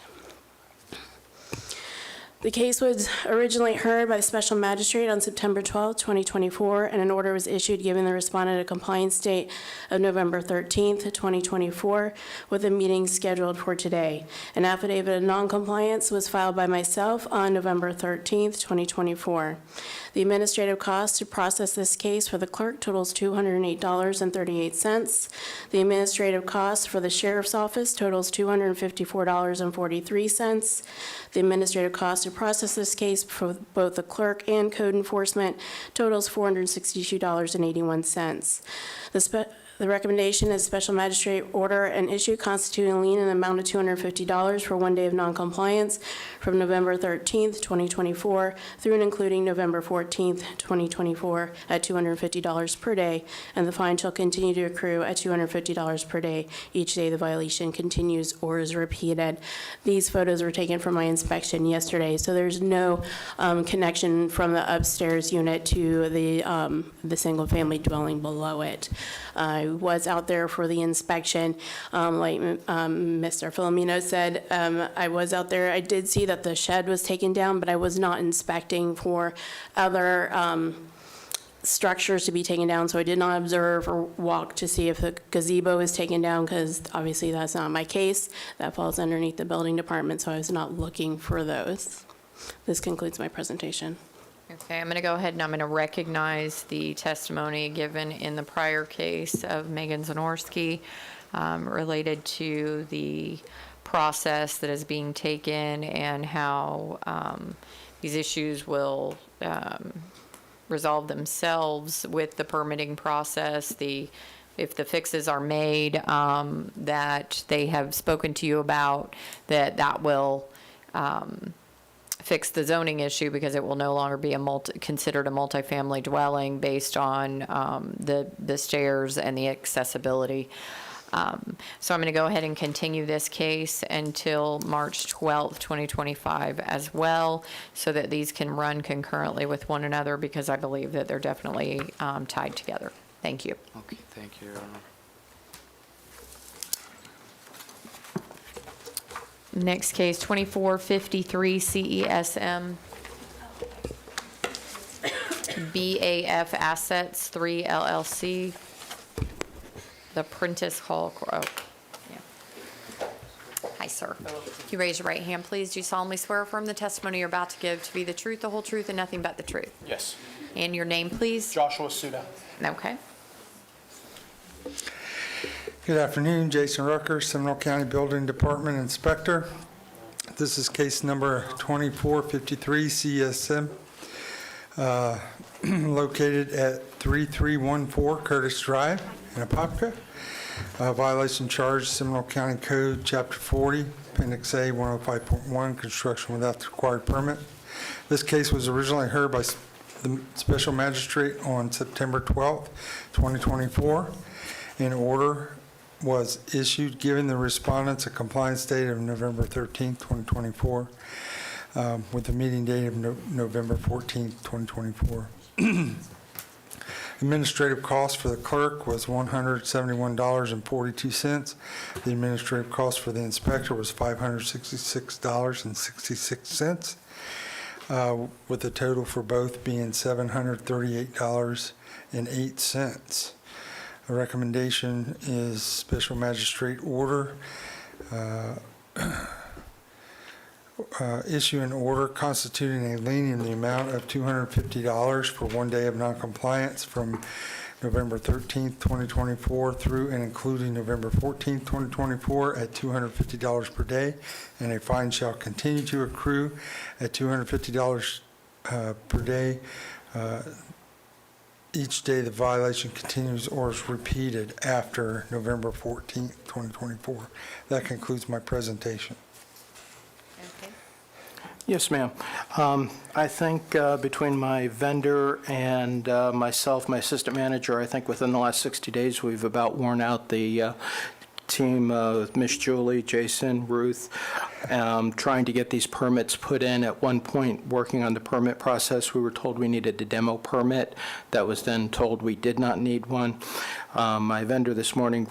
[SPEAKER 2] The case was originally heard by the Special Magistrate on September 12, 2024, and an order was issued giving the respondent a compliance date of November 13, 2024, with a meeting scheduled for today. An affidavit of noncompliance was filed by myself on November 13, 2024. The administrative cost to process this case for the clerk totals $208.38. The administrative cost for the sheriff's office totals $254.43. The administrative cost to process this case for both the clerk and code enforcement totals $462.81. The recommendation is special magistrate order and issue constituting a lien in the amount of $250 for 1 day of noncompliance from November 13th, 2024 through and including November 14th, 2024 at $250 per day, and the fine shall continue to accrue at $250 per day each day the violation continues or is repeated. These photos were taken from my inspection yesterday, so there's no connection from the upstairs unit to the single-family dwelling below it. I was out there for the inspection. Like Mr. Filomeno said, I was out there. I did see that the shed was taken down, but I was not inspecting for other structures to be taken down, so I did not observe or walk to see if the gazebo was taken down, because obviously that's not my case. That falls underneath the building department, so I was not looking for those. This concludes my presentation.
[SPEAKER 1] Okay, I'm going to go ahead and I'm going to recognize the testimony given in the prior case of Megan Zanorski related to the process that is being taken and how these issues will resolve themselves with the permitting process. If the fixes are made that they have spoken to you about, that will fix the zoning issue, because it will no longer be considered a multifamily dwelling based on the stairs and the accessibility. So I'm going to go ahead and continue this case until March 12th, 2025 as well, so that these can run concurrently with one another, because I believe that they're definitely tied together. Thank you.
[SPEAKER 20] Okay, thank you, Your Honor.
[SPEAKER 1] Next case, 2453 CESM, BAF Assets 3 LLC, the Prentice Hall. Oh, yeah. Hi, sir. If you raise your right hand, please. Do you solemnly swear or affirm the testimony you're about to give to be the truth, the whole truth, and nothing but the truth?
[SPEAKER 22] Yes.
[SPEAKER 1] And your name, please?
[SPEAKER 22] Joshua Suda.
[SPEAKER 1] Okay.
[SPEAKER 5] Good afternoon, Jason Rucker, Seminole County Building Department Inspector. This is case number 2453 CSM, located at 3314 Curtis Drive in Apopka. Violation charge, Seminole County Code, Chapter 40, Appendix A, 105.1, construction without the required permit. This case was originally heard by the Special Magistrate on September 12th, 2024. An order was issued giving the respondents a compliance date of November 13th, 2024, with the meeting date of November 14th, 2024. Administrative cost for the clerk was $171.42. The administrative cost for the inspector was $566.66. with the total for both being $738.08. The recommendation is special magistrate order. Issue an order constituting a lien in the amount of $250 for 1 day of noncompliance from November 13th, 2024 through and including November 14th, 2024 at $250 per day, and a fine shall continue to accrue at $250 per day each day the violation continues or is repeated after November 14th, 2024. That concludes my presentation.
[SPEAKER 3] Yes, ma'am. I think between my vendor and myself, my assistant manager, I think within the last 60 days, we've about worn out the team with Miss Julie, Jason, Ruth, trying to get these permits put in. At one point, working on the permit process, we were told we needed a demo permit. That was then told we did not need one. My vendor this morning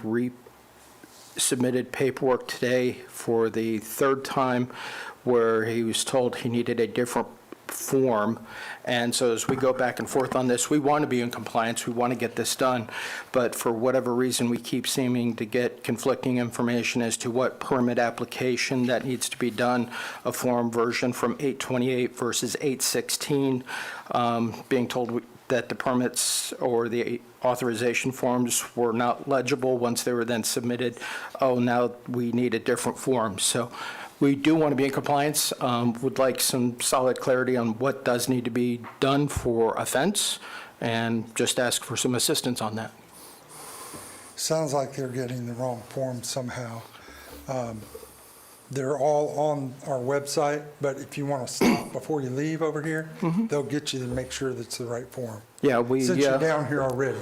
[SPEAKER 3] submitted paperwork today for the third time where he was told he needed a different form. And so as we go back and forth on this, we want to be in compliance, we want to get this done, but for whatever reason, we keep seeming to get conflicting information as to what permit application that needs to be done, a form version from 828 versus 816, being told that the permits or the authorization forms were not legible once they were then submitted. Oh, now we need a different form. So we do want to be in compliance, would like some solid clarity on what does need to be done for a fence, and just ask for some assistance on that.
[SPEAKER 5] Sounds like they're getting the wrong form somehow. They're all on our website, but if you want to stop before you leave over here, they'll get you to make sure that's the right form.
[SPEAKER 3] Yeah,
[SPEAKER 5] Since you're down here already.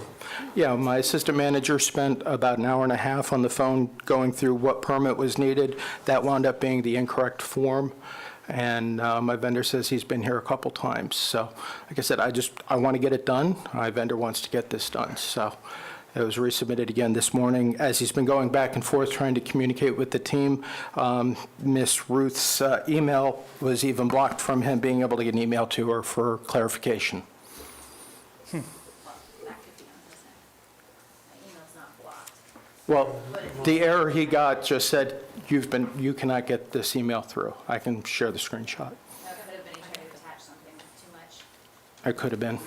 [SPEAKER 3] Yeah, my assistant manager spent about an hour and a half on the phone going through what permit was needed. That wound up being the incorrect form, and my vendor says he's been here a couple times. So, like I said, I want to get it done. My vendor wants to get this done, so it was resubmitted again this morning. As he's been going back and forth trying to communicate with the team, Miss Ruth's email was even blocked from him being able to get an email to her for clarification. Well, the error he got just said, you cannot get this email through. I can share the screenshot. I could have been.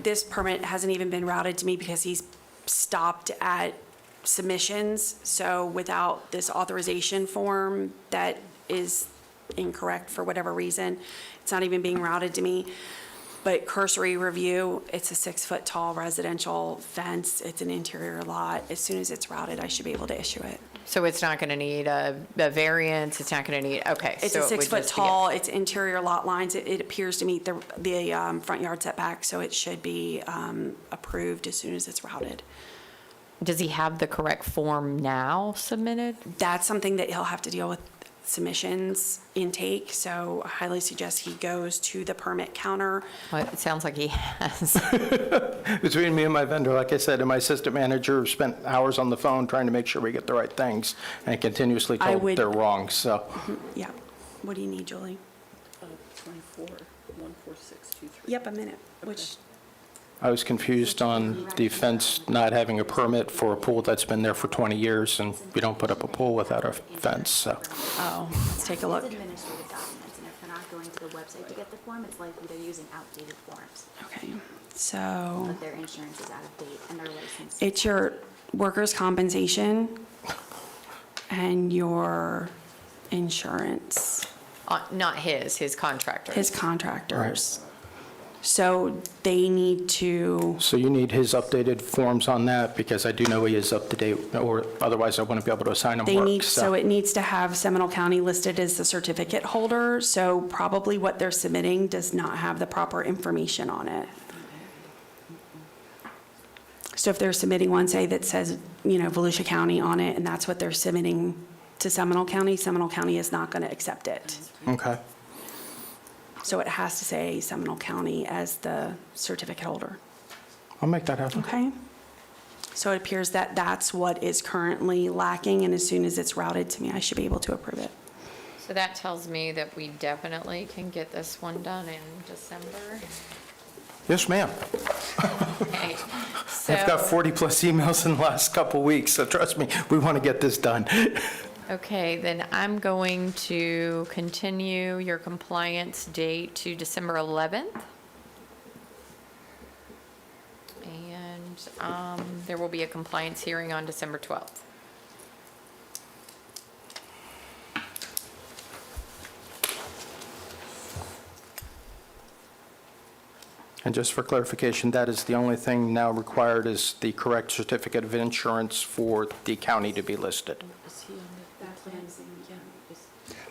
[SPEAKER 9] This permit hasn't even been routed to me because he's stopped at submissions. So without this authorization form that is incorrect for whatever reason, it's not even being routed to me. But cursory review, it's a 6-foot tall residential fence. It's an interior lot. As soon as it's routed, I should be able to issue it.
[SPEAKER 1] So it's not going to need a variance, it's not going to need, okay.
[SPEAKER 9] It's
[SPEAKER 1] so
[SPEAKER 9] a
[SPEAKER 1] it would
[SPEAKER 9] 6-foot
[SPEAKER 1] just be
[SPEAKER 9] tall, it's interior lot lines. It appears to meet the front yard setback, so it should be approved as soon as it's routed.
[SPEAKER 1] Does he have the correct form now submitted?
[SPEAKER 9] That's something that he'll have to deal with submissions intake, so I highly suggest he goes to the permit counter.
[SPEAKER 1] Well, it sounds like he has.
[SPEAKER 3] Between me and my vendor, like I said, and my assistant manager spent hours on the phone trying to make sure we get the right things, and continuously told they're wrong, so.
[SPEAKER 9] Yeah. What do you need, Julie?
[SPEAKER 21] 14623.
[SPEAKER 9] Yep, a minute. Which,
[SPEAKER 3] I was confused on the fence not having a permit for a pool that's been there for 20 years, and we don't put up a pool without a fence, so.
[SPEAKER 9] oh, let's take a look.
[SPEAKER 22] It's administrative documents, and if they're not going to the website to get the form, it's likely they're using outdated forms.
[SPEAKER 9] Okay, so.
[SPEAKER 22] But their insurance is out of date and their license.
[SPEAKER 9] It's your workers' compensation and your insurance.
[SPEAKER 1] Not his contractor.
[SPEAKER 9] His contractors. So they need to,
[SPEAKER 3] So you need his updated forms on that, because I do know he is up to date, or otherwise I wouldn't be able to assign him
[SPEAKER 9] they
[SPEAKER 3] work,
[SPEAKER 9] need, so it needs to have Seminole County listed as the certificate holder. So probably what they're submitting does not have the proper information on it. So if they're submitting one, say, that says, Volusia County on it, and that's what they're submitting to Seminole County is not going to accept it.
[SPEAKER 3] Okay.
[SPEAKER 9] So it has to say Seminole County as the certificate holder.
[SPEAKER 3] I'll make that happen.
[SPEAKER 9] Okay? So it appears that that's what is currently lacking, and as soon as it's routed to me, I should be able to approve it.
[SPEAKER 1] So that tells me that we definitely can get this one done in December.
[SPEAKER 3] Yes, ma'am.
[SPEAKER 1] Okay,
[SPEAKER 3] I've got
[SPEAKER 1] so,
[SPEAKER 3] 40-plus emails in the last couple weeks, so trust me, we want to get this done.
[SPEAKER 1] okay, then I'm going to continue your compliance date to December 11th. And there will be a compliance hearing on December 12th.
[SPEAKER 3] And just for clarification, that is the only thing now required is the correct certificate of insurance for the county to be listed.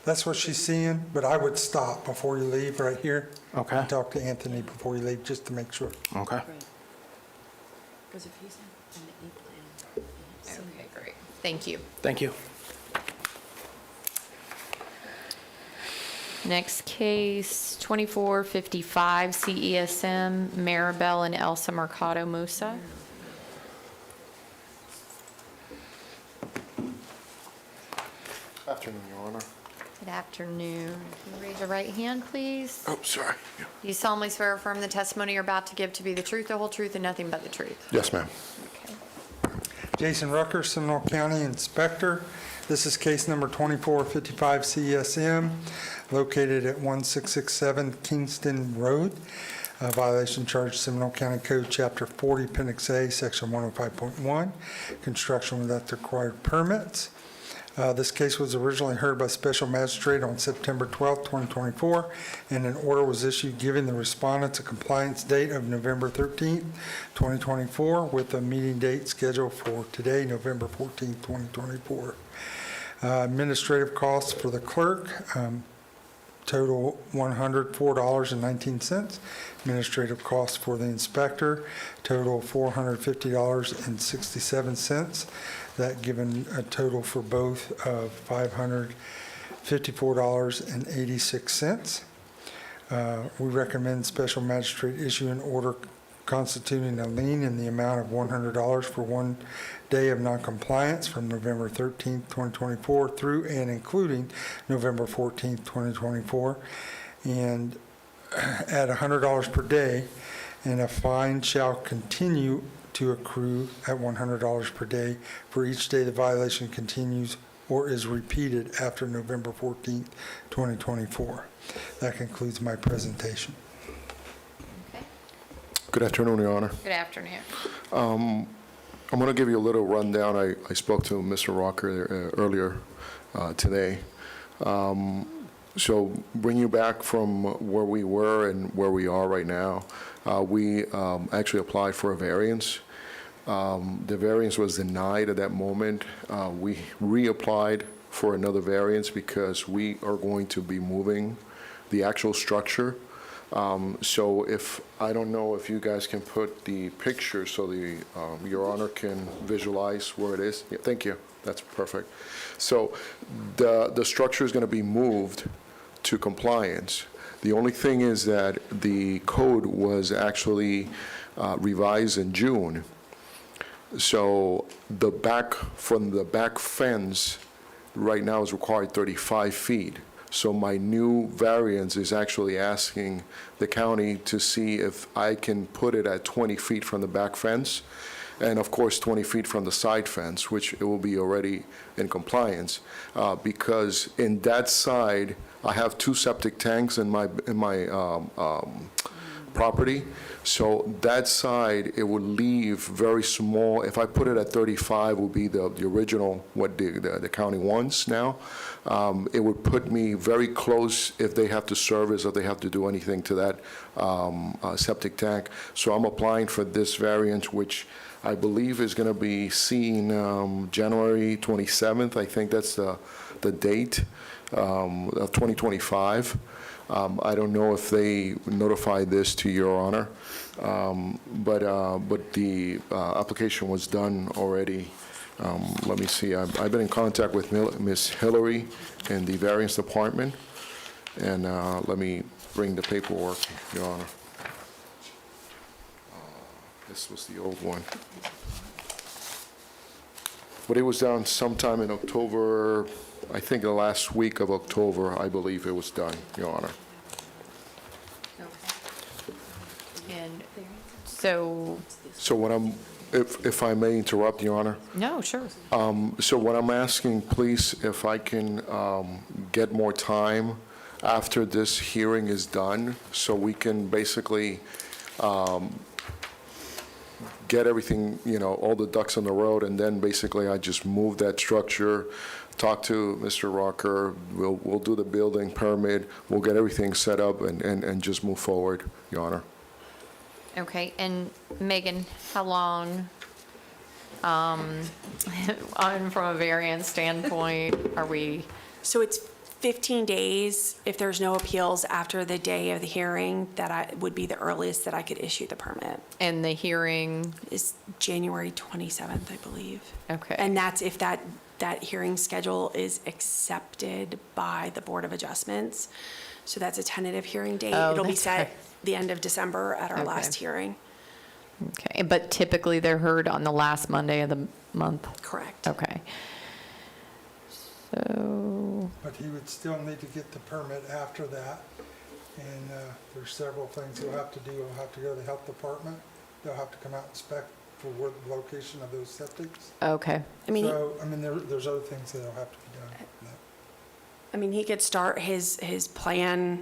[SPEAKER 5] That's what she's seeing, but I would stop before you leave right here.
[SPEAKER 3] Okay.
[SPEAKER 5] And talk to Anthony before you leave, just to make sure.
[SPEAKER 3] Okay.
[SPEAKER 22] Because if he's in the A plan.
[SPEAKER 1] Okay, great. Thank you.
[SPEAKER 3] Thank you.
[SPEAKER 1] Next case, 2455 CESM, Maribel and Elsa Mercado Musa.
[SPEAKER 6] Afternoon, Your Honor.
[SPEAKER 1] Good afternoon. Can you raise your right hand, please?
[SPEAKER 6] Oh, sorry. Yeah.
[SPEAKER 1] Do you solemnly swear or affirm the testimony you're about to give to be the truth, the whole truth, and nothing but the truth?
[SPEAKER 6] Yes, ma'am.
[SPEAKER 1] Okay.
[SPEAKER 5] Jason Rucker, Seminole County Inspector. This is case number 2455 CSM, located at 1667 Kingston Road. Violation charge Seminole County Code, Chapter 40, Appendix A, Section 105.1, construction without the required permits. This case was originally heard by Special Magistrate on September 12, 2024, and an order was issued giving the respondents a compliance date of November 13, 2024, with a meeting date scheduled for today, November 14, 2024. Administrative costs for the clerk, total $104.19. Administrative costs for the inspector, total $450.67. That given a total for both of $554.86. We recommend Special Magistrate issue an order constituting a lien in the amount of $100 for 1 day of noncompliance from November 13, 2024 through and including November 14, 2024, and at $100 per day, and a fine shall continue to accrue at $100 per day for each day the violation continues or is repeated after November 14, 2024. That concludes my presentation.
[SPEAKER 1] Okay.
[SPEAKER 6] Good afternoon, Your Honor.
[SPEAKER 1] Good afternoon.
[SPEAKER 6] I'm going to give you a little rundown. I spoke to Mr. Rocker earlier today. So bring you back from where we were and where we are right now. We actually applied for a variance. The variance was denied at that moment. We reapplied for another variance because we are going to be moving the actual structure. So if, I don't know if you guys can put the picture so the, Your Honor can visualize where it is. Yeah, thank you. That's perfect. So the structure is going to be moved to compliance. The only thing is that the code was actually revised in June. So the back, from the back fence, right now is required 35 feet. So my new variance is actually asking the county to see if I can put it at 20 feet from the back fence, and of course 20 feet from the side fence, which it will be already in compliance. Because in that side, I have 2 septic tanks in my property. So that side, it would leave very small. If I put it at 35, would be the original, what the county wants now. It would put me very close if they have to service or they have to do anything to that septic tank. So I'm applying for this variance, which I believe is going to be seen January 27th. I think that's the date of 2025. I don't know if they notified this to Your Honor, but the application was done already. Let me see. I've been in contact with Ms. Hillary in the variance department, and let me bring the paperwork, Your Honor. This was the old one. But it was done sometime in October I think the last week of October, I believe it was done, Your Honor.
[SPEAKER 1] And so,
[SPEAKER 6] So what if I may interrupt, Your Honor?
[SPEAKER 1] no, sure.
[SPEAKER 6] So what I'm asking, please, if I can get more time after this hearing is done, so we can basically get everything, all the ducks in the road, and then basically I just move that structure, talk to Mr. Rocker, we'll do the building permit, we'll get everything set up and just move forward, Your Honor.
[SPEAKER 1] Okay, and Megan, how long, from a variance standpoint, are we?
[SPEAKER 9] So it's 15 days. If there's no appeals after the day of the hearing, would be the earliest that I could issue the permit.
[SPEAKER 1] And the hearing?
[SPEAKER 9] Is January 27th, I believe.
[SPEAKER 1] Okay.
[SPEAKER 9] And that's if that hearing schedule is accepted by the Board of Adjustments. So that's a tentative hearing date.
[SPEAKER 1] Oh,
[SPEAKER 9] It'll be
[SPEAKER 1] that's
[SPEAKER 9] set
[SPEAKER 1] right.
[SPEAKER 9] the end of December at our
[SPEAKER 1] Okay.
[SPEAKER 9] last hearing.
[SPEAKER 1] Okay, but typically they're heard on the last Monday of the month?
[SPEAKER 9] Correct.
[SPEAKER 1] Okay. So,
[SPEAKER 5] But he would still need to get the permit after that. And there's several things he'll have to do. He'll have to go to the health department. They'll have to come out and inspect for where the location of those septics.
[SPEAKER 1] okay.
[SPEAKER 5] There's other things that'll have to be done.
[SPEAKER 9] He could start his plan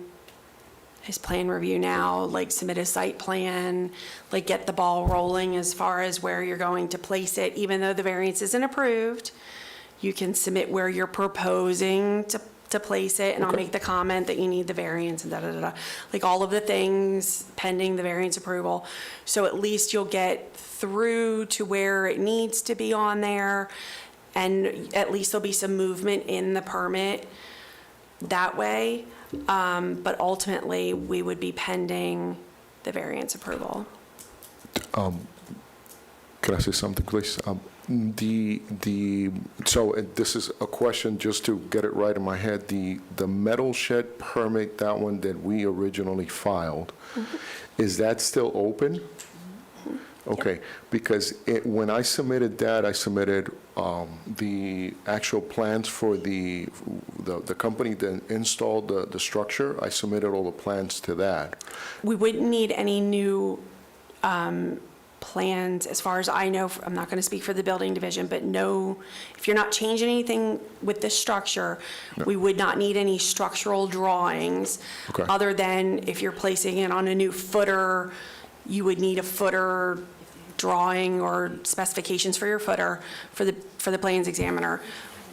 [SPEAKER 9] review now, like submit a site plan, like get the ball rolling as far as where you're going to place it. Even though the variance isn't approved, you can submit where you're proposing to place it, and I'll make the comment that you need the variance and da-da-da-da. Like all of the things pending the variance approval. So at least you'll get through to where it needs to be on there, and at least there'll be some movement in the permit that way. But ultimately, we would be pending the variance approval.
[SPEAKER 6] Can I say something, please? So this is a question just to get it right in my head. The metal shed permit, that one that we originally filed, is that still open? Okay, because when I submitted that, I submitted the actual plans for the company that installed the structure. I submitted all the plans to that.
[SPEAKER 9] We wouldn't need any new plans, as far as I know. I'm not going to speak for the building division, but no, if you're not changing anything with the structure, we would not need any structural drawings.
[SPEAKER 6] Okay.
[SPEAKER 9] Other than if you're placing it on a new footer, you would need a footer drawing or specifications for your footer for the plans examiner.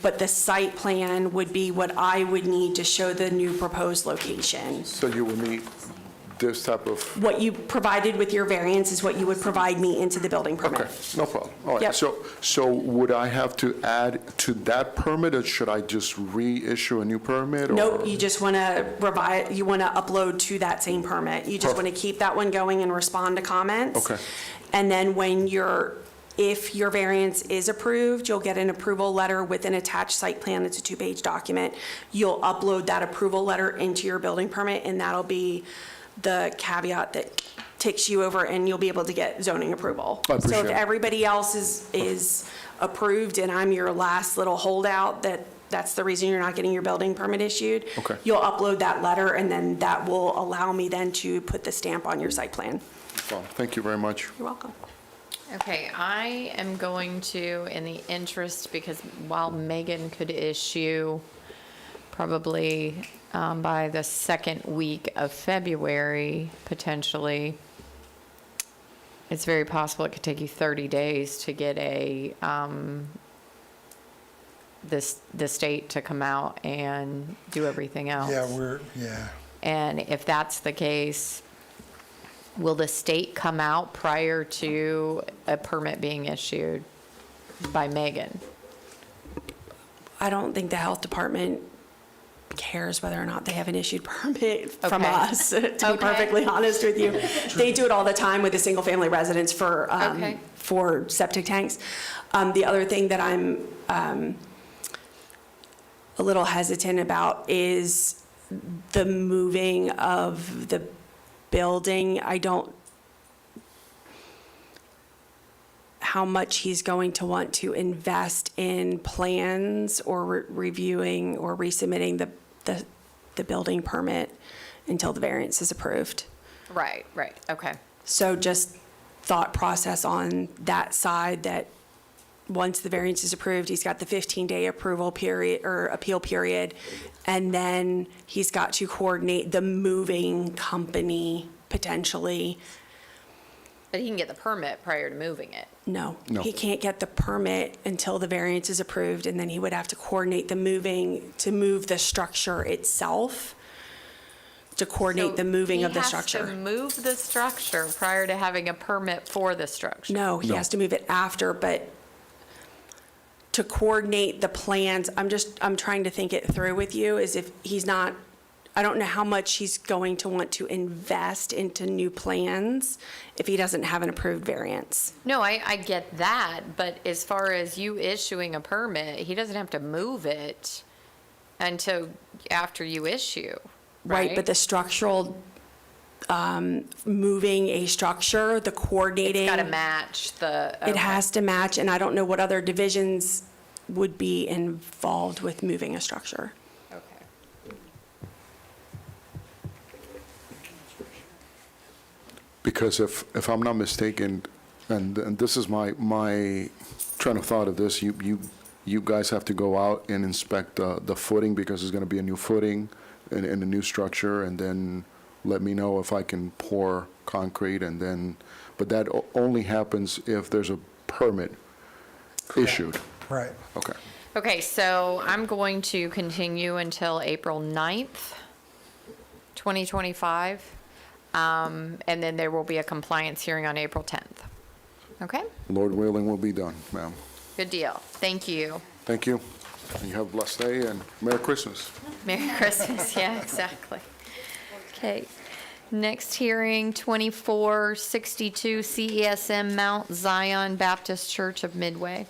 [SPEAKER 9] But the site plan would be what I would need to show the new proposed location.
[SPEAKER 6] So you will need this type of...
[SPEAKER 9] What you provided with your variance is what you would provide me into the building permit.
[SPEAKER 6] Okay, no problem. All right,
[SPEAKER 9] Yep.
[SPEAKER 6] so would I have to add to that permit, or should I just reissue a new permit? or-
[SPEAKER 9] Nope, you just want to you want to upload to that same permit. You just want to keep that one going and respond to comments.
[SPEAKER 6] Okay.
[SPEAKER 9] And then if your variance is approved, you'll get an approval letter with an attached site plan. It's a 2-page document. You'll upload that approval letter into your building permit, and that'll be the caveat that ticks you over, and you'll be able to get zoning approval.
[SPEAKER 6] I appreciate
[SPEAKER 9] So if
[SPEAKER 6] it.
[SPEAKER 9] everybody else is approved and I'm your last little holdout, that's the reason you're not getting your building permit issued.
[SPEAKER 6] Okay.
[SPEAKER 9] You'll upload that letter, and then that will allow me then to put the stamp on your site plan.
[SPEAKER 6] Well, thank you very much.
[SPEAKER 9] You're welcome.
[SPEAKER 1] Okay, I am going to, in the interest, because while Megan could issue probably by the second week of February, potentially, it's very possible it could take you 30 days to get the state to come out and do everything else.
[SPEAKER 5] Yeah.
[SPEAKER 1] And if that's the case, will the state come out prior to a permit being issued by Megan?
[SPEAKER 9] I don't think the health department cares whether or not they have an issued permit from
[SPEAKER 1] Okay.
[SPEAKER 9] us, to be perfectly honest with you. They do it all the time with the single-family residents for septic tanks. The other thing that I'm a little hesitant about is the moving of the building. how much he's going to want to invest in plans or reviewing or resubmitting the building permit until the variance is approved.
[SPEAKER 1] Right, okay.
[SPEAKER 9] So just thought process on that side, that once the variance is approved, he's got the 15-day approval period or appeal period, and then he's got to coordinate the moving company potentially.
[SPEAKER 1] But he can get the permit prior to moving it.
[SPEAKER 9] No,
[SPEAKER 6] No.
[SPEAKER 9] he can't get the permit until the variance is approved, and then he would have to coordinate the moving, to move the structure itself, to coordinate the moving of the
[SPEAKER 1] He
[SPEAKER 9] structure.
[SPEAKER 1] has to move the structure prior to having a permit for the structure.
[SPEAKER 9] No, he has to move it after, but to coordinate the plans, I'm trying to think it through with you, is if he's not, I don't know how much he's going to want to invest into new plans if he doesn't have an approved variance.
[SPEAKER 1] No, I get that, but as far as you issuing a permit, he doesn't have to move it until after you issue, right?
[SPEAKER 9] Right, but the structural, moving a structure, the coordinating.
[SPEAKER 1] It's got to match the.
[SPEAKER 9] It has to match, and I don't know what other divisions would be involved with moving a structure.
[SPEAKER 1] Okay.
[SPEAKER 6] Because if I'm not mistaken, and this is my train of thought of this, you guys have to go out and inspect the footing, because there's going to be a new footing in a new structure, and then let me know if I can pour concrete, and then, but that only happens if there's a permit issued.
[SPEAKER 5] Right.
[SPEAKER 6] Okay.
[SPEAKER 1] Okay, so I'm going to continue until April 9th, 2025. And then there will be a compliance hearing on April 10th. Okay?
[SPEAKER 6] Lord willing, will be done, ma'am.
[SPEAKER 1] Good deal. Thank you.
[SPEAKER 6] Thank you. And you have a blessed day, and Merry Christmas.
[SPEAKER 1] Merry Christmas. Yeah, exactly. Okay. Next hearing, 2462 CESM Mount Zion Baptist Church of Midway.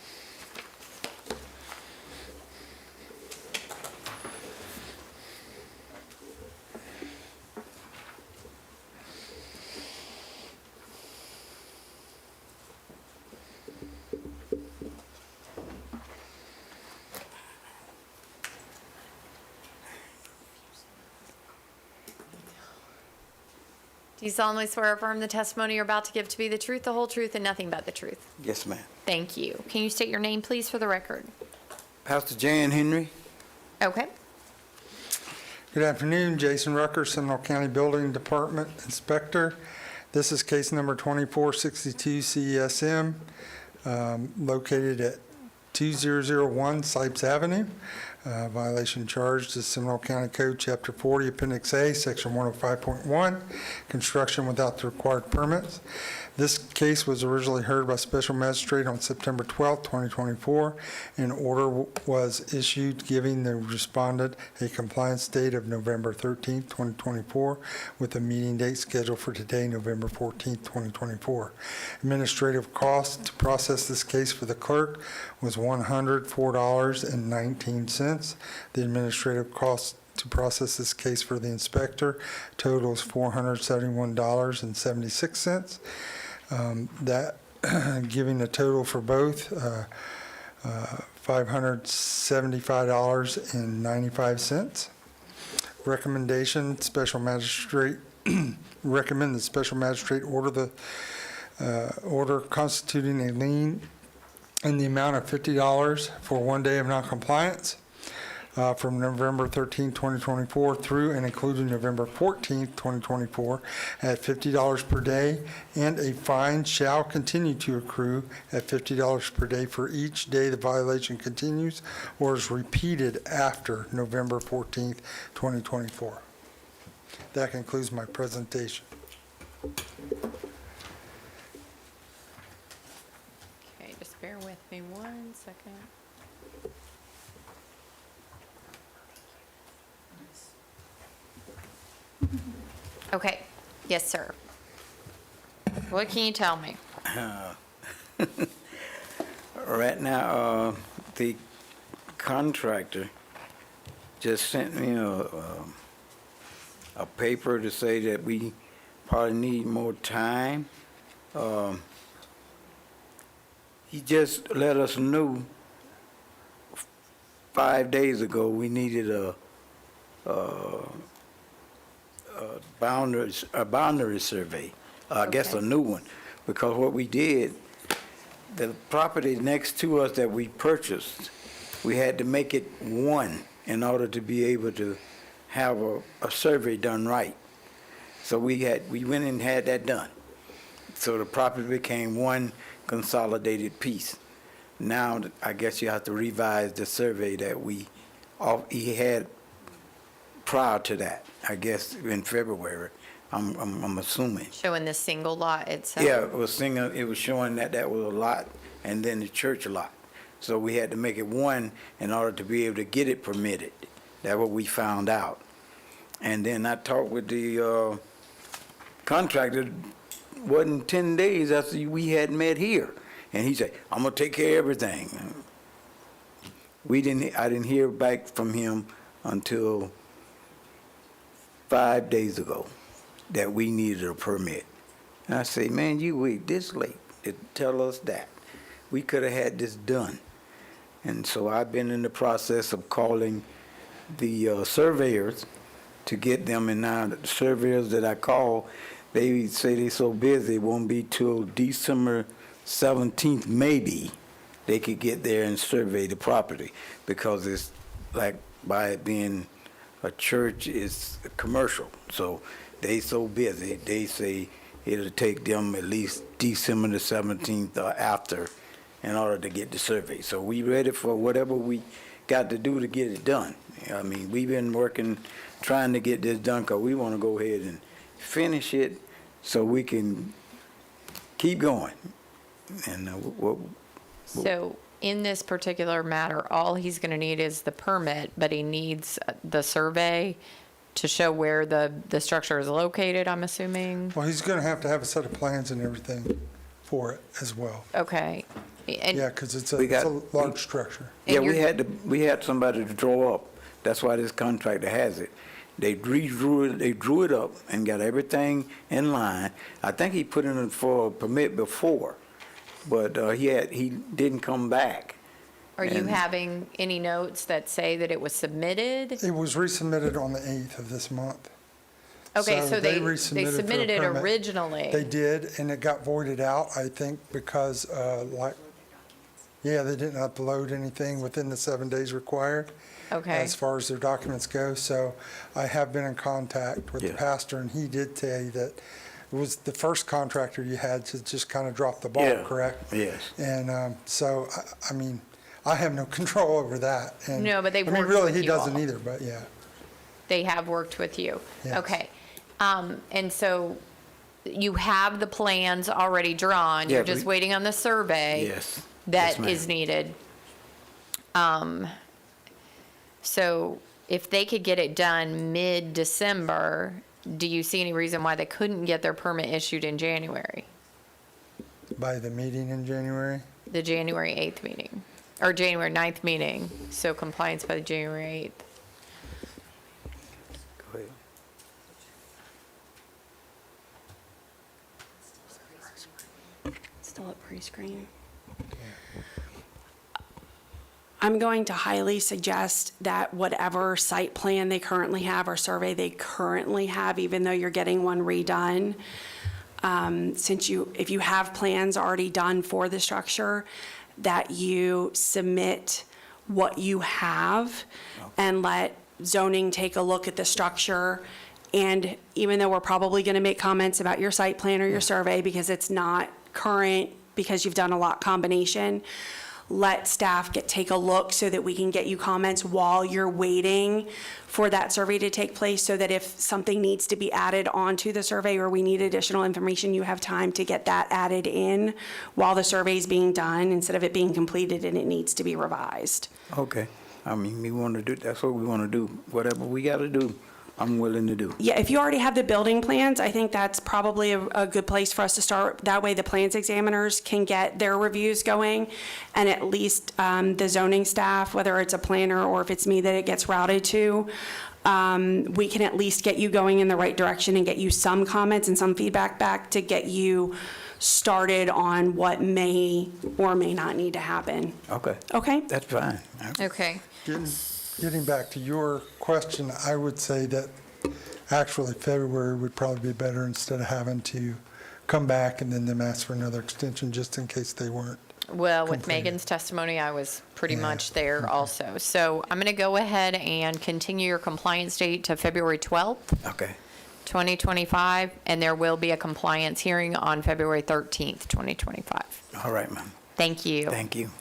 [SPEAKER 1] Do you solemnly swear or affirm the testimony you're about to give to be the truth, the whole truth, and nothing but the truth?
[SPEAKER 8] Yes, ma'am.
[SPEAKER 1] Thank you. Can you state your name, please, for the record?
[SPEAKER 8] Pastor Jan Henry.
[SPEAKER 1] Okay.
[SPEAKER 5] Good afternoon, Jason Rucker, Seminole County Building Department Inspector. This is case number 2462 CESM, located at 2001 Sipes Avenue. Violation charged is Seminole County Code, Chapter 40, Appendix A, Section 105.1, construction without the required permits. This case was originally heard by Special Magistrate on September 12, 2024. An order was issued giving the respondent a compliance date of November 13, 2024, with a meeting date scheduled for today, November 14, 2024. Administrative cost to process this case for the clerk was $104.19. The administrative cost to process this case for the inspector totals $471.76. That giving a total for both $575.95. Recommendation: Special Magistrate recommend the Special Magistrate order the order constituting a lien in the amount of $50 for 1 day of noncompliance from November 13, 2024 through and including November 14, 2024 at $50 per day, and a fine shall continue to accrue at $50 per day for each day the violation continues or is repeated after November 14, 2024. That concludes my presentation.
[SPEAKER 1] Okay, just bear with me 1 second. Okay, yes, sir. What can you tell me?
[SPEAKER 8] Right now, the contractor just sent me a paper to say that we probably need more time. he just let us know 5 days ago we needed a boundary survey, I guess a
[SPEAKER 1] Okay.
[SPEAKER 8] new one, because what we did, the property next to us that we purchased, we had to make it one in order to be able to have a survey done right. So we went and had that done. So the property became one consolidated piece. Now, I guess you have to revise the survey that he had prior to that, I guess in February, I'm assuming.
[SPEAKER 1] Showing the single lot itself?
[SPEAKER 8] Yeah, it was showing that was a lot, and then the church lot. So we had to make it one in order to be able to get it permitted. That's what we found out. And then I talked with the contractor, wasn't 10 days after we had met here. And he said, I'm gonna take care of everything. I didn't hear back from him until 5 days ago that we needed a permit. And I say, man, you wait this late to tell us that. We could have had this done. And so I've been in the process of calling the surveyors to get them, and now the surveyors that I call, they say they're so busy, it won't be till December 17th, maybe, they could get there and survey the property, because it's like, by it being a church, it's commercial. So they so busy, they say it'll take them at least December the 17th or after in order to get the survey. So we ready for whatever we got to do to get it done. I mean, we've been working, trying to get this done, because we want to go ahead and finish it so we can keep going. And
[SPEAKER 1] So in this particular matter, all he's going to need is the permit, but he needs the survey to show where the structure is located, I'm assuming?
[SPEAKER 5] Well, he's going to have a set of plans and everything for it as well.
[SPEAKER 1] Okay. And
[SPEAKER 5] Yeah, because it's
[SPEAKER 8] We got-
[SPEAKER 5] a large structure.
[SPEAKER 8] yeah,
[SPEAKER 1] And
[SPEAKER 8] we had somebody to draw up. That's why this contractor has it. They drew it up and got everything in line. I think he put in for a permit before, but he didn't come back.
[SPEAKER 1] Are you
[SPEAKER 8] And-
[SPEAKER 1] having any notes that say that it was submitted?
[SPEAKER 5] It was resubmitted on the 8th of this month.
[SPEAKER 1] Okay, so they
[SPEAKER 5] resubmitted for a
[SPEAKER 1] submitted it
[SPEAKER 5] permit.
[SPEAKER 1] originally.
[SPEAKER 5] They did, and it got voided out, I think, because they didn't upload anything within the 7 days required.
[SPEAKER 1] Okay.
[SPEAKER 5] As far as their documents go. So I have been in contact with the
[SPEAKER 8] Yeah.
[SPEAKER 5] pastor, and he did say that it was the first contractor you had to just kind of drop the ball,
[SPEAKER 8] Yeah.
[SPEAKER 5] correct?
[SPEAKER 8] Yes.
[SPEAKER 5] And so, I mean, I have no control over that. And
[SPEAKER 1] No, but they've
[SPEAKER 5] I mean,
[SPEAKER 1] worked
[SPEAKER 5] really,
[SPEAKER 1] with
[SPEAKER 5] he
[SPEAKER 1] you
[SPEAKER 5] doesn't
[SPEAKER 1] all.
[SPEAKER 5] either, but yeah.
[SPEAKER 1] They have worked with you?
[SPEAKER 5] Yes.
[SPEAKER 1] Okay. And so you have the plans already drawn?
[SPEAKER 8] Yeah,
[SPEAKER 1] You're just waiting on the survey?
[SPEAKER 8] Yes.
[SPEAKER 1] That
[SPEAKER 8] Yes, ma'am.
[SPEAKER 1] is needed. So if they could get it done mid-December, do you see any reason why they couldn't get their permit issued in January?
[SPEAKER 5] By the meeting in January?
[SPEAKER 1] The January 8th meeting, or January 9th meeting, so compliance by the January 8th.
[SPEAKER 8] Go ahead.
[SPEAKER 9] Still at pre-screen. I'm going to highly suggest that whatever site plan they currently have or survey they currently have, even though you're getting one redone, if you have plans already done for the structure, that you submit what you have and let zoning take a look at the structure. And even though we're probably going to make comments about your site plan or your survey because it's not current, because you've done a lot combination, let staff take a look so that we can get you comments while you're waiting for that survey to take place, so that if something needs to be added onto the survey or we need additional information, you have time to get that added in while the survey is being done, instead of it being completed and it needs to be revised.
[SPEAKER 8] Okay. I mean, that's what we want to do. Whatever we got to do, I'm willing to do.
[SPEAKER 9] Yeah, if you already have the building plans, I think that's probably a good place for us to start. That way the plans examiners can get their reviews going, and at least the zoning staff, whether it's a planner or if it's me that it gets routed to, we can at least get you going in the right direction and get you some comments and some feedback back to get you started on what may or may not need to happen.
[SPEAKER 8] Okay.
[SPEAKER 9] Okay?
[SPEAKER 8] That's fine.
[SPEAKER 1] Okay.
[SPEAKER 5] Getting back to your question, I would say that actually February would probably be better instead of having to come back and then them ask for another extension just in case they weren't.
[SPEAKER 1] Well, with
[SPEAKER 5] completed.
[SPEAKER 1] Megan's testimony, I was pretty
[SPEAKER 5] Yeah.
[SPEAKER 1] much there also. So I'm going to go ahead and continue your compliance date to February 12th,
[SPEAKER 8] Okay.
[SPEAKER 1] 2025, and there will be a compliance hearing on February 13th, 2025.
[SPEAKER 8] All right, ma'am.
[SPEAKER 1] Thank you.
[SPEAKER 8] Thank you.
[SPEAKER 1] Okay.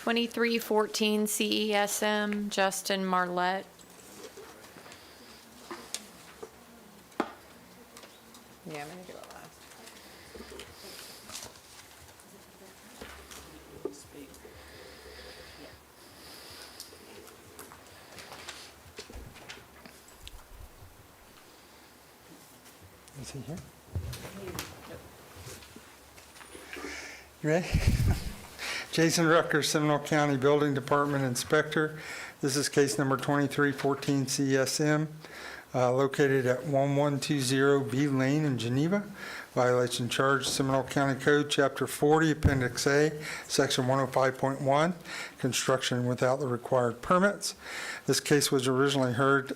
[SPEAKER 1] 2314 CESM, Justin Marlette. Yeah, I'm going to do it last.
[SPEAKER 5] Is he here? You ready? Jason Rucker, Seminole County Building Department Inspector. This is case number 2314 CSM, located at 1120 B Lane in Geneva. Violation charge, Seminole County Code, Chapter 40, Appendix A, Section 105.1, construction without the required permits. This case was originally heard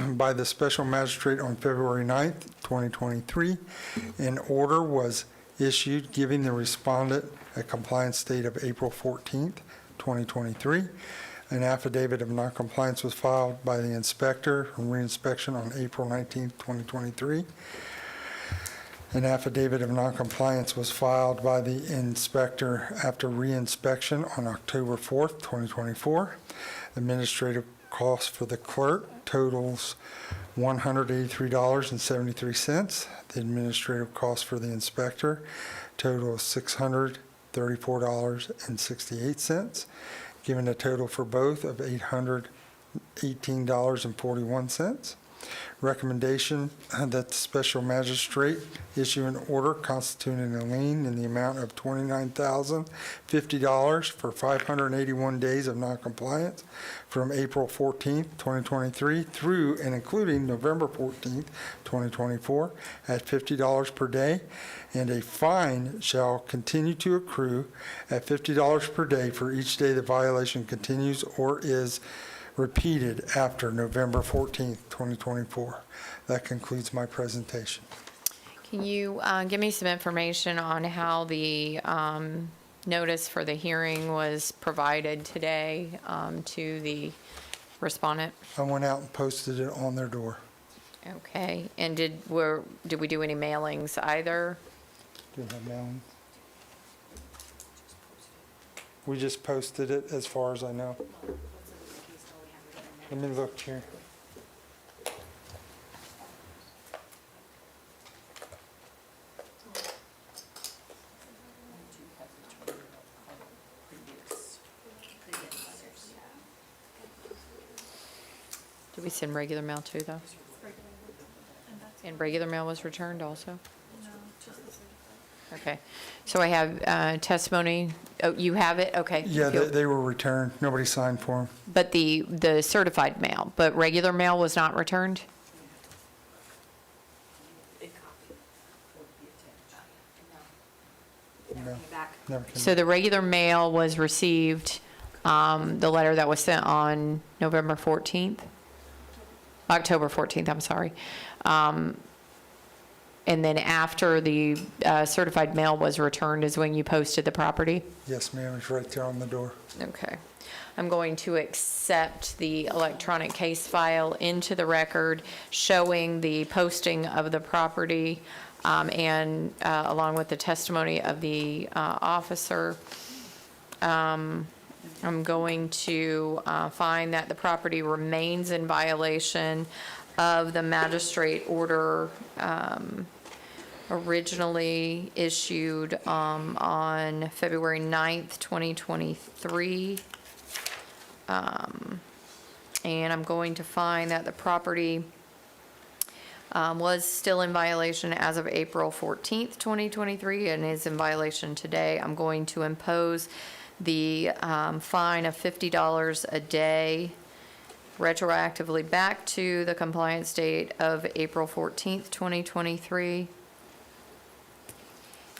[SPEAKER 5] by the special magistrate on February 9th, 2023. An order was issued giving the respondent a compliance date of April 14th, 2023. An affidavit of noncompliance was filed by the inspector from reinspection on April 19th, 2023. An affidavit of noncompliance was filed by the inspector after reinspection on October 4th, 2024. Administrative cost for the clerk totals $183.73. The administrative cost for the inspector totals $634.68, giving a total for both of $818.41. Recommendation that the special magistrate issue an order constituting a lien in the amount of $29,050 for 581 days of noncompliance from April 14th, 2023 through and including November 14th, 2024 at $50 per day, and a fine shall continue to accrue at $50 per day for each day the violation continues or is repeated after November 14th, 2024. That concludes my presentation.
[SPEAKER 1] Can you give me some information on how the notice for the hearing was provided today to the respondent?
[SPEAKER 5] I went out and posted it on their door.
[SPEAKER 1] Okay, and did we do any mailings either?
[SPEAKER 5] Do you have mailing? We just posted it as far as I know. Let me look here.
[SPEAKER 1] Did we send regular mail too, though? And regular mail was returned also? Okay, so I have testimony, oh, you have it, okay.
[SPEAKER 5] Yeah, they were returned. Nobody signed for them.
[SPEAKER 1] But the certified mail, but regular mail was not returned?
[SPEAKER 5] No, never came
[SPEAKER 1] So the regular mail was received, the letter that was sent on November 14th? October 14th, I'm sorry. And then after the certified mail was returned is when you posted the property?
[SPEAKER 5] Yes, ma'am, it's right there on the door.
[SPEAKER 1] Okay. I'm going to accept the electronic case file into the record showing the posting of the property and along with the testimony of the officer. I'm going to find that the property remains in violation of the magistrate order originally issued on February 9th, 2023. And I'm going to find that the property was still in violation as of April 14th, 2023, and is in violation today. I'm going to impose the fine of $50 a day retroactively back to the compliance date of April 14th, 2023.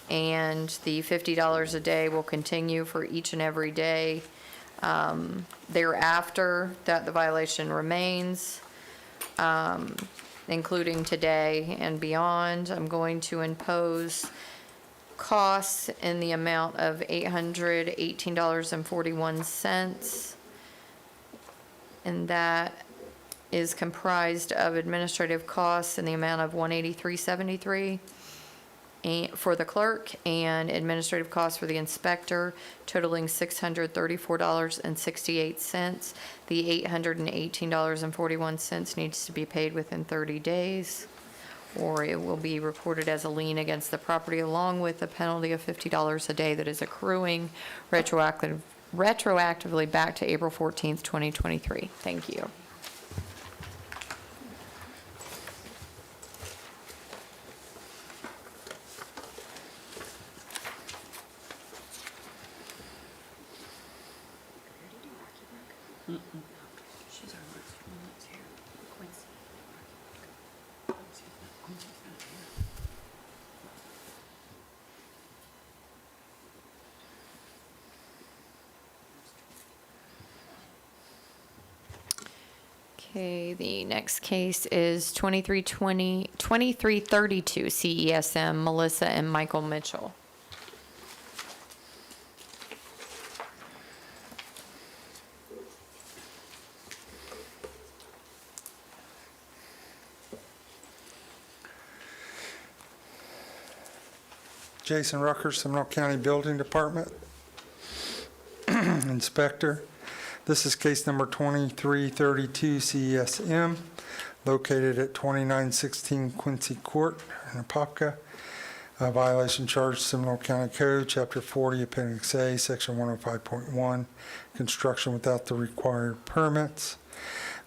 [SPEAKER 1] And the $50 a day will continue for each and every day thereafter that the violation remains, including today and beyond. I'm going to impose costs in the amount of $818.41. And that is comprised of administrative costs in the amount of $183.73 for the clerk, and administrative costs for the inspector totaling $634.68. The $818.41 needs to be paid within 30 days, or it will be reported as a lien against the property, along with the penalty of $50 a day that is accruing retroactively back to April 14th, 2023. Thank you. Okay, the next case is 2332 CESM, Melissa and Michael Mitchell.
[SPEAKER 5] Jason Rucker, Seminole County Building Department, Inspector. This is case number 2332 CESM, located at 2916 Quincy Court in Apopka. Violation charge, Seminole County Code, Chapter 40, Appendix A, Section 105.1, construction without the required permits.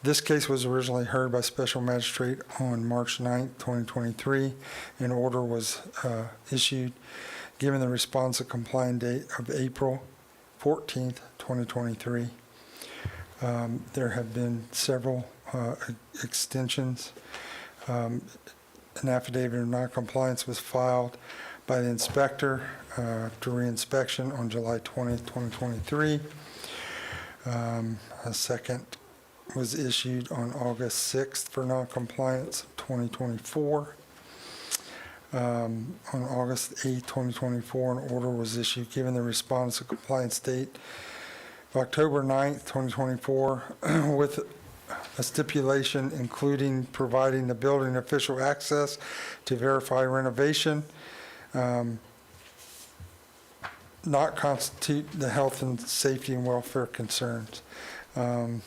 [SPEAKER 5] This case was originally heard by Special Magistrate on March 9, 2023. An order was issued, given the responsive compliant date of April 14, 2023. There have been several extensions. An affidavit of noncompliance was filed by the inspector after reinspection on July 20, 2023. A second was issued on August 6th for noncompliance of 2024. On August 8, 2024, an order was issued given the responsive compliance date of October 9th, 2024, with a stipulation including providing the building official access to verify renovation, not constitute the health and safety and welfare concerns. A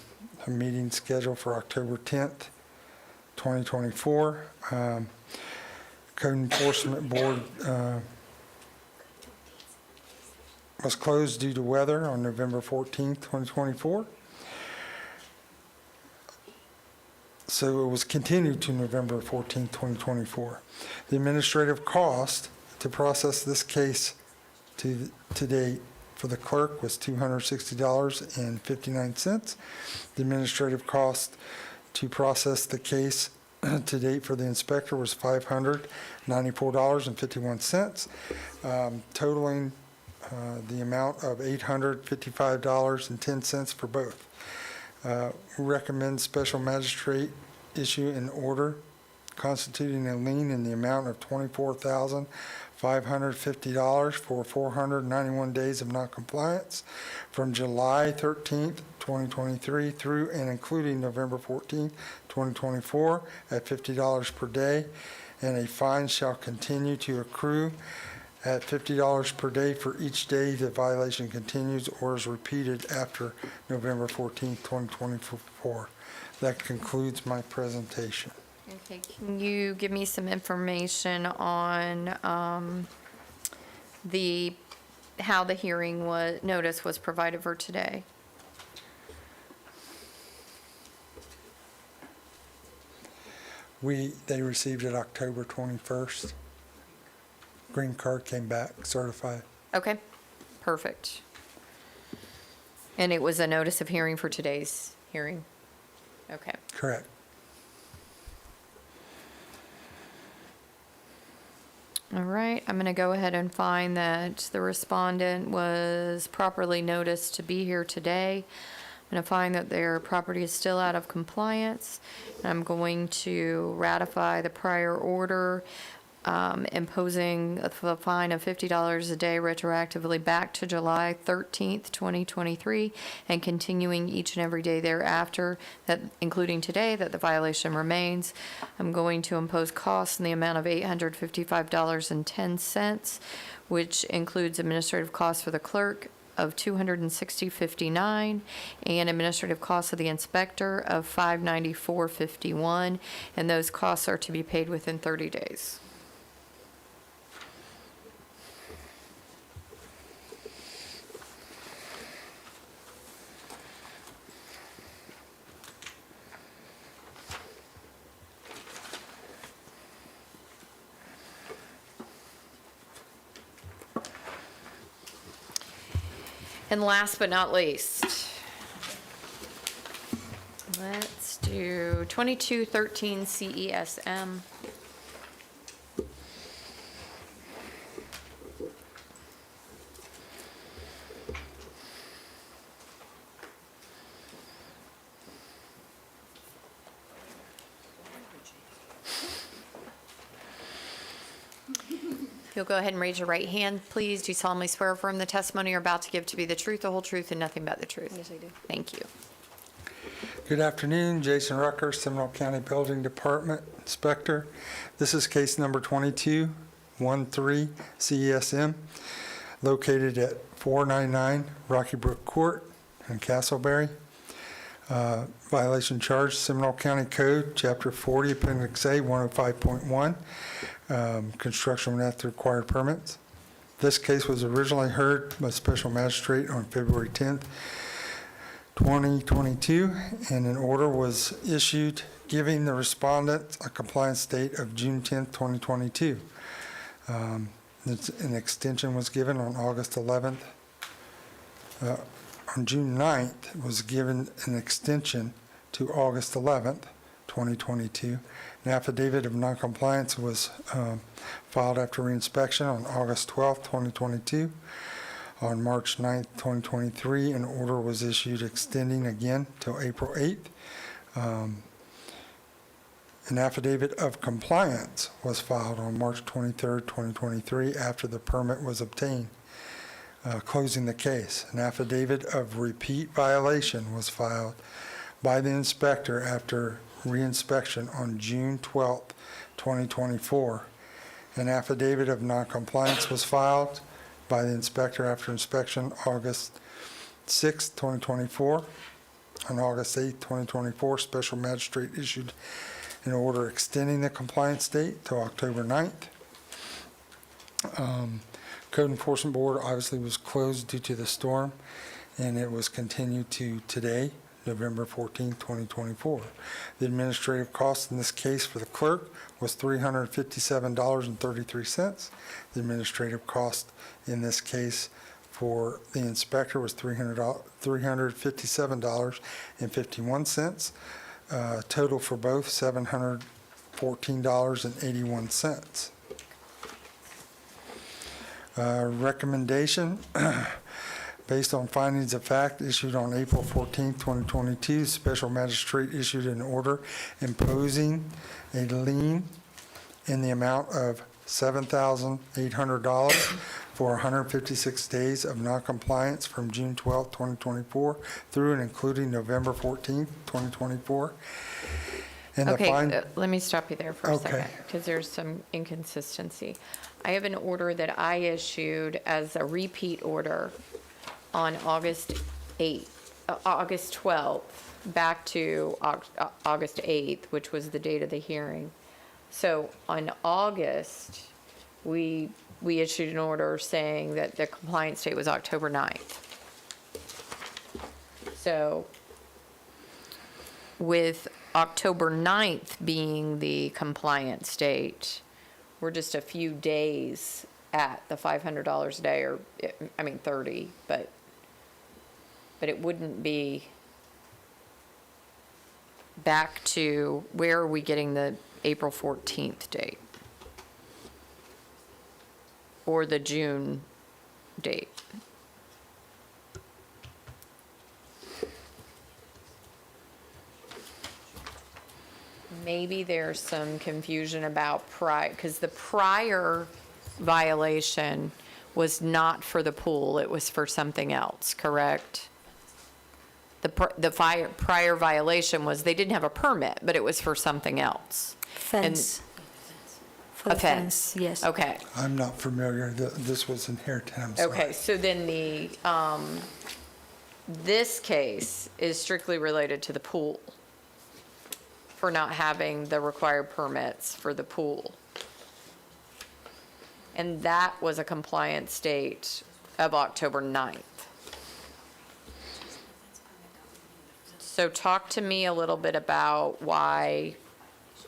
[SPEAKER 5] meeting scheduled for October 10th, 2024. Code Enforcement Board was closed due to weather on November 14th, 2024. So it was continued to November 14th, 2024. The administrative cost to process this case to date for the clerk was $260.59. The administrative cost to process the case to date for the inspector was $594.51, totaling the amount of $855.10 for both. Recommend Special Magistrate issue an order constituting a lien in the amount of $24,550 for 491 days of noncompliance from July 13th, 2023 through and including November 14th, 2024 at $50 per day, and a fine shall continue to accrue at $50 per day for each day the violation continues or is repeated after November 14th, 2024. That concludes my presentation.
[SPEAKER 1] Okay, can you give me some information on how the hearing notice was provided for today?
[SPEAKER 5] They received it October 21st. Green card came back certified.
[SPEAKER 1] Okay, perfect. And it was a notice of hearing for today's hearing? Okay.
[SPEAKER 5] Correct.
[SPEAKER 1] All right, I'm going to go ahead and find that the respondent was properly noticed to be here today. I'm going to find that their property is still out of compliance. And I'm going to ratify the prior order imposing a fine of $50 a day retroactively back to July 13th, 2023, and continuing each and every day thereafter, that including today, that the violation remains. I'm going to impose costs in the amount of $855.10, which includes administrative costs for the clerk of $260.59 and administrative costs of the inspector of $594.51, and those costs are to be paid within 30 days. And last but not least, let's do 2213 CESM. If you'll go ahead and raise your right hand, please. Do you solemnly swear or affirm the testimony you're about to give to be the truth, the whole truth, and nothing but the truth? Yes, I do. Thank you.
[SPEAKER 5] Good afternoon, Jason Rucker, Seminole County Building Department Inspector. This is case number 2213 CESM, located at 499 Rocky Brook Court in Castleberry. Violation charge, Seminole County Code, Chapter 40, Appendix A, 105.1, construction without required permits. This case was originally heard by Special Magistrate on February 10th, 2022, and an order was issued giving the respondent a compliance date of June 10th, 2022. An extension was given on August 11th. On June 9th, was given an extension to August 11th, 2022. An affidavit of noncompliance was filed after reinspection on August 12th, 2022. On March 9th, 2023, an order was issued extending again till April 8th. An affidavit of compliance was filed on March 23rd, 2023, after the permit was obtained, closing the case. An affidavit of repeat violation was filed by the inspector after reinspection on June 12th, 2024. An affidavit of noncompliance was filed by the inspector after inspection August 6th, 2024. On August 8th, 2024, Special Magistrate issued an order extending the compliance date to October 9th. Code Enforcement Board obviously was closed due to the storm, and it was continued to today, November 14th, 2024. The administrative cost in this case for the clerk was $357.33. The administrative cost in this case for the inspector was $357.51. Total for both, $714.81. Recommendation, based on findings of fact issued on April 14, 2022, Special Magistrate issued an order imposing a lien in the amount of $7,800 for 156 days of noncompliance from June 12, 2024 through and including November 14, 2024. And the
[SPEAKER 1] Okay,
[SPEAKER 5] fine,
[SPEAKER 1] let me stop you there for a
[SPEAKER 5] Okay.
[SPEAKER 1] second, because there's some inconsistency. I have an order that I issued as a repeat order on August 12th, back to August 8th, which was the date of the hearing. So on August, we issued an order saying that the compliance date was October 9th. So with October 9th being the compliance date, we're just a few days at the $500 a day, or, I mean, 30, but it wouldn't be back to, where are we getting the April 14th date? Or the June date? Maybe there's some confusion about because the prior violation was not for the pool, it was for something else, correct? The prior violation was, they didn't have a permit, but it was for something else.
[SPEAKER 13] Fence. For
[SPEAKER 1] A
[SPEAKER 13] the
[SPEAKER 1] fence?
[SPEAKER 13] Yes.
[SPEAKER 1] Okay,
[SPEAKER 5] I'm not familiar, this was inherited, I'm sorry.
[SPEAKER 1] okay, so then this case is strictly related to the pool, for not having the required permits for the pool. And that was a compliance date of October 9th. So talk to me a little bit about why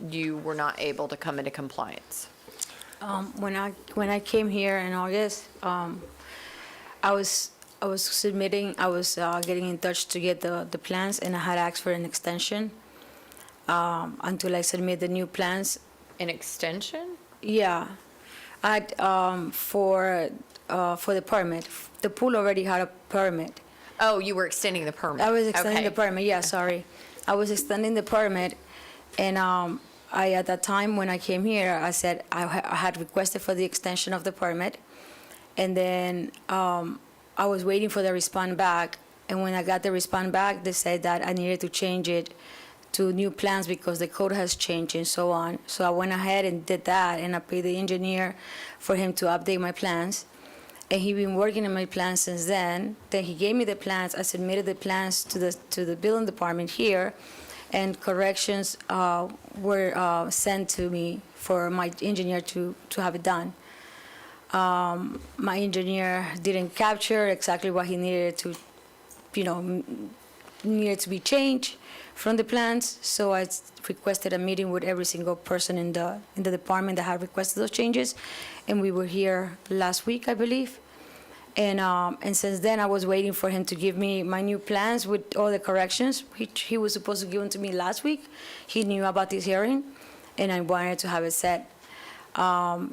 [SPEAKER 1] you were not able to come into compliance.
[SPEAKER 10] When I came here in August, I was getting in touch to get the plans, and I had asked for an extension until I submit the new plans.
[SPEAKER 1] An extension?
[SPEAKER 10] Yeah, for the permit. The pool already had a permit.
[SPEAKER 1] Oh, you were extending the permit?
[SPEAKER 10] I was extending the
[SPEAKER 1] Okay.
[SPEAKER 10] permit, yeah, sorry. I was extending the permit, and at that time, when I came here, I said I had requested for the extension of the permit, and then I was waiting for the response back, and when I got the response back, they said that I needed to change it to new plans because the code has changed and so on. So I went ahead and did that, and I paid the engineer for him to update my plans. And he's been working on my plans since then. Then he gave me the plans. I submitted the plans to the building department here, and corrections were sent to me for my engineer to have it done. My engineer didn't capture exactly what he needed to, needed to be changed from the plans. So I requested a meeting with every single person in the department that had requested those changes, and we were here last week, I believe. And since then, I was waiting for him to give me my new plans with all the corrections, which he was supposed to give them to me last week. He knew about this hearing, and I wanted to have it set.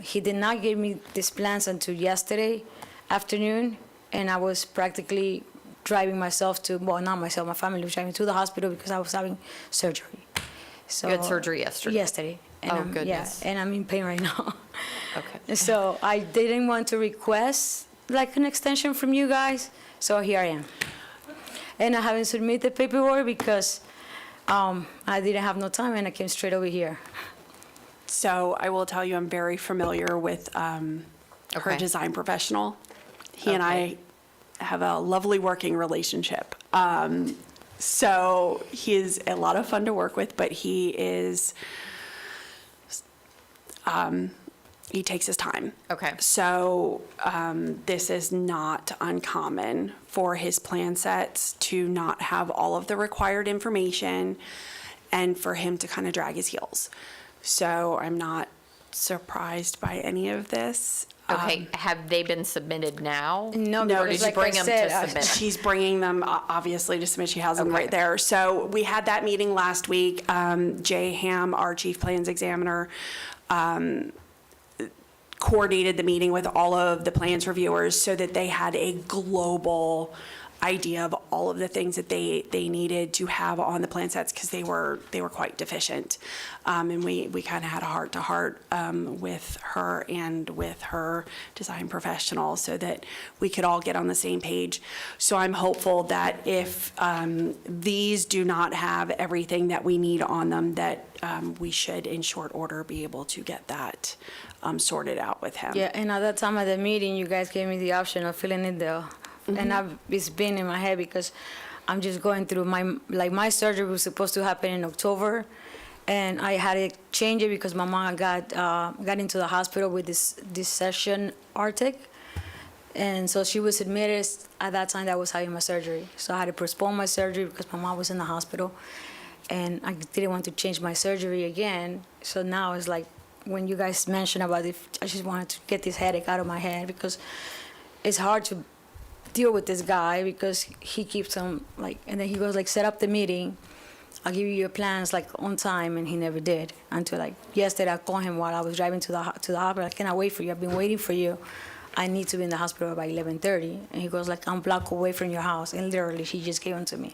[SPEAKER 10] He did not give me these plans until yesterday afternoon, and I was practically driving myself to, well, not myself, my family was driving to the hospital because I was having surgery. So
[SPEAKER 1] You had surgery yesterday?
[SPEAKER 10] Yesterday. And
[SPEAKER 1] Oh, goodness.
[SPEAKER 10] Yeah, and I'm in pain right now.
[SPEAKER 1] Okay.
[SPEAKER 10] So I didn't want to request like an extension from you guys, so here I am. And I haven't submitted the paperwork because I didn't have no time, and I came straight over here.
[SPEAKER 9] So I will tell you, I'm very familiar with her
[SPEAKER 1] Okay.
[SPEAKER 9] design professional. He and I have a lovely working relationship. So he is a lot of fun to work with, but he is, he takes his time.
[SPEAKER 1] Okay.
[SPEAKER 9] So this is not uncommon for his plan sets to not have all of the required information and for him to kind of drag his heels. So I'm not surprised by any of this.
[SPEAKER 1] Okay, have they been submitted now?
[SPEAKER 10] No,
[SPEAKER 1] Or
[SPEAKER 10] because
[SPEAKER 1] did you
[SPEAKER 10] like
[SPEAKER 1] bring
[SPEAKER 10] I
[SPEAKER 1] them
[SPEAKER 10] said,
[SPEAKER 1] to submit? them?
[SPEAKER 9] She's bringing them, obviously, to submit. She has them
[SPEAKER 1] Okay.
[SPEAKER 9] right there. So we had that meeting last week. Jay Ham, our chief plans examiner, coordinated the meeting with all of the plans reviewers so that they had a global idea of all of the things that they needed to have on the plan sets because they were quite deficient. And we kind of had a heart-to-heart with her and with her design professional so that we could all get on the same page. So I'm hopeful that if these do not have everything that we need on them, that we should, in short order, be able to get that sorted out with him.
[SPEAKER 10] Yeah, and at that time at the meeting, you guys gave me the option of filling it there. And it's been in my head because I'm just going through my surgery was supposed to happen in October. And I had to change it because my mom got into the hospital with this session Arctic. And so she was admitted at that time that I was having my surgery. So I had to postpone my surgery because my mom was in the hospital. And I didn't want to change my surgery again. So now it's like, when you guys mentioned about it, I just wanted to get this headache out of my head because it's hard to deal with this guy because he keeps on and then he goes set up the meeting. I'll give you your plans on time, and he never did until yesterday. I called him while I was driving to the hospital. I cannot wait for you. I've been waiting for you. I need to be in the hospital by 11:30. And he goes I'm a block away from your house, and literally he just gave them to me.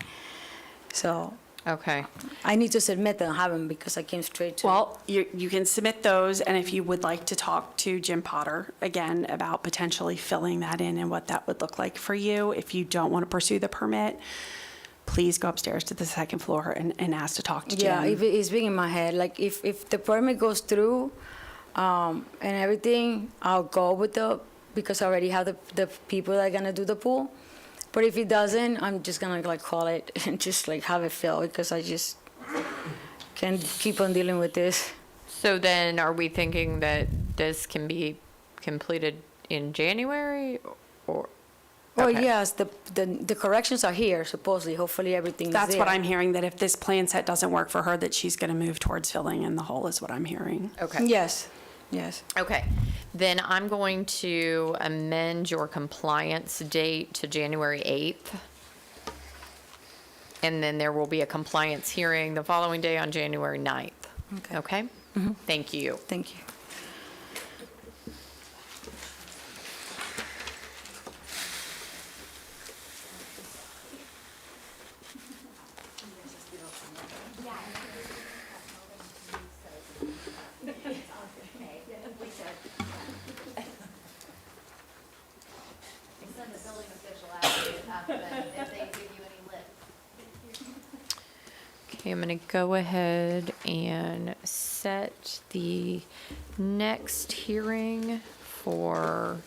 [SPEAKER 10] So.
[SPEAKER 1] Okay.
[SPEAKER 10] I need to submit them, have them, because I came straight to.
[SPEAKER 9] Well, you can submit those, and if you would like to talk to Jim Potter again about potentially filling that in and what that would look like for you, if you don't want to pursue the permit, please go upstairs to the second floor and ask to talk to Jim.
[SPEAKER 10] Yeah, it's big in my head. If the permit goes through and everything, I'll go with because I already have the people that are going to do the pool. But if it doesn't, I'm just gonna call it and just have it fill because I just can't keep on dealing with this.
[SPEAKER 1] So then are we thinking that this can be completed in January or?
[SPEAKER 10] Oh,
[SPEAKER 1] Okay.
[SPEAKER 10] yes, the corrections are here, supposedly. Hopefully everything's there.
[SPEAKER 9] That's what I'm hearing, that if this plan set doesn't work for her, that she's going to move towards filling in the hole is what I'm hearing.
[SPEAKER 1] Okay.
[SPEAKER 10] Yes.
[SPEAKER 1] Okay. Then I'm going to amend your compliance date to January 8th. And then there will be a compliance hearing the following day on January 9th. Okay? Thank you.
[SPEAKER 10] Thank you.
[SPEAKER 1] Okay, I'm going to go ahead and set the next hearing for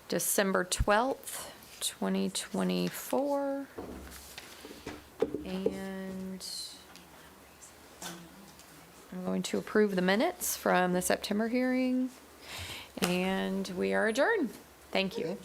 [SPEAKER 1] December 12th, 2024. And I'm going to approve the minutes from the September hearing. And we are adjourned. Thank you.